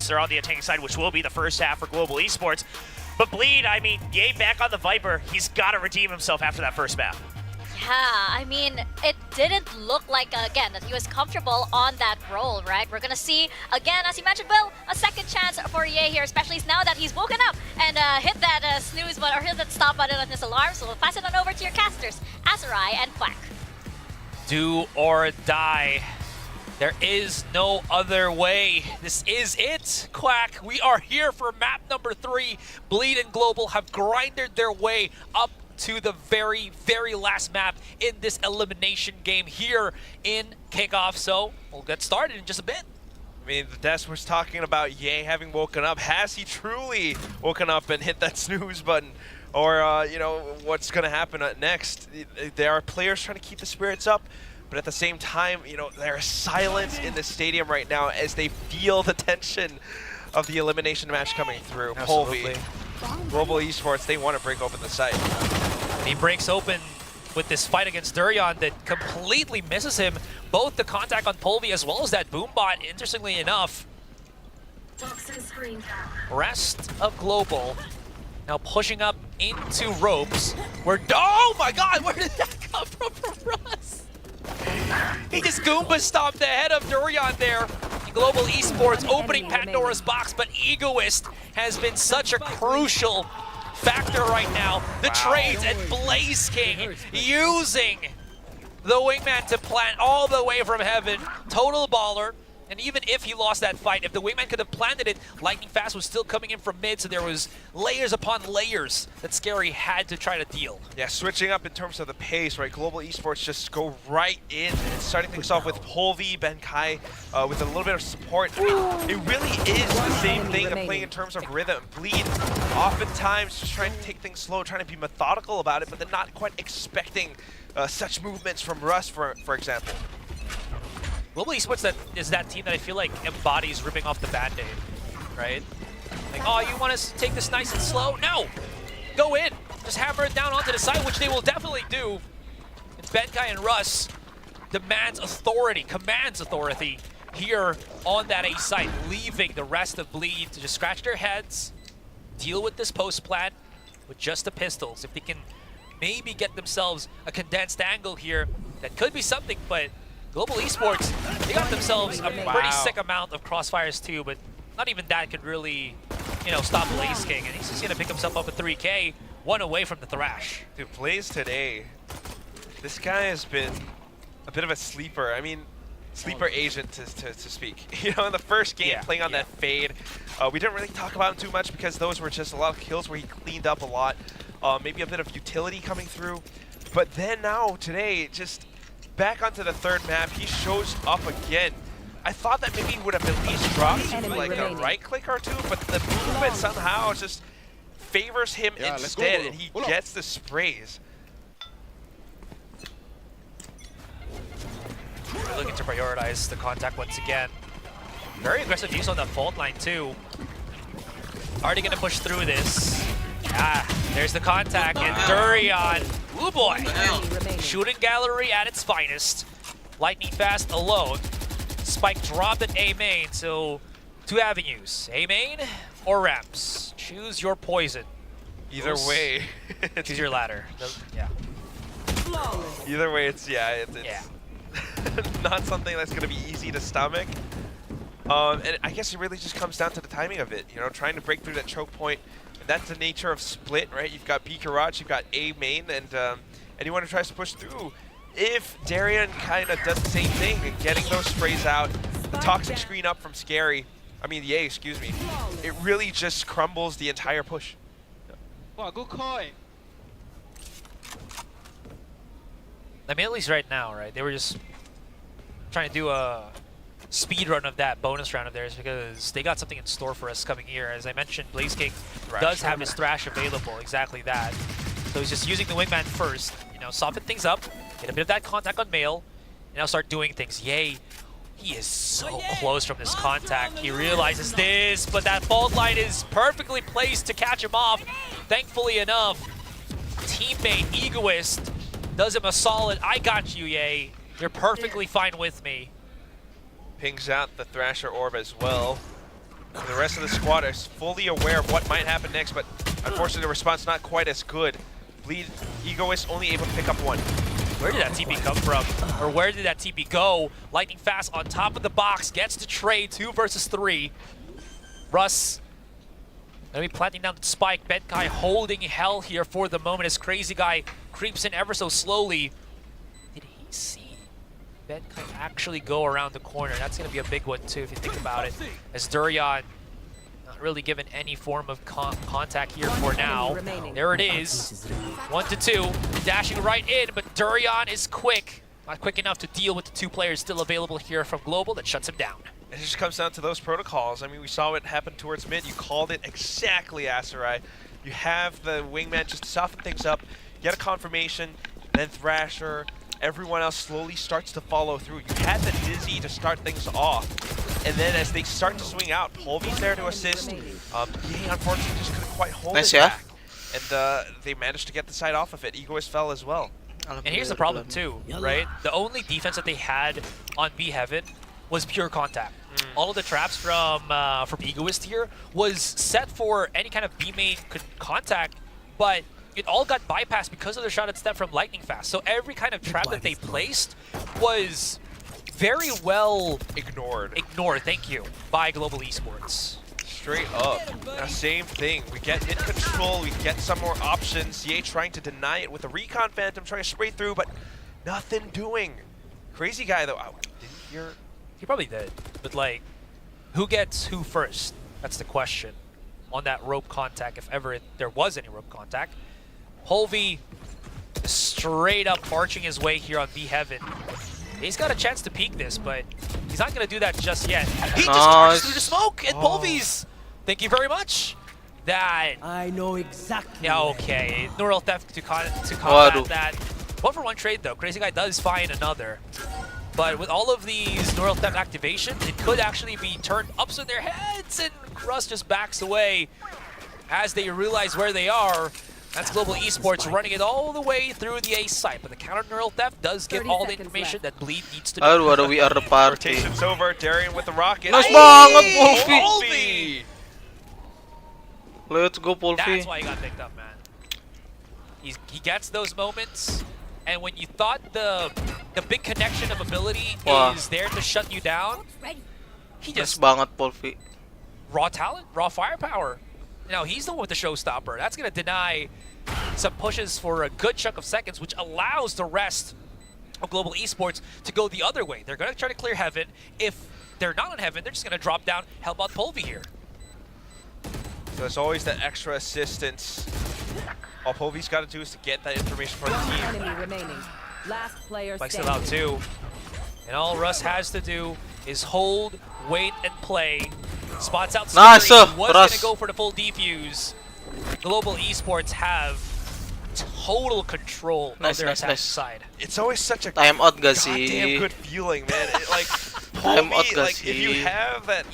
Games are on the attacking side, which will be the first half for Global Esports. But Bleed, I mean, Ye back on the Viper. He's got to redeem himself after that first map. Yeah, I mean, it didn't look like, again, that he was comfortable on that role, right? We're gonna see, again, as you mentioned, Will, a second chance for Ye here, especially now that he's woken up and hit that snooze button, or hit that stop button on his alarm. So we'll pass it on over to your casters, azzraaja and Quack. Do or die. There is no other way. This is it, Quack. We are here for map number 3. Bleed and Global have grinded their way up to the very, very last map in this elimination game here in Kickoff. So we'll get started in just a bit. I mean, the desk was talking about Ye having woken up. Has he truly woken up and hit that snooze button? Or, you know, what's going to happen next? There are players trying to keep the spirits up, but at the same time, you know, there's silence in the stadium right now as they feel the tension of the elimination match coming through. Polvi, Global Esports, they want to break open the site. He breaks open with this fight against Durian that completely misses him. Both the contact on Polvi as well as that boom bot, interestingly enough. Rest of Global now pushing up into ropes. Oh my god, where did that come from Russ? He just Goomba stomped the head of Durian there. Global Esports opening Pandora's box, but Egoist has been such a crucial factor right now. The trades and Blaze King using the wingman to plant all the way from heaven. Total baller. And even if he lost that fight, if the wingman could have planted it, Lightning Fast was still coming in from mid, so there was layers upon layers that Scary had to try to deal. Yeah, switching up in terms of the pace, right? Global Esports just go right in, and starting things off with Polvi, Benkai, with a little bit of support. I mean, it really is the same thing of playing in terms of rhythm. Bleed, oftentimes just trying to take things slow, trying to be methodical about it, but then not quite expecting such movements from Russ, for example. Global Esports is that team that I feel like embodies ripping off the Band-Aid, right? Like, oh, you want us to take this nice and slow? No! Go in! Just hammer it down onto the side, which they will definitely do. And Benkai and Russ commands authority here on that A site, leaving the rest of Bleed to just scratch their heads, deal with this post plan with just the pistols. If they can maybe get themselves a condensed angle here, that could be something, but Global Esports, they got themselves a pretty sick amount of crossfires too, but not even that could really, you know, stop Blaze King. And he's just gonna pick himself up a 3K, one away from the thrash. Dude, Blaze today, this guy has been a bit of a sleeper. I mean, sleeper agent to speak. You know, in the first game, playing on that fade, we didn't really talk about him too much because those were just a lot of kills where he cleaned up a lot. Maybe a bit of utility coming through. But then now, today, just back onto the third map, he shows up again. I thought that maybe he would have at least dropped to like a right click or two, but the movement somehow just favors him instead, and he gets the sprays. We're looking to prioritize the contact once again. Very aggressive use on the fault line too. Already gonna push through this. There's the contact, and Durian, ooh boy, shooting gallery at its finest. Lightning Fast alone. Spike dropped at A main, so 2 avenues, A main or ramps. Choose your poison. Either way, choose your ladder. Yeah. Either way, it's not something that's gonna be easy to stomach. And I guess it really just comes down to the timing of it. You know, trying to break through that choke point. That's the nature of Split, right? You've got B Garage, you've got A main, and anyone who tries to push through. If Darian kind of does the same thing and getting those sprays out, the toxic screen up from Scary, Ye, excuse me, it really just crumbles the entire push. Wow, good call. I mean, at least right now, right? They were just trying to do a speed run of that bonus round of theirs because they got something in store for us coming here. As I mentioned, Blaze King does have his thrash available, exactly that. So he's just using the wingman first, you know, soften things up, get a bit of that contact on Mail, and now start doing things. Yay, he is so close from this contact. He realizes this, but that fault line is perfectly placed to catch him off. Thankfully enough, teammate Egoist does him a solid, I got you, Yay. You're perfectly fine with me. Pings out the Thrasher Orb as well. The rest of the squad is fully aware of what might happen next, but unfortunately the response not quite as good. Bleed, Egoist only able to pick up one. Where did that TP come from? Or where did that TP go? Lightning Fast on top of the box, gets to trade 2 versus 3. Russ gonna be planting down the spike. Bedkai holding hell here for the moment as Crazy Guy creeps in ever so slowly. Did he see Bedkai actually go around the corner? That's gonna be a big one too if you think about it. As Durian not really given any form of contact here for now. There it is. 1 to 2. Dashing right in, but Durian is quick. Not quick enough to deal with the 2 players still available here from Global that shuts him down. It just comes down to those protocols. I mean, we saw what happened towards mid. You called it exactly, azzraaja. You have the wingman just to soften things up, get a confirmation, then Thrasher, everyone else slowly starts to follow through. You had the Dizzy to start things off, and then as they start to swing out, Polvy's there to assist. He unfortunately just couldn't quite hold it back. And they managed to get the side off of it. Egoist fell as well. And here's the problem too, right? The only defense that they had on B Heaven was pure contact. All of the traps from Egoist here was set for any kind of B main contact, but it all got bypassed because of the shot at step from Lightning Fast. So every kind of trap that they placed was very well ignored, thank you, by Global Esports. Straight up. Now, same thing. We get mid control, we get some more options. CA trying to deny it with a Recon Phantom, trying to spray through, but nothing doing. Crazy Guy, though. I didn't hear. He probably did, but like, who gets who first? That's the question on that rope contact, if ever there was any rope contact. Polvy straight up marching his way here on B Heaven. He's got a chance to peek this, but he's not going to do that just yet. He just charged through the smoke, and Polvy's, thank you very much. That I know exactly. Yeah, okay. Neural Theft to combat that. 1-for-1 trade though. Crazy Guy does find another. But with all of these Neural Theft activations, it could actually be turned ups in their heads, and Russ just backs away as they realize where they are. That's Global Esports running it all the way through the A site, but the counter Neural Theft does give all the information that Bleed needs to know. Aduh, we are the party. Rotation's over. Darian with the rocket. Nice banget, Polvy. Let's go, Polvy. That's why he got picked up, man. He gets those moments, and when you thought the big connection of ability is there to shut you down, he just banget, Polvy. Raw talent, raw firepower. You know, he's the one with the showstopper. That's going to deny some pushes for a good chunk of seconds, which allows the rest of Global Esports to go the other way. They're going to try to clear Heaven. If they're not on Heaven, they're just going to drop down. How about Polvy here? So there's always that extra assistance. All Polvy's got to do is to get that information for the team. Enemy remaining. Last player Spikes standing. it out too. And all Russ has to do is hold, wait, and play. Spots out Nice, was going Russ. to go for the full defuse. Global Esports have total control of their attack side. It's always such a Time out goddamn gasi. good feeling, man. Like, Time out Polvy, like gasi. if you have that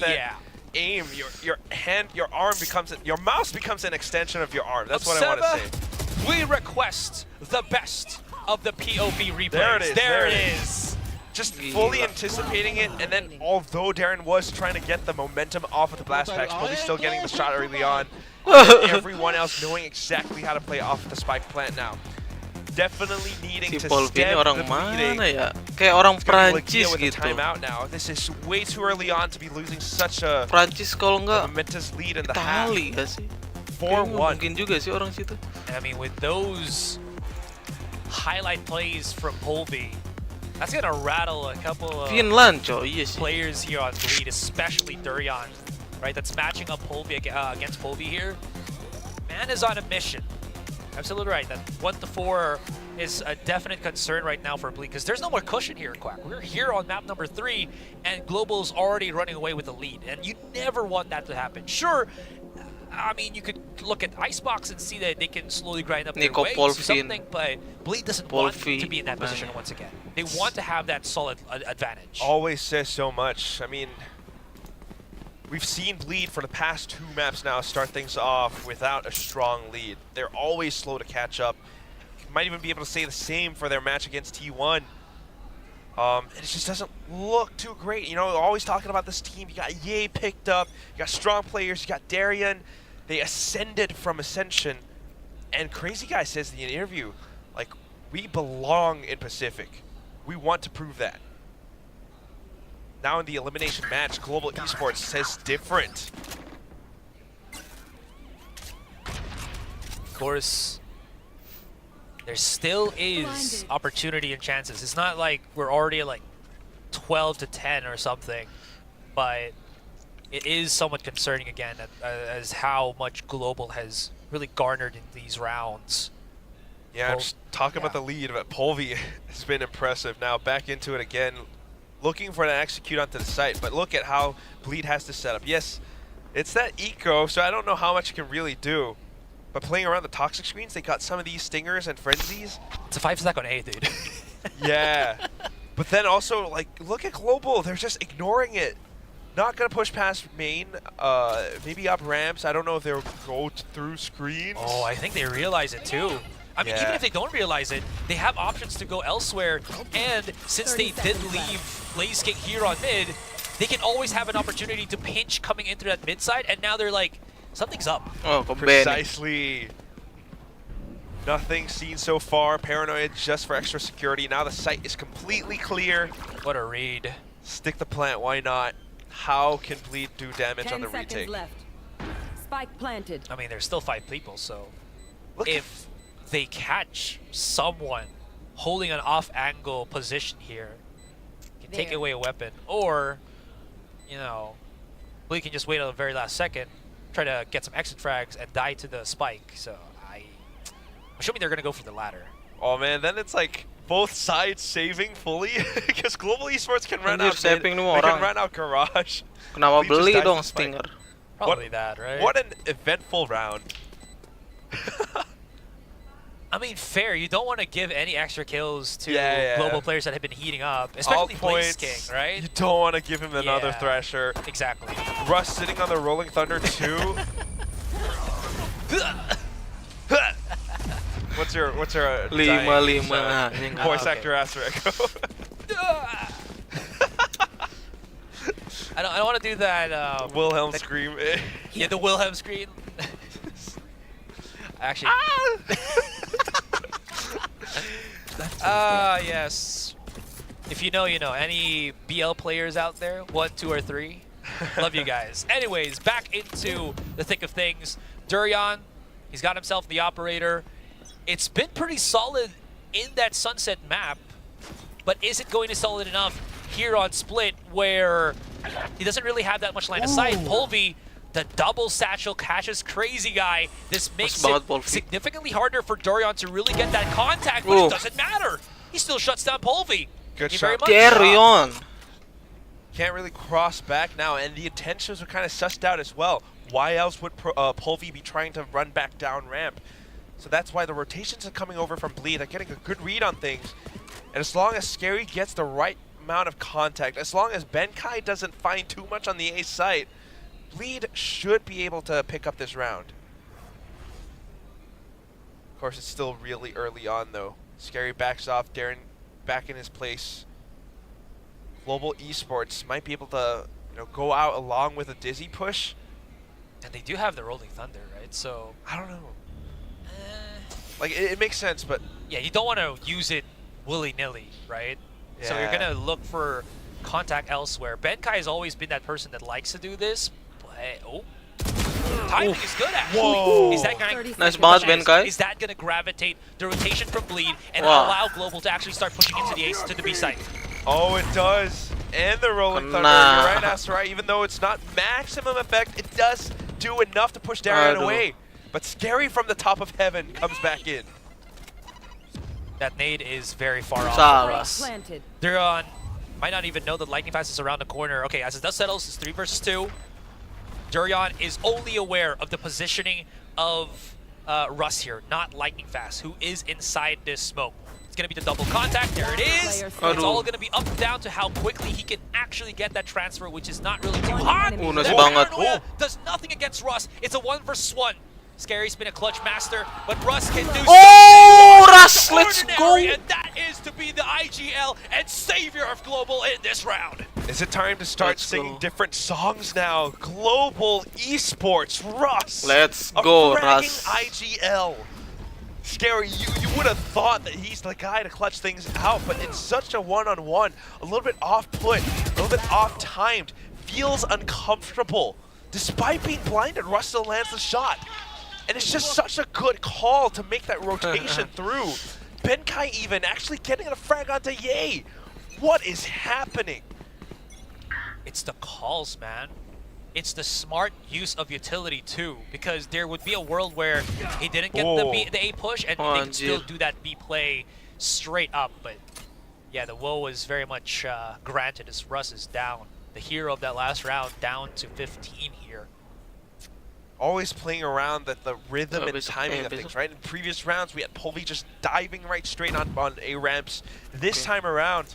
aim, your hand, your arm becomes, your mouse becomes an extension of your arm. That's what I want to say. We request the best of the POV replays. There it is. There it is. Just fully anticipating it, and then although Darren was trying to get the momentum off of the blast packs, Polvy's still getting the shot early on. Everyone else knowing exactly how to play off the spike plant now. Definitely needing Si to Polvy stem ini orang the mana bleeding. ya? Kayak orang Prancis with a gitu. timeout now. This is way too early on to be losing such a Prancis kalau enggak momentous lead in the half. Itali gak sih? 4-1. Mungkin juga sih orang situ. I mean, with those highlight plays from Polvy, that's gonna rattle a couple of Finland, coy. Iya sih. players here on Bleed, especially Durian, right? That's matching up Polvy against Polvy here. Man is on a mission. Absolutely right. That 1 to 4 is a definite concern right now for Bleed because there's no more cushion here, Quack. We're here on map number 3, and Global's already running away with the lead, and you never want that to happen. Sure, I mean, you could look at Icebox and see that they can slowly grind up their Nico way Polvy. to something, but Bleed doesn't want to be in that position once again. They want to have that solid advantage. Always says so much. I mean, we've seen Bleed for the past 2 maps now start things off without a strong lead. They're always slow to catch up. Might even be able to say the same for their match against T1. It just doesn't look too great. You know, always talking about this team. You got Ye picked up. You got strong players. You got Darien. They ascended from Ascension. And Crazy Guy says in the interview, like, we belong in Pacific. We want to prove that. Now in the elimination match, Global Esports says different. Of course, there still is opportunity and chances. It's not like we're already at like 12-10 or something, but it is somewhat concerning again as how much Global has really garnered in these rounds. Yeah, just talking about the lead, but Polvi has been impressive. Now back into it again, looking for an execute onto the site, but look at how Bleed has to set up. Yes, it's that eco, so I don't know how much it can really do. But playing around the toxic screens, they got some of these stingers and frenzies. It's a 5-stack on A, dude. Yeah. But then also, like, look at Global. They're just ignoring it. Not going to push past main, maybe up ramps. I don't know if they'll go through screens. Oh, I think they realize it too. I mean, even if they don't realize it, they have options to go elsewhere. And since they did leave Blaze King here on mid, they can always have an opportunity to pinch coming into that mid side. And now they're like, something's up. Oh, precisely. Nothing seen so far. Paranoid just for extra security. Now the site is completely clear. What a read. Stick the plant, why not? How can Bleed do damage on the 10 seconds retake? left. Spike planted. I mean, there's still 5 people, so Look if they catch someone holding an off-angle position here, can take away a weapon, or, you know, Bleed can just wait until the very last second, try to get some exit frags, and die to the spike. So I'm assuming they're going to go for the latter. Oh man, then it's like both sides saving fully because Global Esports can run out mid, they can run out garage. Kenapa Bleed just beli dies dong to spike. Stinger? Probably that, right? What an eventful round. I mean, fair. You don't want to give any extra kills to Yeah. global players that have been heating up, All especially Blaze points, King, right? You don't want to give him another Yeah. Thrasher. Exactly. Russ sitting on the Rolling Thunder 2. What's your dying voice actor Astro Echo? I don't want to do that. Wilhelm scream. Yeah, the Wilhelm scream. Actually. Yes. If you know, you know. Any BL players out there? 1, 2, or 3? Love you guys. Anyways, back into the thick of things. Durian, he's got himself the operator. It's been pretty solid in that Sunset map, but is it going to solid enough here on Split where he doesn't really have that much line of sight? Polvi, the double satchel catches Crazy Guy. This makes it significantly harder for Durian to really get that contact, but it doesn't matter. He still shuts down Polvi. Good Thank you shot. Carry on. Can't really cross back now, and the intentions are kind of sussed out as well. Why else would Polvi be trying to run back down ramp? So that's why the rotations are coming over from Bleed. They're getting a good read on things. And as long as Scary gets the right amount of contact, as long as Benkai doesn't find too much on the A site, Bleed should be able to pick up this round. Of course, it's still really early on, though. Scary backs off, Darren back in his place. Global Esports might be able to, you know, go out along with a Dizzy push. And they do have the Rolling Thunder, right? So I don't know. Like, it makes sense, but yeah, you don't want to use it willy-nilly, right? Yeah. So you're going to look for contact elsewhere. Benkai has always been that person that likes to do this, but timing is good, actually. Whoa. Is that gonna, Nice boss, Benkai. Is that going to gravitate the rotation from Bleed and allow Global to actually start pushing into the ace to the B site? oh, it does. And the Rolling Thunder. Nah. You're right, Azzra. Even though it's not maximum effect, it does do enough to push Darien away. But Scary from the top of heaven comes back in. That nade is very far off Salah. for us. Durian might not even know that Lightning Fast is around the corner. Okay, as the dust settles, it's 3 versus 2. Durian is only aware of the positioning of Russ here, not Lightning Fast, who is inside this smoke. It's going to be the double contact. There it is. It's all going to be up and down to how quickly he can actually get that transfer, which is not really too hot. Nasi banget. Does nothing against Russ. It's a 1 versus 1. Scary's been a clutch master, but Russ can do Oh, Russ, something let's extraordinary, go. and that is to be the IGL and savior of Global in this round. Is it time to start Let's singing go. different songs now? Global Esports, Russ. Let's a go, fragging Russ. IGL. Scary, you would have thought that he's the guy to clutch things out, but it's such a one-on-one, a little bit off-put, a little bit off-timed, feels uncomfortable. Despite being blinded, Russ still lands the shot. And it's just such a good call to make that rotation through. Benkai even actually getting a frag onto Ye. What is happening? It's the calls, man. It's the smart use of utility too, because there would be a world where he didn't get the A push and they can still do that B play straight up. But yeah, the woe was very much granted as Russ is down. The hero of that last round down to 15 here. Always playing around the rhythm and timing of things, right? In previous rounds, we had Polvi just diving right straight on A ramps. This time around,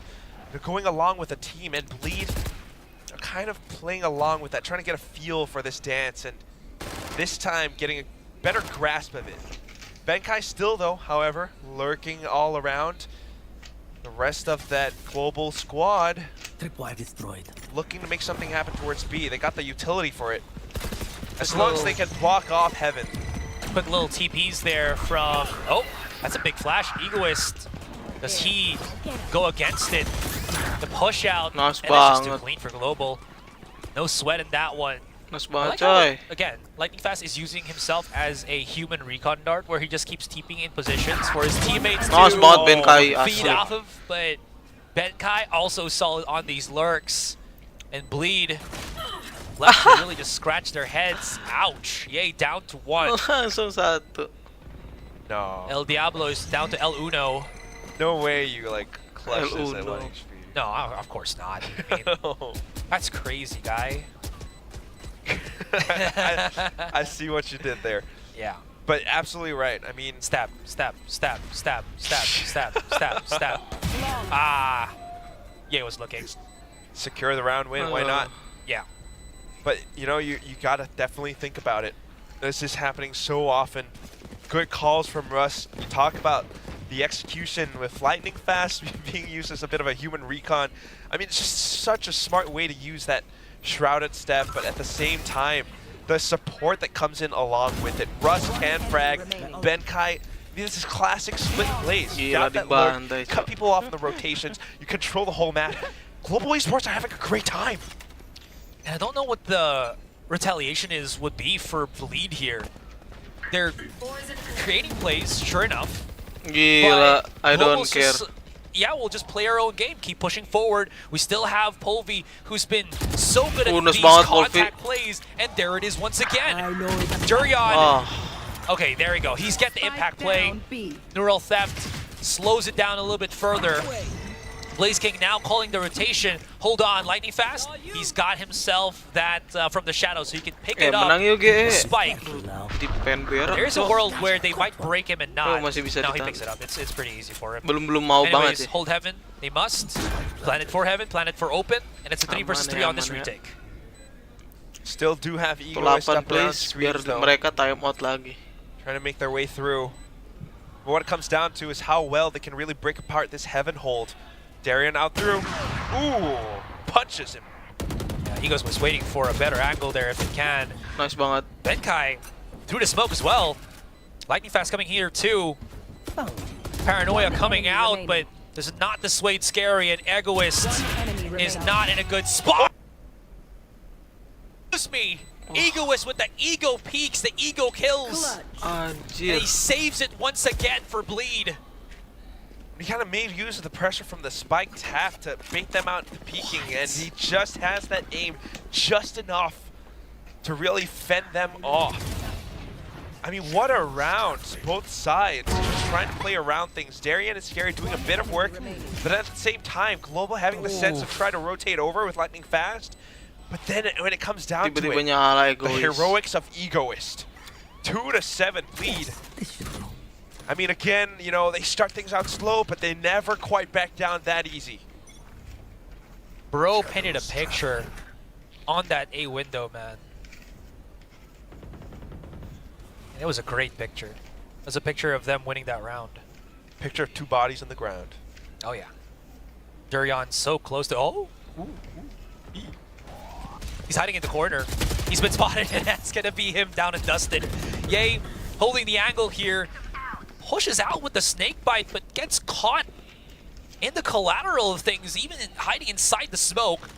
they're going along with a team, and Bleed are kind of playing along with that, trying to get a feel for this dance, and this time getting a better grasp of it. Benkai still, though, however, lurking all around. The rest of that global squad looking to make something happen towards B. They got the utility for it. As long as they can block off Heaven. Quick little TPs there from... Oh, that's a big flash. Egoist. Does he go against it? The push out. Nice and that's just too banget. clean for Global. No sweat in that one. Nice I banget, like how, coy. again, Lightning Fast is using himself as a human recon dart where he just keeps TPing in positions for his teammates Nice to banget, Benkai. feed Asli. off of. But Benkai also solid on these lurks. And Bleed left to really just scratch their heads. Ouch. Yay, down to 1. Langsung satu. No. El Diablo is down to El Uno. No way you like clutch El this at Uno. 1 HP. No, of course not. I mean, that's crazy, guy. I see what you did there. Yeah. But absolutely right. I mean, Stab, stab, stab, stab, stab, stab, stab, stab. Ah. Yeah, it was looking. secure the round win, why not? Yeah. But, you know, you gotta definitely think about it. This is happening so often. Good calls from Russ. You talk about the execution with Lightning Fast being used as a bit of a human recon. I mean, it's just such a smart way to use that shrouded step, but at the same time, the support that comes in along with it. Russ can frag, Benkai. I mean, this is classic split plays. You got that lurk, cut people off in the rotations, you control the whole map. Global Esports are having a great time. And I don't know what the retaliation would be for Bleed here. They're creating plays, sure enough. Gila, I don't Global's care. just, yeah, we'll just play our own game, keep pushing forward. We still have Polvi, who's been so good at Unos these banget, contact plays, and there it is once again. Durian. Oh, Okay, there we go. He's got the impact play. Neural Theft slows it down a little bit further. Blaze King now calling the rotation. Hold on, Lightning Fast. He's got himself that from the shadow, so he can pick it up. menang yun, Ge. Spike. Di pen berak There's a tuh. world where they might break him and not. Oh, masih bisa No, he ditahan. picks it up. It's pretty easy for him. Belum mau banget Anyways, sih. hold heaven. They must. Planet for heaven, planet for open, and it's a 3 versus 3 on this Aman ya. retake. Still do have Egoist 8 up around please, biar screens though, mereka time out lagi. trying to make their way through. But what it comes down to is how well they can really break apart this Heaven hold. Darian out through. Ooh, punches him. Yeah, Egos was waiting for a better angle there if he can. Nice banget. Benkai through the smoke as well. Lightning Fast coming here too. Paranoia coming out, but does not dissuade Scary, and Egoist is not in a good spot. Excuse me. Egoist with the ego peaks, the ego kills. And Anjir. he saves it once again for Bleed. He kind of made use of the pressure from the spike tap to bait them out into peeking, and he just has that aim just enough to really fend them off. I mean, what a round, both sides, just trying to play around things. Darian and Scary doing a bit of work, but at the same time, Global having the sense of trying to rotate over with Lightning Fast. But then when it comes down to Tiba-tiba it, nyala the Egoist. heroics of Egoist. 2-7 lead. I mean, again, you know, they start things out slow, but they never quite back down that easy. Bro painted a picture on that A window, man. It was a great picture. It was a picture of them winning that round. Picture of 2 bodies on the ground. Oh yeah. Durian so close to He's hiding in the corner. He's been spotted and that's gonna be him down and dusted. Yay, holding the angle here. Pushes out with the snake bite, but gets caught in the collateral of things, even hiding inside the smoke.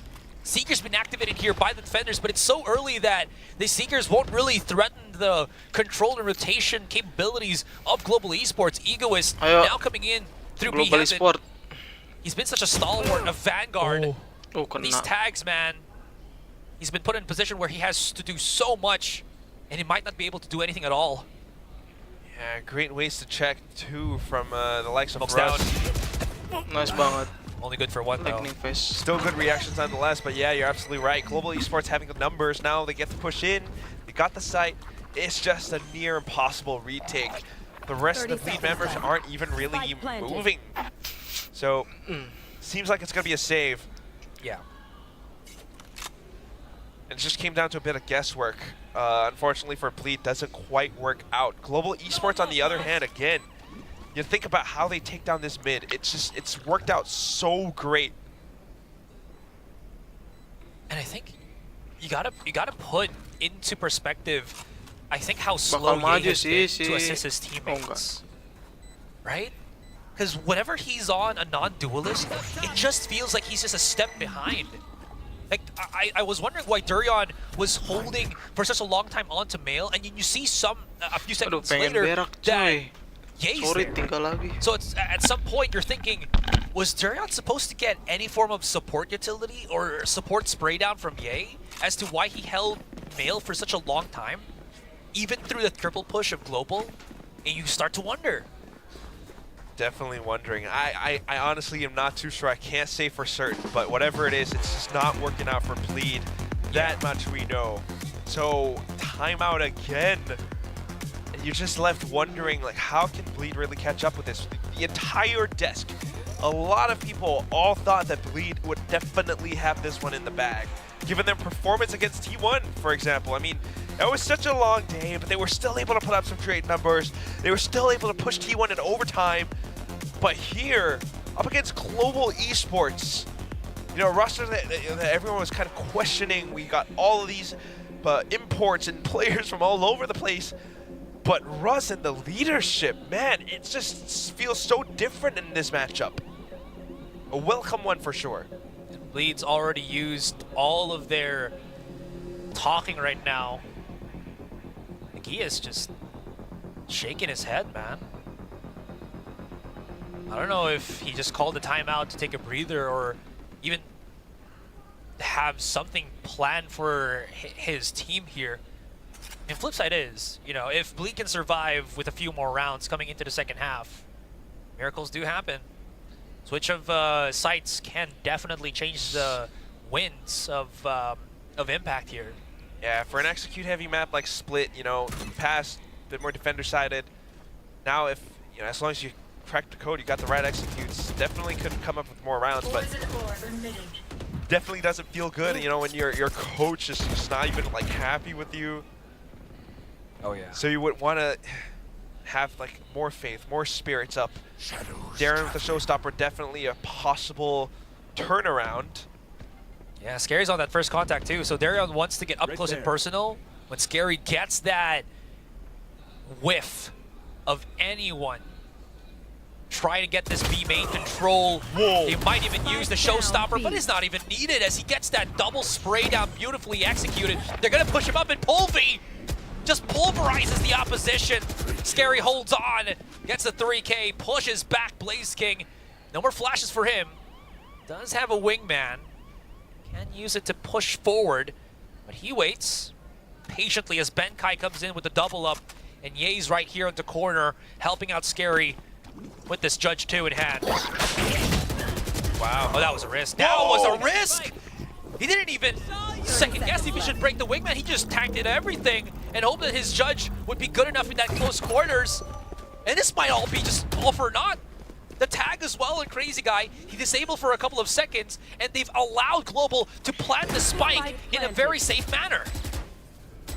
Seeker's been activated here by the defenders, but it's so early that the Seekers won't really threaten the control and rotation capabilities of Global Esports. Egoist now coming in through Global B-Heaven. Esport. He's been such a stalwart of Vanguard. Oh, kena. These tags, man. He's been put in a position where he has to do so much, and he might not be able to do anything at all. Yeah, great ways to check too from the likes of Smokes Russ. Nice banget. Only good for one though. Lightning face. Still good reactions nonetheless, but yeah, you're absolutely right. Global Esports having the numbers now, they get to push in. They got the site. It's just a near impossible retake. The rest of the lead members aren't even really moving. So, seems like it's going to be a save. Yeah. And it just came down to a bit of guesswork. Unfortunately for Bleed, doesn't quite work out. Global Esports, on the other hand, again, you think about how they take down this mid. It's worked out so great. And I think you gotta put into perspective, I think how slow Ye has been to assist his teammates. Right? Because whenever he's on a non-duelist, it just feels like he's just a step behind. Like, I was wondering why Durian was holding for such a long time on to Mail, and you see a few seconds later that Ye's there. So it's, at some point you're thinking, was Durian supposed to get any form of support utility or support spray down from Ye as to why he held Mail for such a long time? Even through the triple push of Global, and you start to wonder. Definitely wondering. I honestly am not too sure. I can't say for certain, but whatever it is, it's just not working out for Bleed. That much we know. So, timeout again. And you're just left wondering, like, how can Bleed really catch up with this? The entire desk, a lot of people all thought that Bleed would definitely have this one in the bag. Given their performance against T1, for example. I mean, it was such a long day, but they were still able to put up some great numbers. They were still able to push T1 in overtime. But here, up against Global Esports, you know, a roster that everyone was kind of questioning. We got all of these imports and players from all over the place. But Russ and the leadership, man, it just feels so different in this matchup. A welcome one for sure. Bleed's already used all of their talking right now. I think he is just shaking his head, man. I don't know if he just called a timeout to take a breather or even have something planned for his team here. And flip side is, you know, if Bleed can survive with a few more rounds coming into the second half, miracles do happen. Switch of sites can definitely change the winds of impact here. Yeah, for an execute-heavy map like Split, you know, past, a bit more defender-sided. Now, if, you know, as long as you crack the code, you got the right executes, definitely could come up with more rounds, but definitely doesn't feel good, you know, when your coach is just not even, like, happy with you. Oh, yeah. So you would want to have, like, more faith, more spirits up. Darren with the showstopper, definitely a possible turnaround. Yeah, Scary's on that first contact too, so Darion wants to get up close and personal. When Scary gets that whiff of anyone trying to get this B main control, he might even use the showstopper, but it's not even needed as he gets that double spray down beautifully executed. They're gonna push him up and Pulvy just pulverizes the opposition. Scary holds on, gets the 3K, pushes back Blaze King. No more flashes for him. Does have a wingman. Can use it to push forward, but he waits patiently as Benkai comes in with the double up, and Ye's right here in the corner, helping out Scary with this Judge 2 in hand. Wow, oh, that was a risk. That was a risk! He didn't even second guess if he should break the wingman. He just tanked it everything and hoped that his Judge would be good enough in that close quarters. And this might all be just all for naught. The tag as well, and Crazy Guy, he disabled for a couple of seconds, and they've allowed Global to plant the spike in a very safe manner.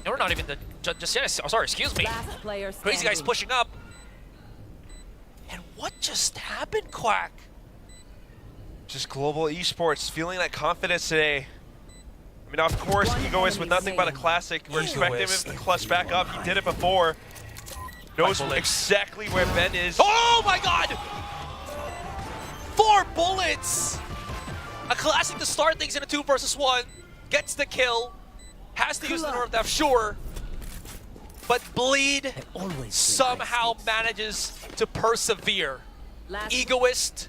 And we're not even sorry, excuse me. Last player Crazy guy's standing. pushing up. And what just happened, Quack? Just global esports feeling that confidence today. I mean, of course, Egoist with nothing but a classic. We're expecting him to clutch back up. He did it before. Knows exactly where Ben is. Oh my god! 4 bullets! A classic to start things in a 2 versus 1. Gets the kill. Has to use the North F, sure. But Bleed somehow manages to persevere. Egoist,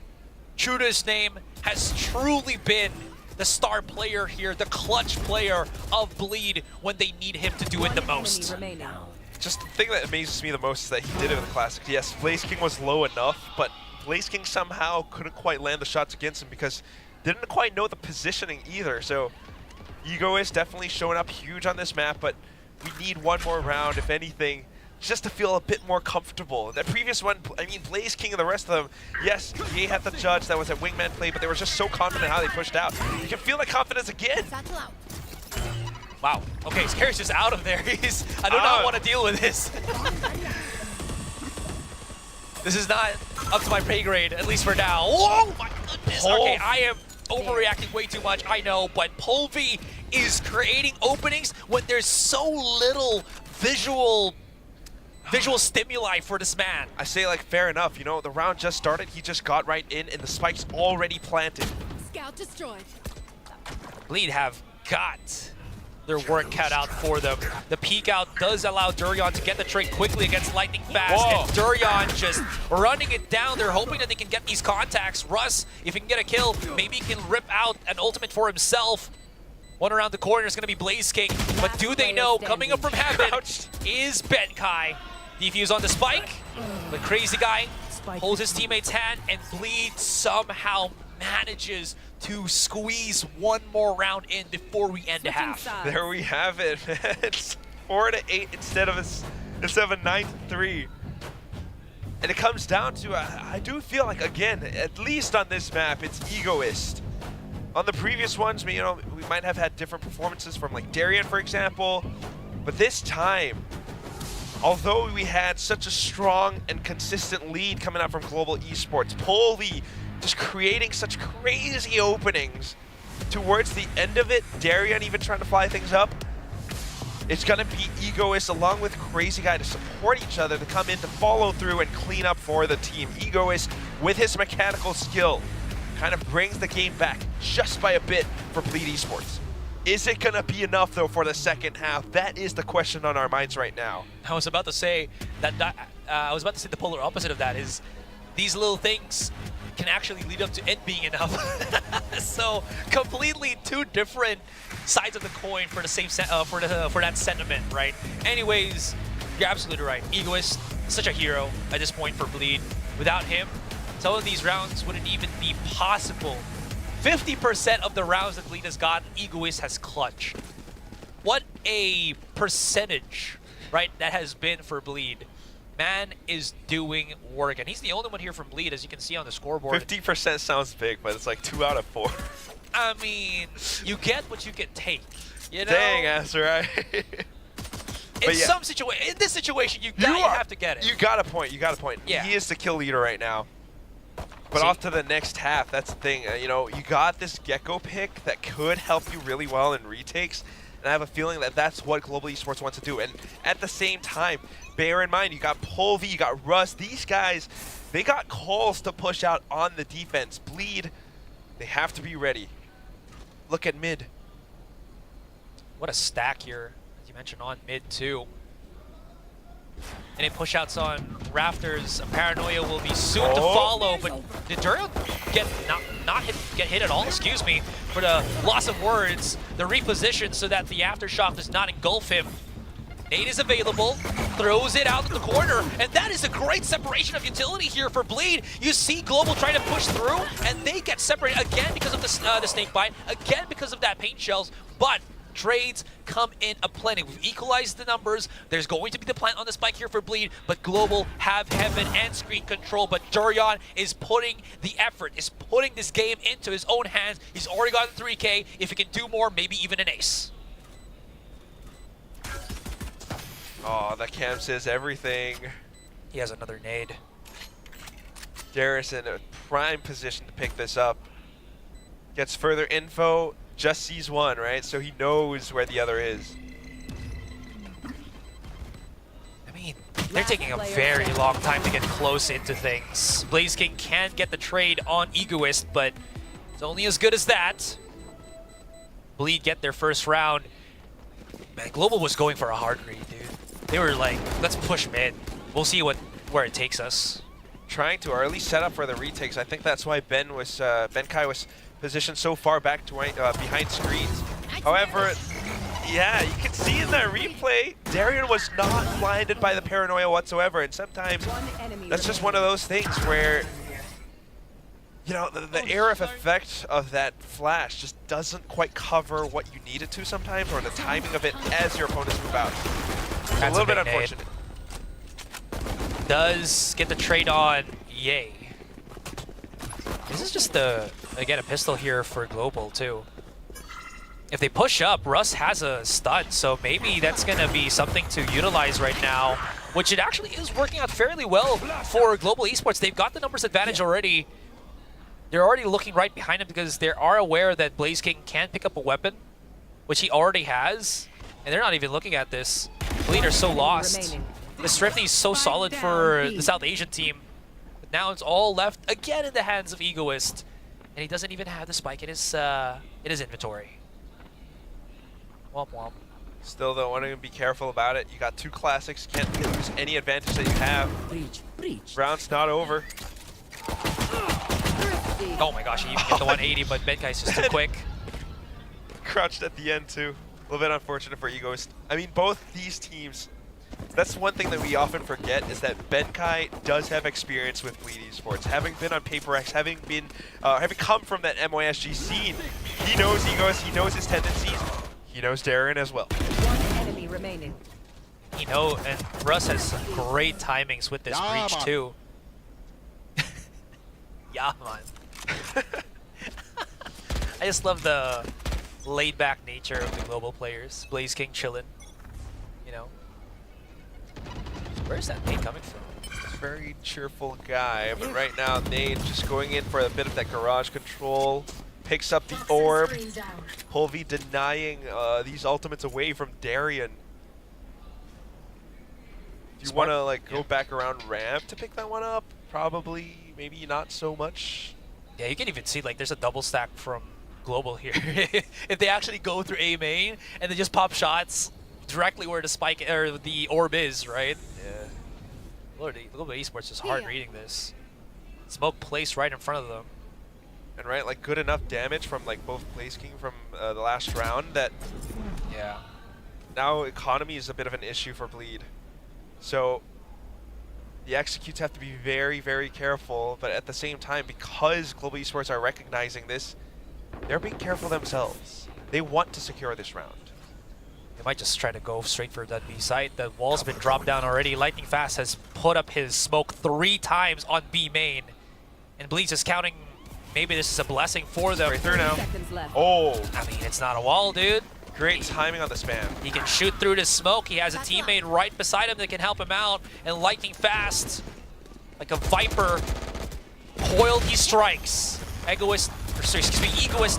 true to his name, has truly been the star player here, the clutch player of Bleed when they need him to do it the most. Just the thing that amazes me the most is that he did it with the classic. Yes, Blaze King was low enough, but Blaze King somehow couldn't quite land the shots against him because didn't quite know the positioning either. So Egoist definitely showing up huge on this map, but we need one more round, if anything, just to feel a bit more comfortable. That previous one, I mean, Blaze King and the rest of them, yes, they had the judge that was at Wingman play, but they were just so confident how they pushed out. You can feel the confidence again. Wow. Okay, Scary's just out of there. I do not want to deal with this. This is not up to my pay grade, at least for now. Whoa, my goodness. Okay, I am overreacting way too much, I know, but Polvi is creating openings when there's so little visual stimuli for this man. I say, like, fair enough. You know, the round just started. He just got right in, and the spike's already planted. Scout destroyed. Bleed have got their work cut out for them. The peek out does allow Durian to get the trade quickly against Lightning Fast. Whoa. And Durian just running it down. They're hoping that they can get these contacts. Russ, if he can get a kill, maybe he can rip out an ultimate for himself. One around the corner is going to be Blaze King. But do they know, coming up from heaven is Benkai. Defuse on the spike. The Crazy Guy holds his teammate's hand, and Bleed somehow manages to squeeze one more round in before we end half. There we have it. It's 4-8 instead of a 9-3. And it comes down to, I do feel like, again, at least on this map, it's Egoist. On the previous ones, you know, we might have had different performances from, like, Darian, for example. But this time, although we had such a strong and consistent lead coming out from Global Esports, Polvi just creating such crazy openings. Towards the end of it, Darian even trying to fly things up. It's gonna be Egoist along with Crazy Guy to support each other to come in to follow through and clean up for the team. Egoist, with his mechanical skill, kind of brings the game back just by a bit for Bleed Esports. Is it gonna be enough though for the second half? That is the question on our minds right now. I was about to say that the polar opposite of that is these little things can actually lead up to it being enough. So completely two different sides of the coin for the same for that sentiment, right? Anyways, you're absolutely right. Egoist, such a hero at this point for Bleed. Without him, some of these rounds wouldn't even be possible. 50% of the rounds that Bleed has gotten, Egoist has clutched. What a percentage, right, that has been for Bleed. Man is doing work, and he's the only one here from Bleed, as you can see on the scoreboard. 50% sounds big, but it's like 2 out of 4. I mean, you get what you can take, you know? Dang, azzraaja. In this situation, you have to get it. You got a point, Yeah. He is the kill leader right now. But off to the next half, that's the thing. You know, you got this Gecko pick that could help you really well in retakes. And I have a feeling that that's what Global Esports wants to do. And at the same time, bear in mind, you got Polvi, you got Russ. These guys, they got calls to push out on the defense. Bleed, they have to be ready. Look at mid. What a stack here, as you mentioned, on mid too. Any push-outs on Rafters, a Paranoia will be soon to follow, but did Durian get hit at all? Excuse me, for the loss of words. The reposition so that the Aftershock does not engulf him. Nade is available, throws it out of the corner, and that is a great separation of utility here for Bleed. You see Global trying to push through, and they get separated again because of the snake bite, again because of that paint shells, but trades come in aplenty. We've equalized the numbers. There's going to be the plant on the spike here for Bleed, but Global have heaven and screen control. But Durian is putting the effort, is putting this game into his own hands. He's already gotten 3K. If he can do more, maybe even an ace. Oh, the cam says everything. He has another nade. Darius in a prime position to pick this up. Gets further info, just sees one, right? So he knows where the other is. I mean, they're taking a very long time to get close into things. Blaze King can get the trade on Egoist, but it's only as good as that. Bleed get their first round. Man, Global was going for a hard read, dude. They were like, let's push mid. We'll see where it takes us. Trying to, or at least set up for the retakes. I think that's why Ben-Kai was positioned so far back to behind screens. However, yeah, you can see in that replay, Darian was not blinded by the paranoia whatsoever, and sometimes that's just one of those things where, you know, the air of effect of that flash just doesn't quite cover what you need it to sometimes, or the timing of it as your opponents move out. It's a little bit unfortunate. Does get the trade on Yay. This is just again a pistol here for Global too. If they push up, Russ has a stun, so maybe that's gonna be something to utilize right now, which it actually is working out fairly well for Global Esports. They've got the numbers advantage already. They're already looking right behind him because they are aware that Blaze King can pick up a weapon, which he already has, and they're not even looking at this. Bleed are so lost. The Thrifty is so solid for the South Asian team. But now it's all left again in the hands of Egoist. And he doesn't even have the spike in his inventory. Womp womp. Still though, want to be careful about it. You got two classics, can't lose any advantage that you have. Round's not over. Oh my gosh, he even get the 180, but Ben-Kai's just too quick. Crouched at the end too. A little bit unfortunate for Egoist. I mean, both these teams, that's one thing that we often forget, is that Ben-Kai does have experience with Bleed Esports. Having been on PaperX, having come from that MYSG scene, he knows Egoist, he knows his tendencies, he knows Darren as well. One enemy remaining. You know, and Russ has some great timings with this breach too. Yeah, man. I just love the laid-back nature of the Global players. Blaze King chillin', you know. Where's that nade coming from? Very cheerful guy, but right now Nade just going in for a bit of that garage control. Picks up the orb. Holvi denying these ultimates away from Darian. Do you want to like go back around ramp to pick that one up? Probably, maybe not so much. Yeah, you can even see like there's a double stack from Global here. If they actually go through A main and they just pop shots directly where the spike or the orb is, right? Yeah. Lord, Global Esports is hard reading this. Smoke placed right in front of them. And right, like good enough damage from like both Blaze King from the last round that Yeah. now economy is a bit of an issue for Bleed. So the executes have to be very, very careful, but at the same time, because Global Esports are recognizing this, they're being careful themselves. They want to secure this round. They might just try to go straight for that B site. The wall's been dropped down already. Lightning Fast has put up his smoke 3 times on B main. And Bleed's is counting, maybe this is a blessing for them. Right through now. Seconds left. Oh, I mean, it's not a wall, dude. great timing on the spam. He can shoot through the smoke. He has a teammate right beside him that can help him out. And Lightning Fast, like a viper, coiled he strikes. Egoist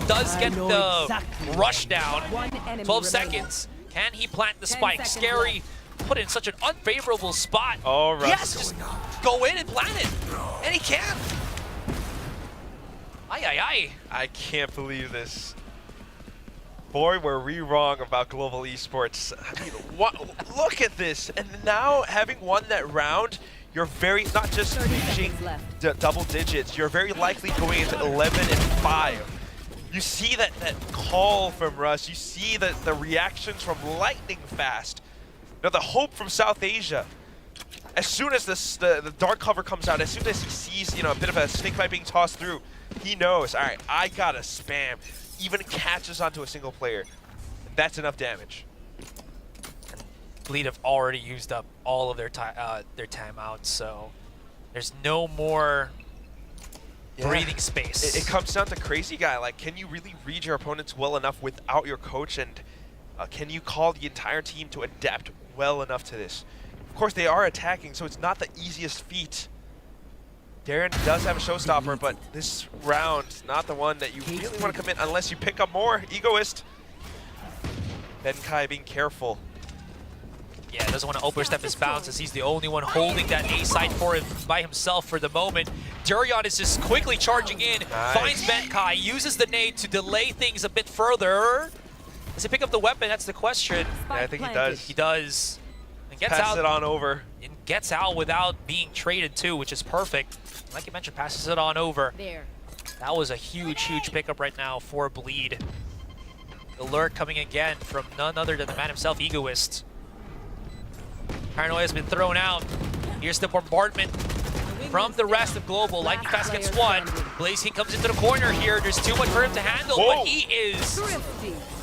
does get the rush down. 12 seconds. Can he plant the spike? Scary put in such an unfavorable spot. Oh, Russ. Yes, just go in and plant it. And he can. Aye. I can't believe this. Boy, were we wrong about Global Esports. I mean, look at this. And now, having won that round, you're not just reaching double digits, you're very likely going into 11-5. You see that call from Russ, you see the reactions from Lightning Fast. Now, the hope from South Asia. As soon as the dark cover comes out, as soon as he sees, you know, a bit of a snakebite being tossed through, he knows, all right, I gotta spam. Even catches onto a single player. That's enough damage. Bleed have already used up all of their timeouts, so there's no more breathing space. It comes down to Crazy Guy. Like, can you really read your opponents well enough without your coach, and can you call the entire team to adapt well enough to this. Of course, they are attacking, so it's not the easiest feat. Darren does have a showstopper, but this round, not the one that you really want to commit unless you pick up more. Egoist. Benkai being careful. Yeah, doesn't want to overstep his bounds as he's the only one holding that A side for him by himself for the moment. Durian is just quickly charging in, finds Benkai, uses the nade to delay things a bit further. Does he pick up the weapon? That's the question. Yeah, I think he does. He does. And gets Pass out. it on over. And gets out without being traded too, which is perfect. Like you mentioned, passes it on over. There. That was a huge, huge pickup right now for Bleed. The lurk coming again from none other than the man himself, Egoist. Paranoia has been thrown out. Here's the bombardment from the rest of Global. Lightning Fast gets one. Blaze King comes into the corner here. There's too much for him to handle, but he is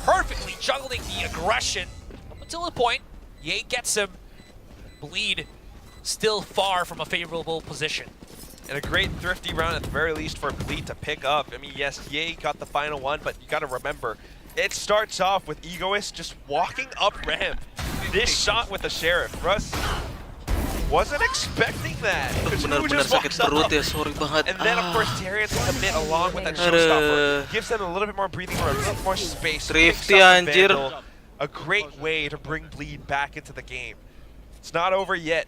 perfectly juggling the aggression. Up until the point, Ye gets him. Bleed still far from a favorable position. And a great thrifty round at the very least for Bleed to pick up. I mean, yes, Ye got the final one, but you got to remember, it starts off with Egoist just walking up ramp. This shot with the Sheriff. Russ wasn't expecting that. Benar-benar sakit perut ya, sorry banget. And then, of course, Darian to commit along with that showstopper. Gives them a little bit more breathing room, a little more space. Thrifty anjir. A great way to bring Bleed back into the game. It's not over yet.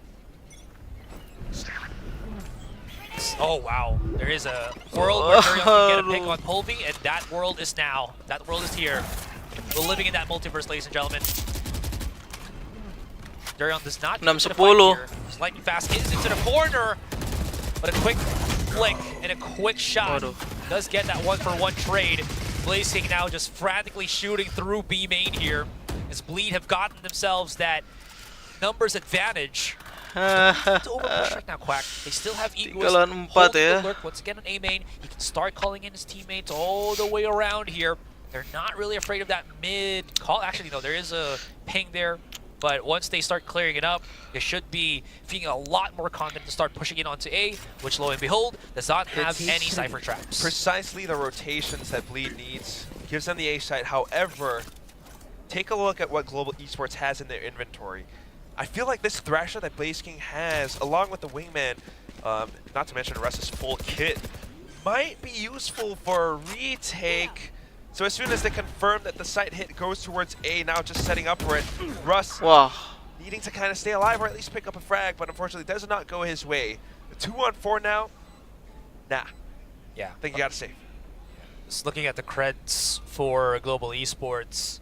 Oh, wow. There is a world where Durian can get a pick on Pulvy, and that world is now. That world is here. We're living in that multiverse, ladies and gentlemen. Durian does not get to the fight here. Lightning Fast is into the corner, but a quick flick and a quick shot does get that 1-for-1 trade. Blaze King now just frantically shooting through B main here, as Bleed have gotten themselves that numbers advantage. To overpush right now, Quack. They still have Egoist holding the lurk once again on A main. He can start calling in his teammates all the way around here. They're not really afraid of that mid call. Actually, no, there is a ping there. But once they start clearing it up, they should be feeling a lot more confident to start pushing it onto A, which, lo and behold, does not have any Cypher traps. Precisely the rotations that Bleed needs. Gives them the A site. However, take a look at what Global Esports has in their inventory. I feel like this Thrasher that Blaze King has, along with the Wingman, not to mention Russ's full kit, might be useful for a retake. So as soon as they confirm that the site hit goes towards A, now just setting up for it, Russ needing to kind of stay alive or at least pick up a frag, but unfortunately does not go his way. The 2-on-4 now, nah. Yeah. I think you got to save. Just looking at the creds for Global Esports,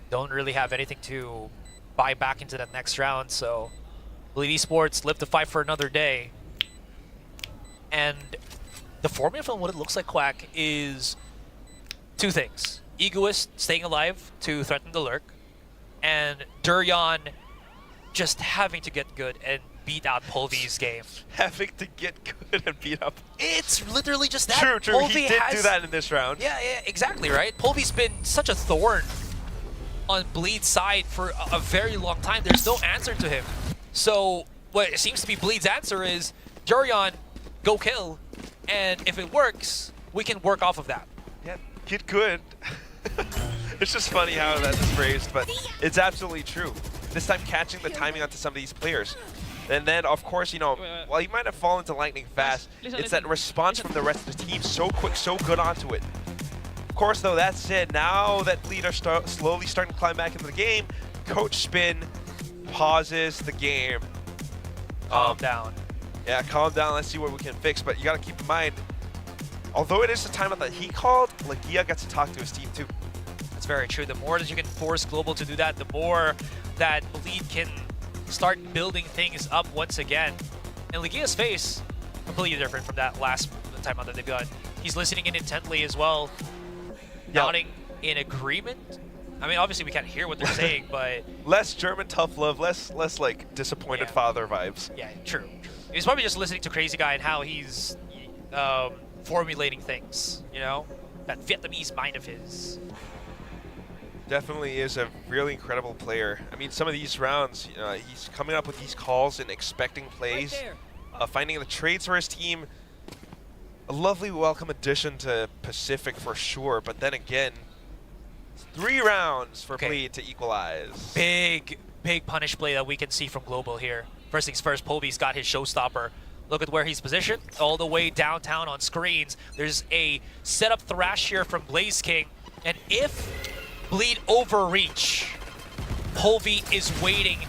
don't really have anything to buy back into that next round, so Bleed Esports live to fight for another day. And the formula from what it looks like, Quack, is two things. Egoist staying alive to threaten the lurk, and Durian just having to get good and beat out Pulvy's game. Having to get good and beat up. It's literally just that. True, Pulvy he did do that in this round. Yeah, exactly, right? Pulvy's been such a thorn on Bleed's side for a very long time. There's no answer to him. So what it seems to be Bleed's answer is, Durian, go kill, and if it works, we can work off of that. Yeah, get good. It's just funny how that is phrased, but it's absolutely true. This time catching the timing onto some of these players. And then, of course, you know, while he might have fallen to Lightning Fast, it's that response from the rest of the team, so quick, so good onto it. Of course, though, that said, now that Bleed are slowly starting to climb back into the game, Coach Spin pauses the game. Calm down. Yeah, calm down. Let's see what we can fix. But you got to keep in mind, although it is the timeout that he called, Lagia gets to talk to his team too. That's very true. The more that you can force Global to do that, the more that Bleed can start building things up once again. And Lagia's face, completely different from that last timeout that they've got. He's listening in intently as well, nodding in agreement. I mean, obviously we can't hear what they're saying, but less German tough love, less like disappointed father vibes. Yeah, true. He's probably just listening to Crazy Guy and how he's formulating things, you know? That Vietnamese mind of his. Definitely is a really incredible player. I mean, some of these rounds, he's coming up with these calls and expecting plays, finding the trades for his team. A lovely welcome addition to Pacific for sure, but then again, 3 rounds for Bleed to equalize. Big big punish play that we can see from Global here. First things first, Polvy's got his showstopper. Look at where he's positioned, all the way downtown on screens. There's a setup thrash here from Blaze King. And if Bleed overreach, Polvy is waiting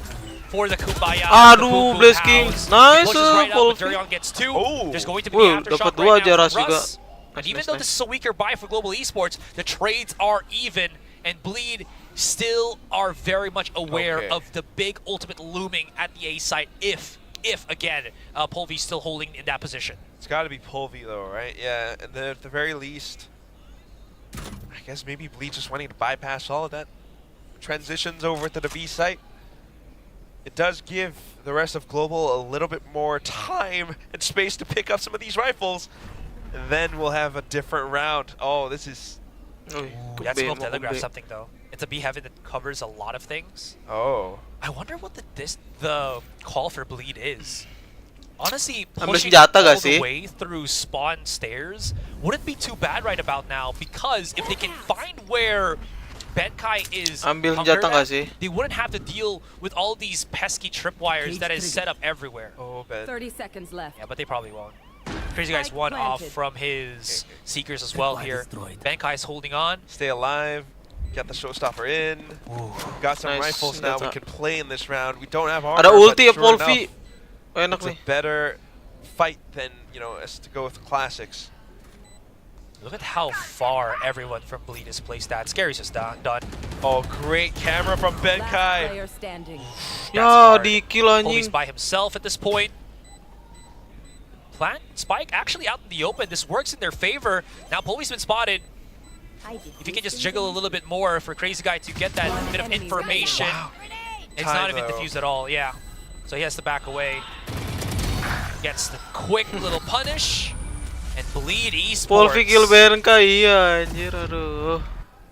for the Kumbaya. Aduh, Blaze King. Nice, Polvy. Durion gets 2. Oh. There's going to be an Dapat aftershock 2 right aja now Ras from juga. Russ. And even though this is a weaker buy for Global Esports, the trades are even, and Bleed still are very much aware Okay. of the big ultimate looming at the A site if again, Polvy's still holding in that position. It's got to be Polvy though, right? Yeah, and then at the very least, I guess maybe Bleed just wanting to bypass all of that. Transitions over to the B site. It does give the rest of Global a little bit more time and space to pick up some of these rifles. And then we'll have a different round. Oh, this is... Uy, That kebe smoke mo, telegraph kebe. something though. It's a B heaven that covers a lot of things. Oh. I wonder what the call for Bleed is. Honestly, Ambil pushing senjata all gak the sih? way through spawn stairs wouldn't be too bad right about now, because if they can find where Benkai is Ambil hunkered senjata gak at, sih? they wouldn't have to deal with all these pesky tripwires that is set up everywhere. Oh, Ben. 30 seconds left. Yeah, but they probably won't. Crazy Guy's Spike one off planted. from his Seekers as well here. Benkai's holding on. Stay alive. Got the showstopper in. Got some Nice rifles now we senjata. can play in this round. We don't have armor, Ada ulti ya but sure Polvy. enough, Oh, enak it's a nih. better fight than, you know, as to go with classics. Look at how far everyone from Bleed is placed at. Scary's just done. Oh, great camera from Last Benkai. player standing. Ya, hard. di kill Polvy's anjing. by himself at this point. Plant Spike actually out in the open. This works in their favor. Now Polvy's been spotted. If you can just jiggle a little bit more for Crazy Guy to get that bit of information. It's not Time, even though. diffused at all, yeah. So he has to back away. Gets the quick little punish. And Bleed Polvy kill Esports. Benkai, iya anjir, aduh.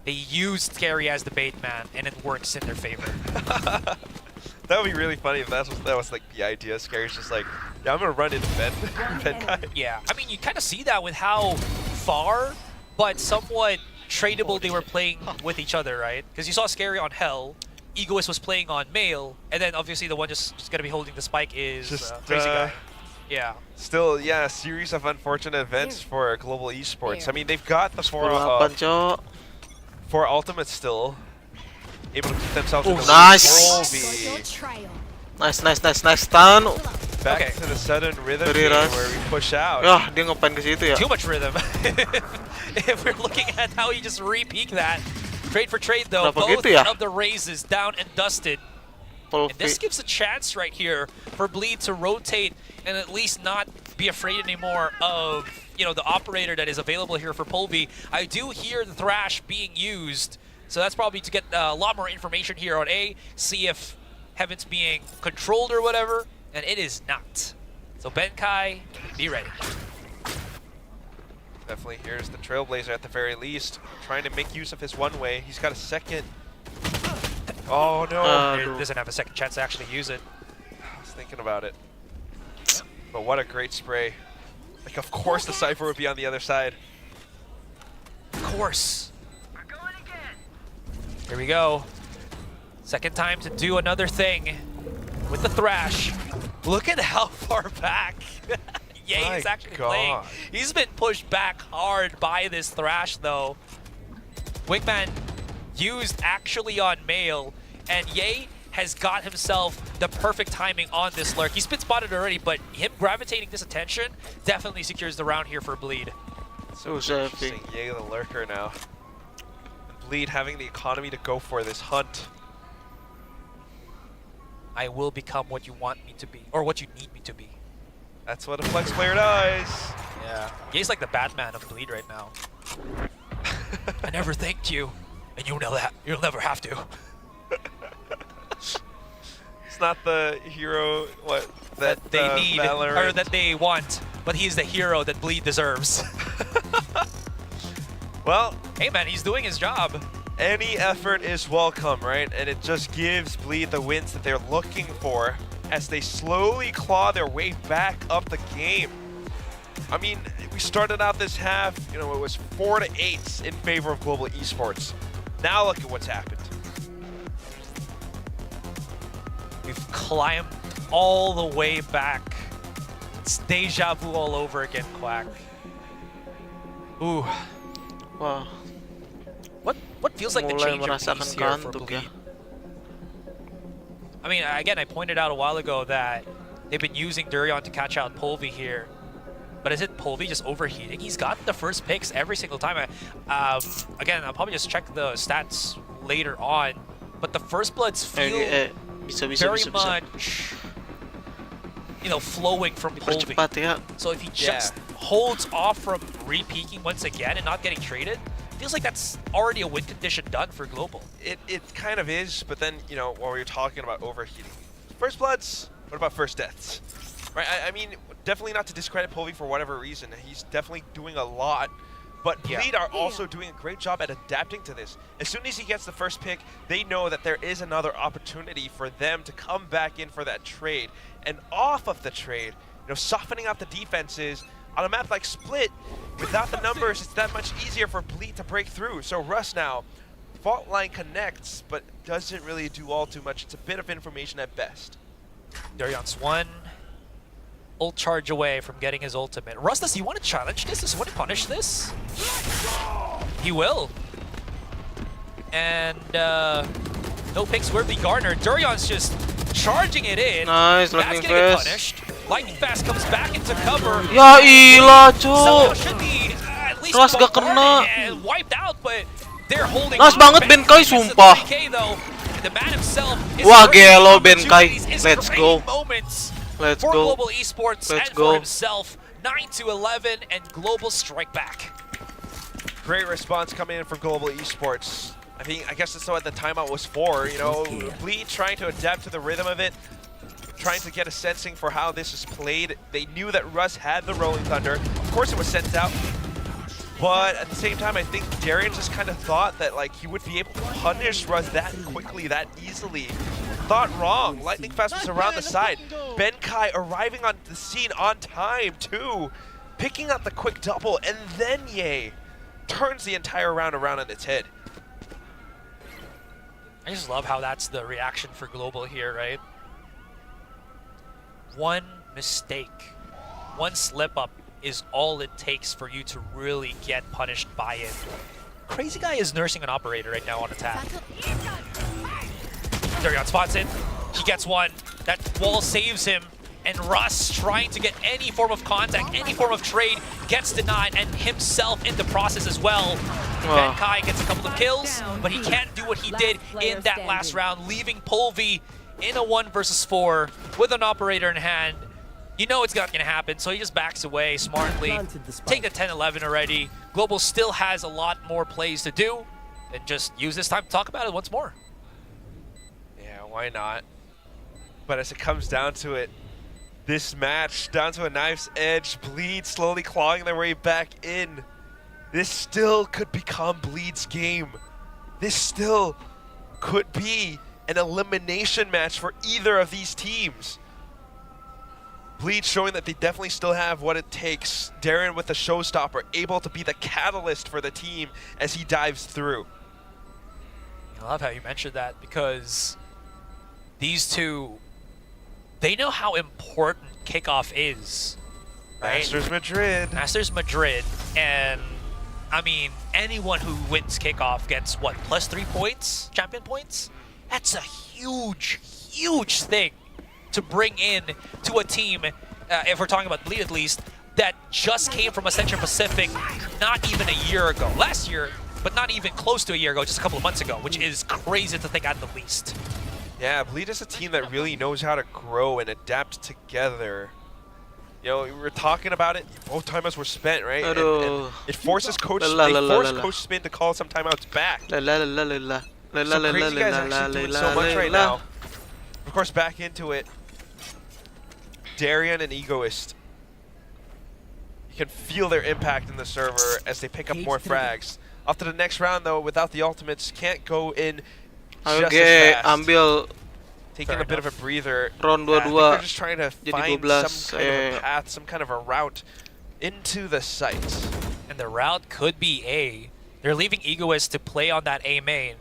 They used Scary as the bait man, and it works in their favor. That would be really funny if that was like the idea. Scary's just like, yeah, I'm gonna run into Benkai. Yeah, I mean, you kind of see that with how far, but somewhat tradable they were playing with each other, right? Because you saw Scary on Hell, Egoist was playing on Male, and then obviously the one just gonna be holding the spike is Crazy Guy. Yeah. Still, yeah, a series of unfortunate events for Global Esports. I mean, they've got the 8, cok. four ultimates still. Able to keep themselves in the nice. lead. Nice. Stun. Back Okay. to the sudden rhythm Dari game Ras. where we push out. Yah, dia ngapain ke situ ya? Too much rhythm. If we're looking at how he just re-peeked that. Trade for trade though, Kenapa both gitu ya? of the raises down and dusted. And this Polvy. gives a chance right here for Bleed to rotate and at least not be afraid anymore of, you know, the operator that is available here for Polvy. I do hear the Thrash being used, so that's probably to get a lot more information here on A, see if Heaven's being controlled or whatever, and it is not. So Benkai, be ready. Definitely here's the Trailblazer at the very least, trying to make use of his one-way. He's got a second. Oh no, He doesn't have a second chance to actually use it. I was thinking about it. But what a great spray. Like, of course the Cypher would be on the other side. Of course. Here we go. Second time to do another thing with the Thrash. Look at how far back Ye My is actually playing. God. He's been pushed back hard by this Thrash though. Wingman used actually on Male, and Ye has got himself the perfect timing on this lurk. He's been spotted already, but him gravitating this attention definitely secures the round here for Bleed. So Usah, interesting, Ye the lurker now. And Bleed having the economy to go for this hunt. I will become what you want me to be, or what you need me to be. That's what a flex player does. Yeah. Ye's like the Batman of Bleed right now. I never thanked you, and you'll know that. You'll never have to. It's not the hero that They need, or Valorant. that they want, but he's the hero that Bleed deserves. Well, Hey man, he's doing his job. any effort is welcome, right? And it just gives Bleed the wins that they're looking for as they slowly claw their way back up the game. I mean, we started out this half, you know, it was 4-8 in favor of Global Esports. Now look at what's happened. We've climbed all the way back. It's deja vu all over again, Quack. Ooh. Wah, What feels like the mulai change of merasakan pace here for kantuk ya. Bleed? I mean, again, I pointed out a while ago that they've been using Durian to catch out Polvi here. But is it Polvi just overheating? He's got the first picks every single time. Again, I'll probably just check the stats later on. But the first bloods feel very much, you know, flowing from Polvi. Dipercepat ya. So if he just holds off from re-peaking once again and not getting traded, feels like that's already a win condition done for Global. It kind of is, but then, you know, while we were talking about overheating, first bloods, what about first deaths? Right, I mean, definitely not to discredit Polvi for whatever reason. He's definitely doing a lot, but Bleed are also doing a great job at adapting to this. As soon as he gets the first pick, they know that there is another opportunity for them to come back in for that trade. And off of the trade, you know, softening up the defenses on a map like Split, without the numbers, it's that much easier for Bleed to break through. So Russ now, fault line connects, but doesn't really do all too much. It's a bit of information at best. Durian's one ult charge away from getting his ultimate. Russ, does he want to challenge this? Does he want to punish this? He will. And no picks will be garnered. Durian's just charging it in. Nice, That's lightning gonna get fast. punished. Lightning fast comes back into cover. Ya ilah, Somehow cuk. should be at least Keras gak kena. bombarded and wiped out, but they're holding Nice on. banget Benkai, sumpah. 3K, though. The man himself is Wah, creating gelo Benkai. opportunities, is Let's creating go. moments Let's for go. Global Esports Let's and go. for himself. 9-11 and Global strike back. Great response coming in from Global Esports. I guess that's what the timeout was for, you know, Bleed trying to adapt to the rhythm of it, trying to get a sensing for how this is played. They knew that Russ had the Rolling Thunder. Of course it was sent out. But at the same time, I think Darian just kind of thought that like he would be able to punish Russ that quickly, that easily. Thought wrong. Lightning Fast was around the side. Benkai arriving on the scene on time too. Picking up the quick double, and then Ye turns the entire round around on its head. I just love how that's the reaction for Global here, right? One mistake, one slip up is all it takes for you to really get punished by it. Crazy Guy is nursing an operator right now on attack. Durian spots it. He gets one. That wall saves him. And Russ trying to get any form of contact, any form of trade, gets denied, and himself in the process as well. Benkai gets a couple of kills, but he can't do what he did in that last round, leaving Polvi in a 1 versus 4 with an operator in hand. You know it's not going to happen, so he just backs away smartly. Take the 10-11 already. Global still has a lot more plays to do, and just use this time to talk about it once more. Yeah, why not? But as it comes down to it, this match down to a knife's edge, Bleed slowly clawing their way back in. This still could become Bleed's game. This still could be an elimination match for either of these teams. Bleed showing that they definitely still have what it takes. Darren with the showstopper, able to be the catalyst for the team as he dives through. I love how you mentioned that, because these two, they know how important kickoff is, right? Masters Madrid. Masters Madrid, and I mean, anyone who wins kickoff gets what, +3 points, champion points? That's a huge, huge thing to bring in to a team, if we're talking about Bleed at least, that just came from Ascension Pacific not even a year ago. Last year, but not even close to a year ago, just a couple of months ago, which is crazy to think at the least. Yeah, Bleed is a team that really knows how to grow and adapt together. You know, we were talking about it, both timeouts were spent, right? And it forces Coach Spin to call some timeouts back. So Crazy Guys actually doing so much right now. Of course, back into it, Darian and Egoist. You can feel their impact in the server as they pick up more frags. Off to the next round, though, without the ultimates, can't go in just as fast. Ambil Taking a bit of a breather. round I think 22 they're just trying to find 12. some kind of a path, some kind of a route into the site. And the route could be A. They're leaving Egoist to play on that A main.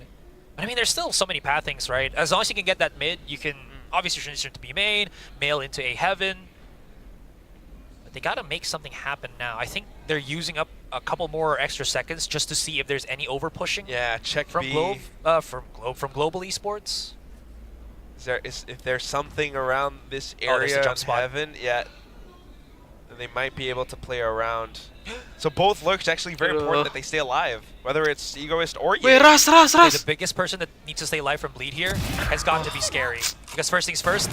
But I mean, there's still so many pathings, right? As long as you can get that mid, you can obviously transition to be main, mail into a heaven. But they gotta make something happen now. I think they're using up a couple more extra seconds just to see if there's any over pushing. Yeah, check from B. from Global Esports. If there's something around this Oh, there's a area jump of spot. heaven, yeah, then they might be able to play around. So both lurks actually very important that they stay alive, whether it's Egoist or Wait, Ye. Ras. Okay, the biggest person that needs to stay alive from bleed here has got to be Scary. Because first things first,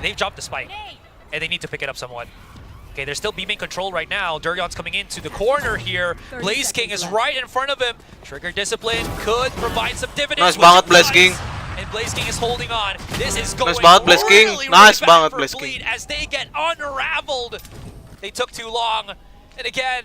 they've dropped the spike. And they need to pick it up somewhat. Okay, they're still beaming control right now. Durion's coming into the corner here. Blaze King is right in front of him. Trigger Discipline could provide some dividends. Nice banget, which it Blaze does. King. And Blaze King is holding on. This is going banget, Blaze King. really, Nice really bad banget, for Blaze Bleed King. as they get unraveled. They took too long. And again,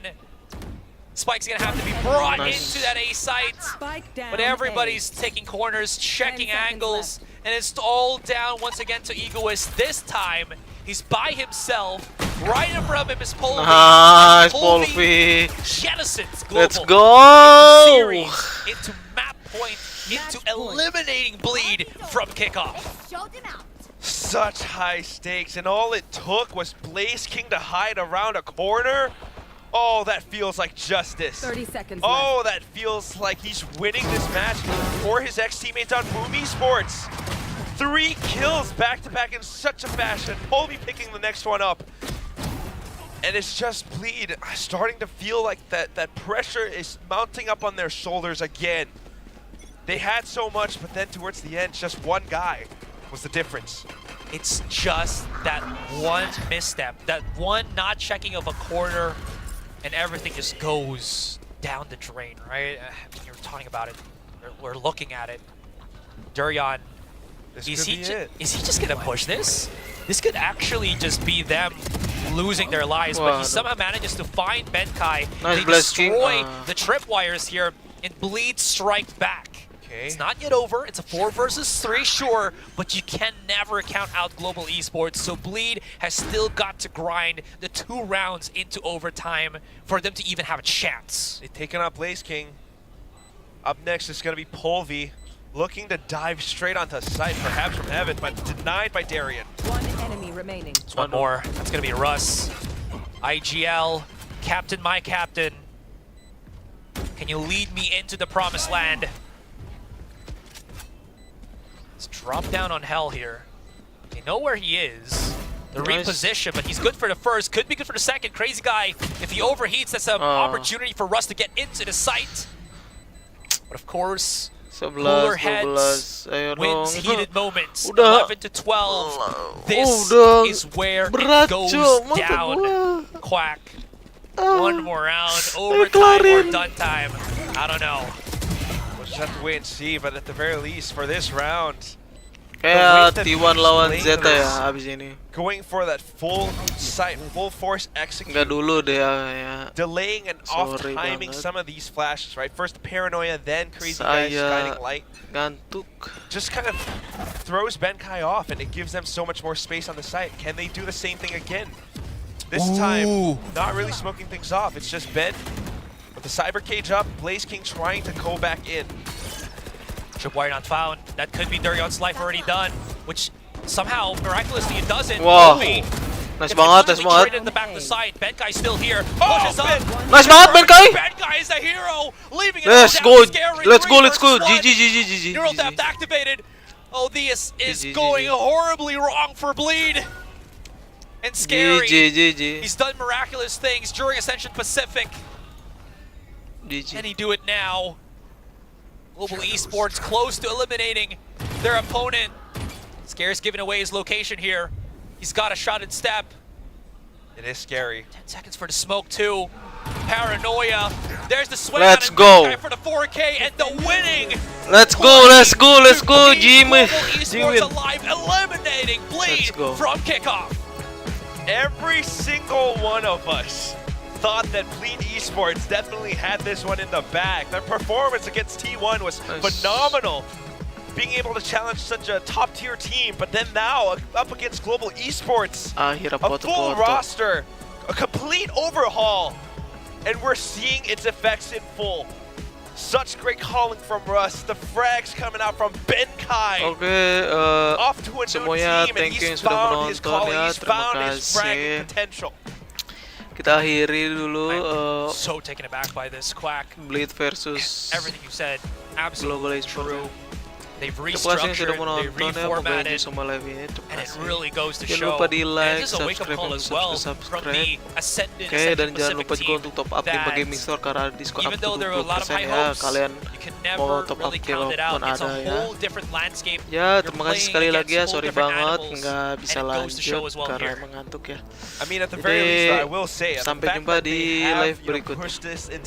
Spike's gonna have to be brought into that A site. Spike down. But everybody's taking corners, checking 10 seconds angles, and it's all down once again to Egoist. This time, he's by himself. Right in front of him is Polvi. Nice, Polvi Polvi. jettisons Global Let's into go. series, into map point, into eliminating Bleed from kickoff. Such high stakes, and all it took was Blaze King to hide around a corner. Oh, that feels like justice. 30 seconds Oh, that feels like he's winning this match for his ex-teammates on Boom Esports. 3 kills back-to-back in such a fashion. Polvi picking the next one up. And it's just Bleed starting to feel like that pressure is mounting up on their shoulders again. They had so much, but then towards the end, just one guy was the difference. It's just that one misstep, that one not checking of a corner, and everything just goes down the drain, right? I mean, you're talking about it. We're looking at it. Durion, is he just gonna push this? This could actually just be them losing their lives, but he somehow manages to find Benkai. Nice, They Blaze King. destroy the tripwires here, and Bleed strike back. Okay. It's not yet over. It's a 4 versus 3, sure, but you can never count out Global Esports. So Bleed has still got to grind the 2 rounds into overtime for them to even have a chance. They've taken out Blaze King. Up next is going to be Polvi, looking to dive straight onto site, perhaps from heaven, but denied by Darien. One enemy remaining. It's one more. That's going to be Russ. IGL, captain, my captain. Can you lead me into the promised land? Let's drop down on Hell here. They know where he is. The reposition, but he's good for the first. Could be good for the second. Crazy guy. If he overheats, that's an opportunity for Russ to get into the site. But of course, cooler heads wins heated moments. 11 to 12. This is where it goes down. Quack. One more round. Overtime or done time. I don't know. We'll just have to wait and see, but at the very least, for this round, Kayak T1 lawan Zeta ya abis ini. going for that full sight, full force execute. Enggak dulu deh ya. Delaying and off-timing banget. some of these flashes, right? First Paranoia, then Crazy Guy Shining Light. Ngantuk. Just kind of throws Benkai off, and it gives them so much more space on the site. Can they do the same thing again? This time, not really smoking things off. It's just Ben with the Cyber Cage up, Blaze King trying to go back in. Tripwire not found. That could be Durion's life already done, which somehow, miraculously, it doesn't. Wow. Polvi Nice gets banget, nice immediately traded banget. in the back of the site. Benkai's still here. Pushes up. Nice banget Benkai. Benkai is the hero. Leaving it Let's all go. down to Scary. Let's go. 3 Let's go. versus 1. GG. Neural theft activated. Oh, this is GG. going horribly wrong for Bleed. And Scary, GG. he's done miraculous things during Ascension Pacific. GG. Can he do it now? Global Esports close to eliminating their opponent. Scary's giving away his location here. He's got a shot in step. It is scary. 10 seconds for the smoke too. Paranoia. There's the swing Let's on go. for the 4K and the winning. Let's go, Jimmy. Global Esports alive, eliminating Bleed go. from kickoff. Every single one of us thought that Bleed Esports definitely had this one in the bag. Their performance against T1 was phenomenal. Being able to challenge such a top-tier team, but then now up against Global Esports, a full roster, a complete overhaul, and we're seeing its effects in full. Such great calling from Russ. The frags coming out from Ben Kai. Oke, Off to a new semuanya team, and thank you yang he's sudah found his menonton calling. ya. He's Terima found his fragging kasih. potential. Kita akhiri dulu So taken aback by this Quack. Bleed versus Everything you said, Global absolutely Esport. true. They've Terima kasih yang sudah restructured, they menonton ya. Pokoknya reformatted, sama live ini. Terima and it kasih. really goes to Jangan show. lupa di And like, this is a wake-up subscribe, call dan as well from subscribe. the Ascendant, Oke, dan jangan Pacific lupa juga team untuk top up tim that Gaming Store karena ada diskon up even to though there are a lot of 20% high ya. hopes, Kalian you can mau never top up really tim count it out. apapun It's a ada ya. whole different landscape. Ya, You're terima kasih playing sekali lagi ya. against whole Sorry different banget animals, nggak bisa and it goes to show lanjut as well karena here. emang ngantuk ya. I mean, at the very Jadi, least, I will say, the sampai fact jumpa that di they have, live berikutnya. pushed this into